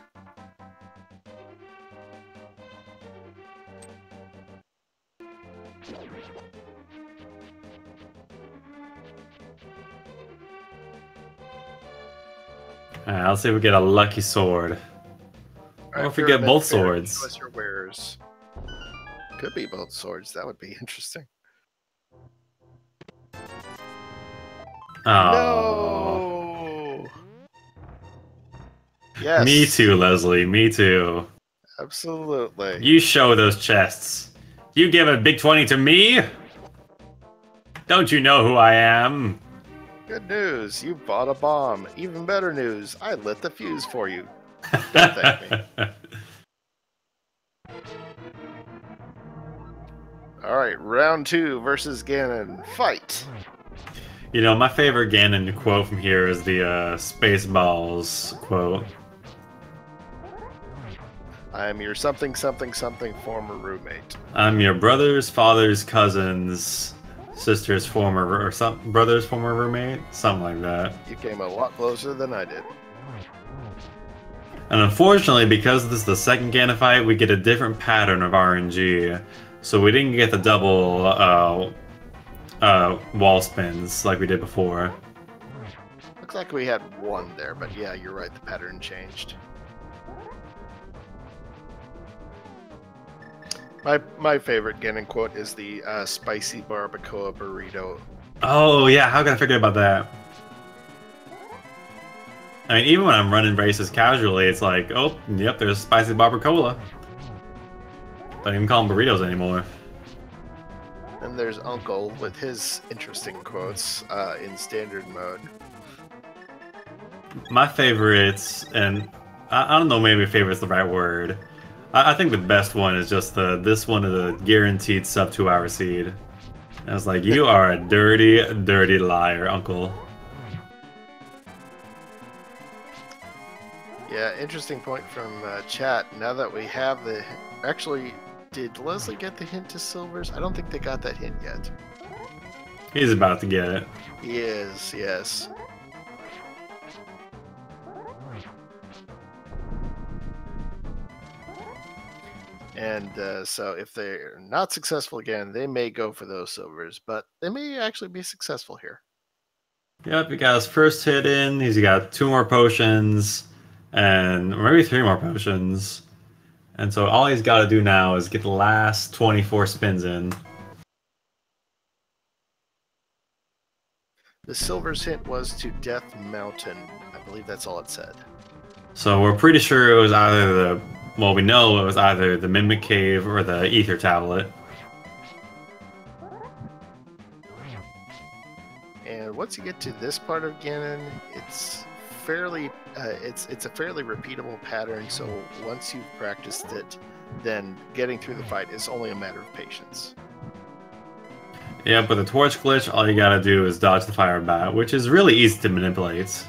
Alright, let's see if we get a lucky sword. Or if we get both swords. Show us your wares. Could be both swords. That would be interesting. Oh. No. Yes. Me too, Leslie. Me too. Absolutely. You show those chests. You give a big 20 to me? Don't you know who I am? Good news. You bought a bomb. Even better news. I lit the fuse for you. Don't thank me. Alright, round 2 versus Ganon. Fight! You know, my favorite Ganon quote from here is the Spaceballs quote. I am your something something something former roommate. I'm your brother's father's cousin's sister's former brother's former roommate, something like that. You came a lot closer than I did. And unfortunately, because this is the second Ganon fight, we get a different pattern of RNG. So we didn't get the double wall spins like we did before. Looks like we had one there, but yeah, you're right. The pattern changed. My favorite Ganon quote is the spicy barbacoa burrito. Oh yeah, how can I forget about that? I mean, even when I'm running races casually, it's like, oh, yep, there's spicy barbacoa. Don't even call them burritos anymore. And there's Uncle with his interesting quotes in standard mode. My favorites, and I don't know, maybe favorite's the right word. I think the best one is just this one is a guaranteed sub 2 hour seed. And I was like, you are a dirty, dirty liar, Uncle. Yeah, interesting point from chat. Now that we have the... Actually, did Leslie get the hint to Silvers? I don't think they got that hint yet. He's about to get it. He is, yes. And so if they're not successful again, they may go for those silvers, but they may actually be successful here. Yep, he got his first hit in. He's got 2 more potions, and maybe 3 more potions. And so all he's got to do now is get the last 24 spins in. The silvers hint was to Death Mountain. I believe that's all it said. So we're pretty sure it was either the... Well, we know it was either the Mimic Cave or the Ether Tablet. And once you get to this part of Ganon, it's fairly it's a fairly repeatable pattern. So once you've practiced it, then getting through the fight is only a matter of patience. Yeah, but the torch glitch, all you gotta do is dodge the fire bat, which is really easy to manipulate.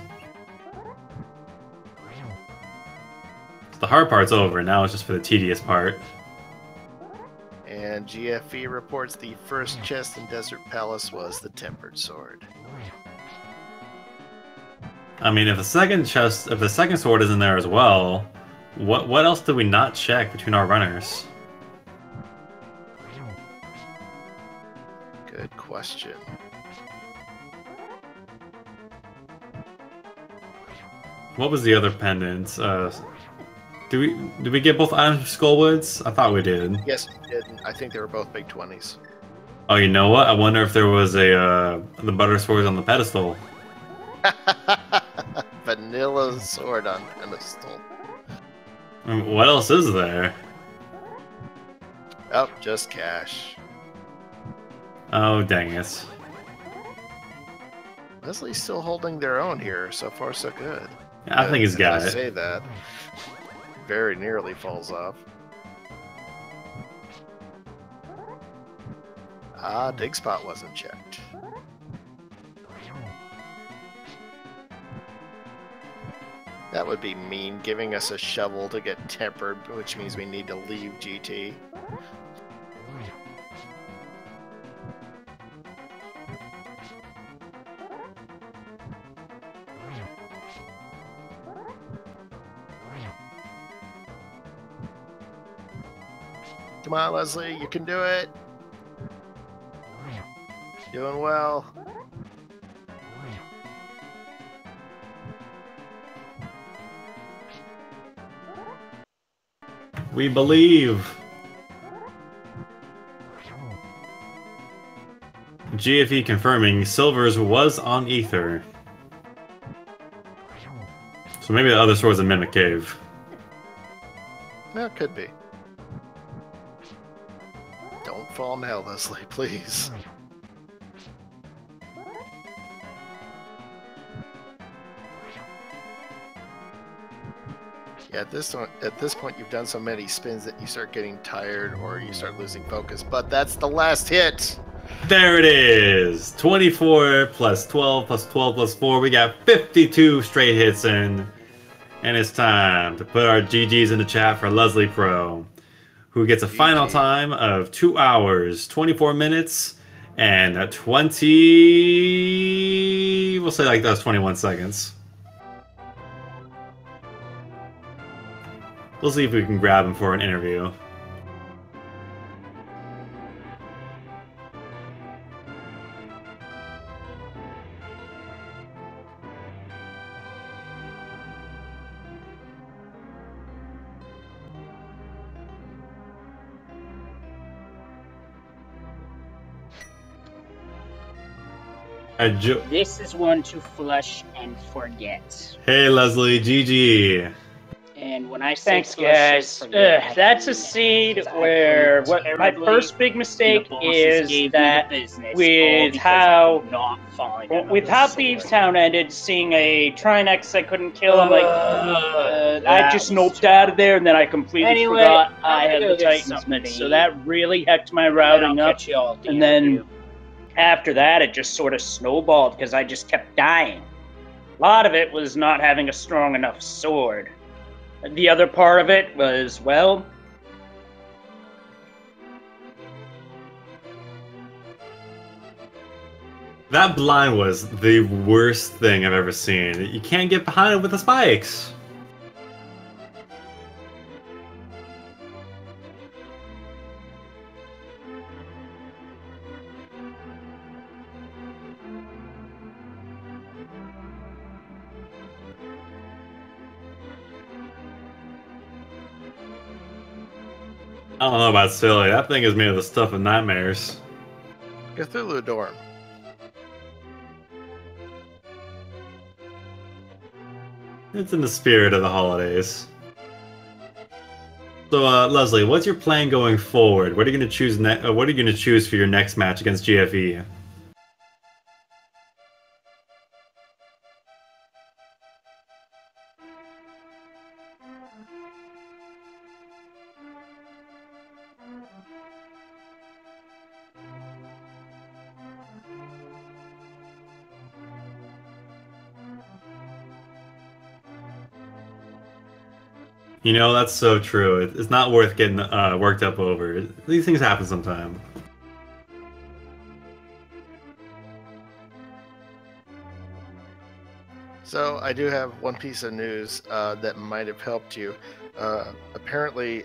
The hard part's over, now it's just for the tedious part. And GFE reports the first chest in Desert Palace was the Tempered Sword. I mean, if the second sword is in there as well, what else did we not check between our runners? Good question. What was the other pendant? Did we get both items for Skullwoods? I thought we did. Yes, we did. I think they were both big 20s. Oh, you know what? I wonder if there was the butter swords on the pedestal. Vanilla sword on pedestal. I mean, what else is there? Oh, just cash. Oh, dang it. Leslie's still holding their own here. So far, so good. Yeah, I think he's got I it. say that. Very nearly falls off. Ah, dig spot wasn't checked. That would be mean, giving us a shovel to get tempered, which means we need to leave GT. Come on, Leslie, you can do it. Doing well. We believe. GFE confirming Silvers was on Ether. So maybe the other sword's in Mimic Cave. No, it could be. Don't fall now, Leslie, please. Yeah, at this point, you've done so many spins that you start getting tired or you start losing focus. But that's the last hit. There it is! 24 plus 12 plus 12 plus 4. We got 52 straight hits in. And it's time to put our GGs in the chat for Leslie Pro, who gets a final time of 2 hours, 24 minutes, and 20... We'll say like that's 21 seconds. We'll see if we can grab him for an interview. This is one to flush and forget. Hey, Leslie, GG. And when I say Thanks, flush and guys. forget, I That's mean a seed because I where played my terribly, first big and the mistake bosses is gave me that the business, all with because I how could not find with another how sword. Thieves Town ended, seeing a Trinex I couldn't kill, I'm like, I That just was noped out of there, and then I completely Anyway, forgot I'm I gonna had go the get Titan's something Mix, to so eat, that really hecked my and then routing I'll up. catch you all at the And then interview. after that, it just sort of snowballed because I just kept dying. A lot of it was not having a strong enough sword. The other part of it was, well, That blind was the worst thing I've ever seen. You can't get behind it with the spikes. I don't know about silly. That thing is made of the stuff of nightmares. Cthulhu Dorm. It's in the spirit of the holidays. So, Leslie, what's your plan going forward? What are you going to choose? What are you going to choose for your next match against GFE? You know, that's so true. It's not worth getting worked up over. These things happen sometime. So I do have one piece of news that might have helped you. Apparently,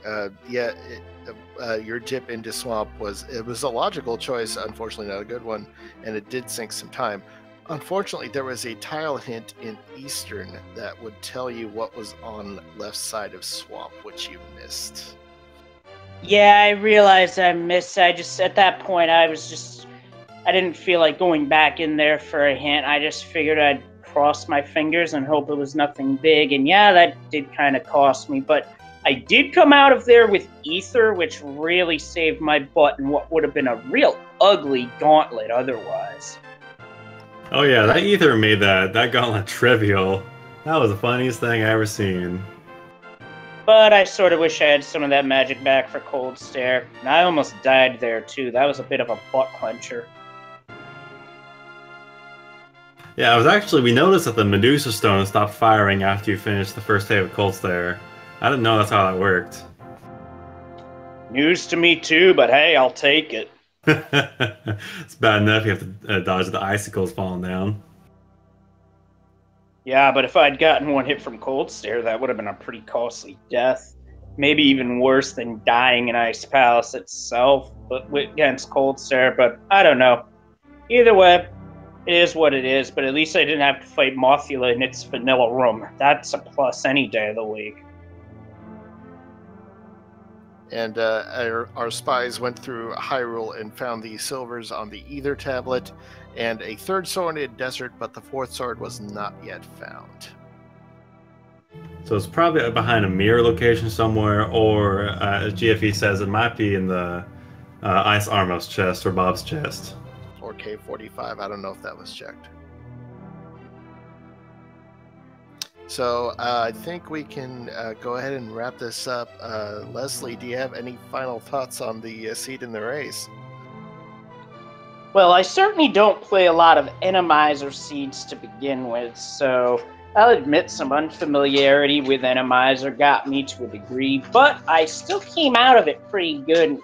your dip into swamp was a logical choice. Unfortunately, not a good one, and it did sink some time. Unfortunately, there was a tile hint in Eastern that would tell you what was on left side of swamp, which you missed. yeah, I realized I missed. I just, at that point, I didn't feel like going back in there for a hint. I just figured I'd cross my fingers and hope it was nothing big. And yeah, that did kind of cost me, but I did come out of there with Ether, which really saved my butt in what would have been a real ugly gauntlet otherwise. Oh yeah, that Ether made that gauntlet trivial. That was the funniest thing I ever seen. But I sort of wish I had some of that magic back for Cold Stare. And I almost died there too. That was a bit of a butt clencher. Yeah, we noticed that the Medusa Stone stopped firing after you finished the first day of Cold Stare. I didn't know that's how that worked. News to me too, but hey, I'll take it. It's bad enough you have to dodge the icicles falling down. Yeah, but if I'd gotten one hit from Cold Stare, that would have been a pretty costly death. Maybe even worse than dying in Ice Palace itself, but against Cold Stare, but I don't know. Either way, it is what it is, but at least I didn't have to fight Mothula in its vanilla room. That's a plus any day of the week. And our spies went through Hyrule and found the silvers on the Ether tablet and a third sword in Desert, but the fourth sword was not yet found. So it's probably behind a mirror location somewhere, or as GFE says, it might be in the Ice Armos chest or Bob's chest. Or K45, I don't know if that was checked. So I think we can go ahead and wrap this up. Leslie, do you have any final thoughts on the seed in the race? Well, I certainly don't play a lot of Randomizer seeds to begin with, so I'll admit some unfamiliarity with Randomizer got me to a degree, but I still came out of it pretty good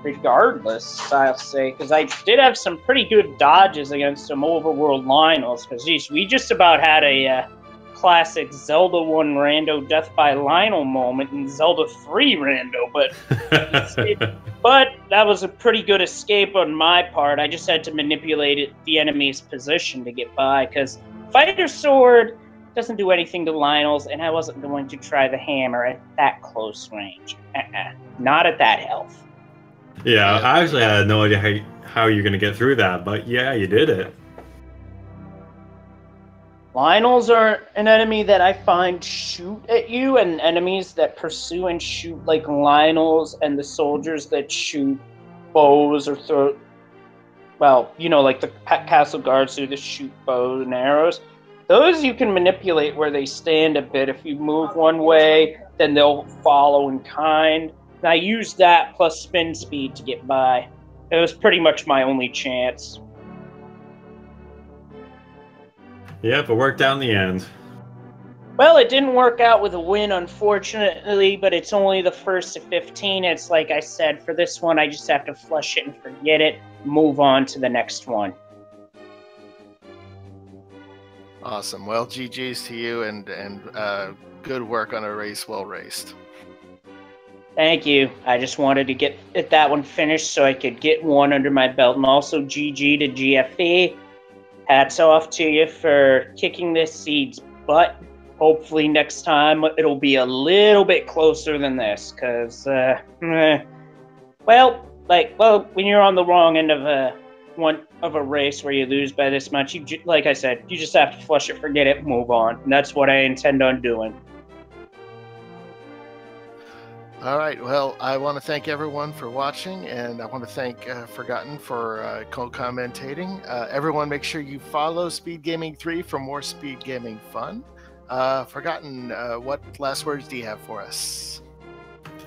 regardless, I'll say, because I did have some pretty good dodges against some overworld Lionels, because geez, we just about had a classic Zelda 1 rando death by Lionel moment in Zelda 3 rando, but that was a pretty good escape on my part. I just had to manipulate the enemy's position to get by, because Fighter Sword doesn't do anything to Lionels, and I wasn't going to try the hammer at that close range. Not at that health. Yeah, I actually had no idea how you're going to get through that, but yeah, you did it. Lionels are an enemy that I find shoot at you, and enemies that pursue and shoot like Lionels and the soldiers that shoot bows or throw, well, you know, like the castle guards who just shoot bows and arrows. Those you can manipulate where they stand a bit. If you move one way, then they'll follow in kind. And I used that plus spin speed to get by. It was pretty much my only chance. Yep, it worked out in the end. Well, it didn't work out with a win, unfortunately, but it's only the first of 15. It's like I said, for this one, I just have to flush it and forget it, move on to the next one. Awesome. Well, GG's to you, and good work on a race well raced. Thank you. I just wanted to get that one finished so I could get one under my belt, and also GG to GFE. Hats off to you for kicking this seed's butt. Hopefully next time it'll be a little bit closer than this, because, when you're on the wrong end of a race where you lose by this much, like I said, you just have to flush it, forget it, move on. And that's what I intend on doing. All right. Well, I want to thank everyone for watching, and I want to thank Forgotten for co-commentating. Everyone, make sure you follow Speed Gaming 3 for more speed gaming fun. Forgotten, what last words do you have for us?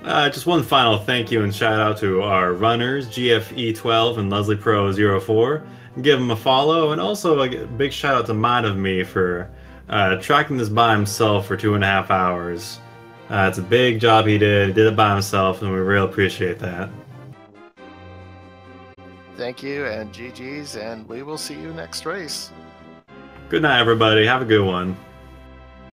Just one final thank you and shout out to our runners, GFE12 and Leslie Pro 04. Give them a follow, and also a big shout out to Mind of Me for tracking this by himself for 2.5 hours. It's a big job he did it by himself, and we really appreciate that. Thank you, and GG's, and we will see you next race. Good night, everybody. Have a good one.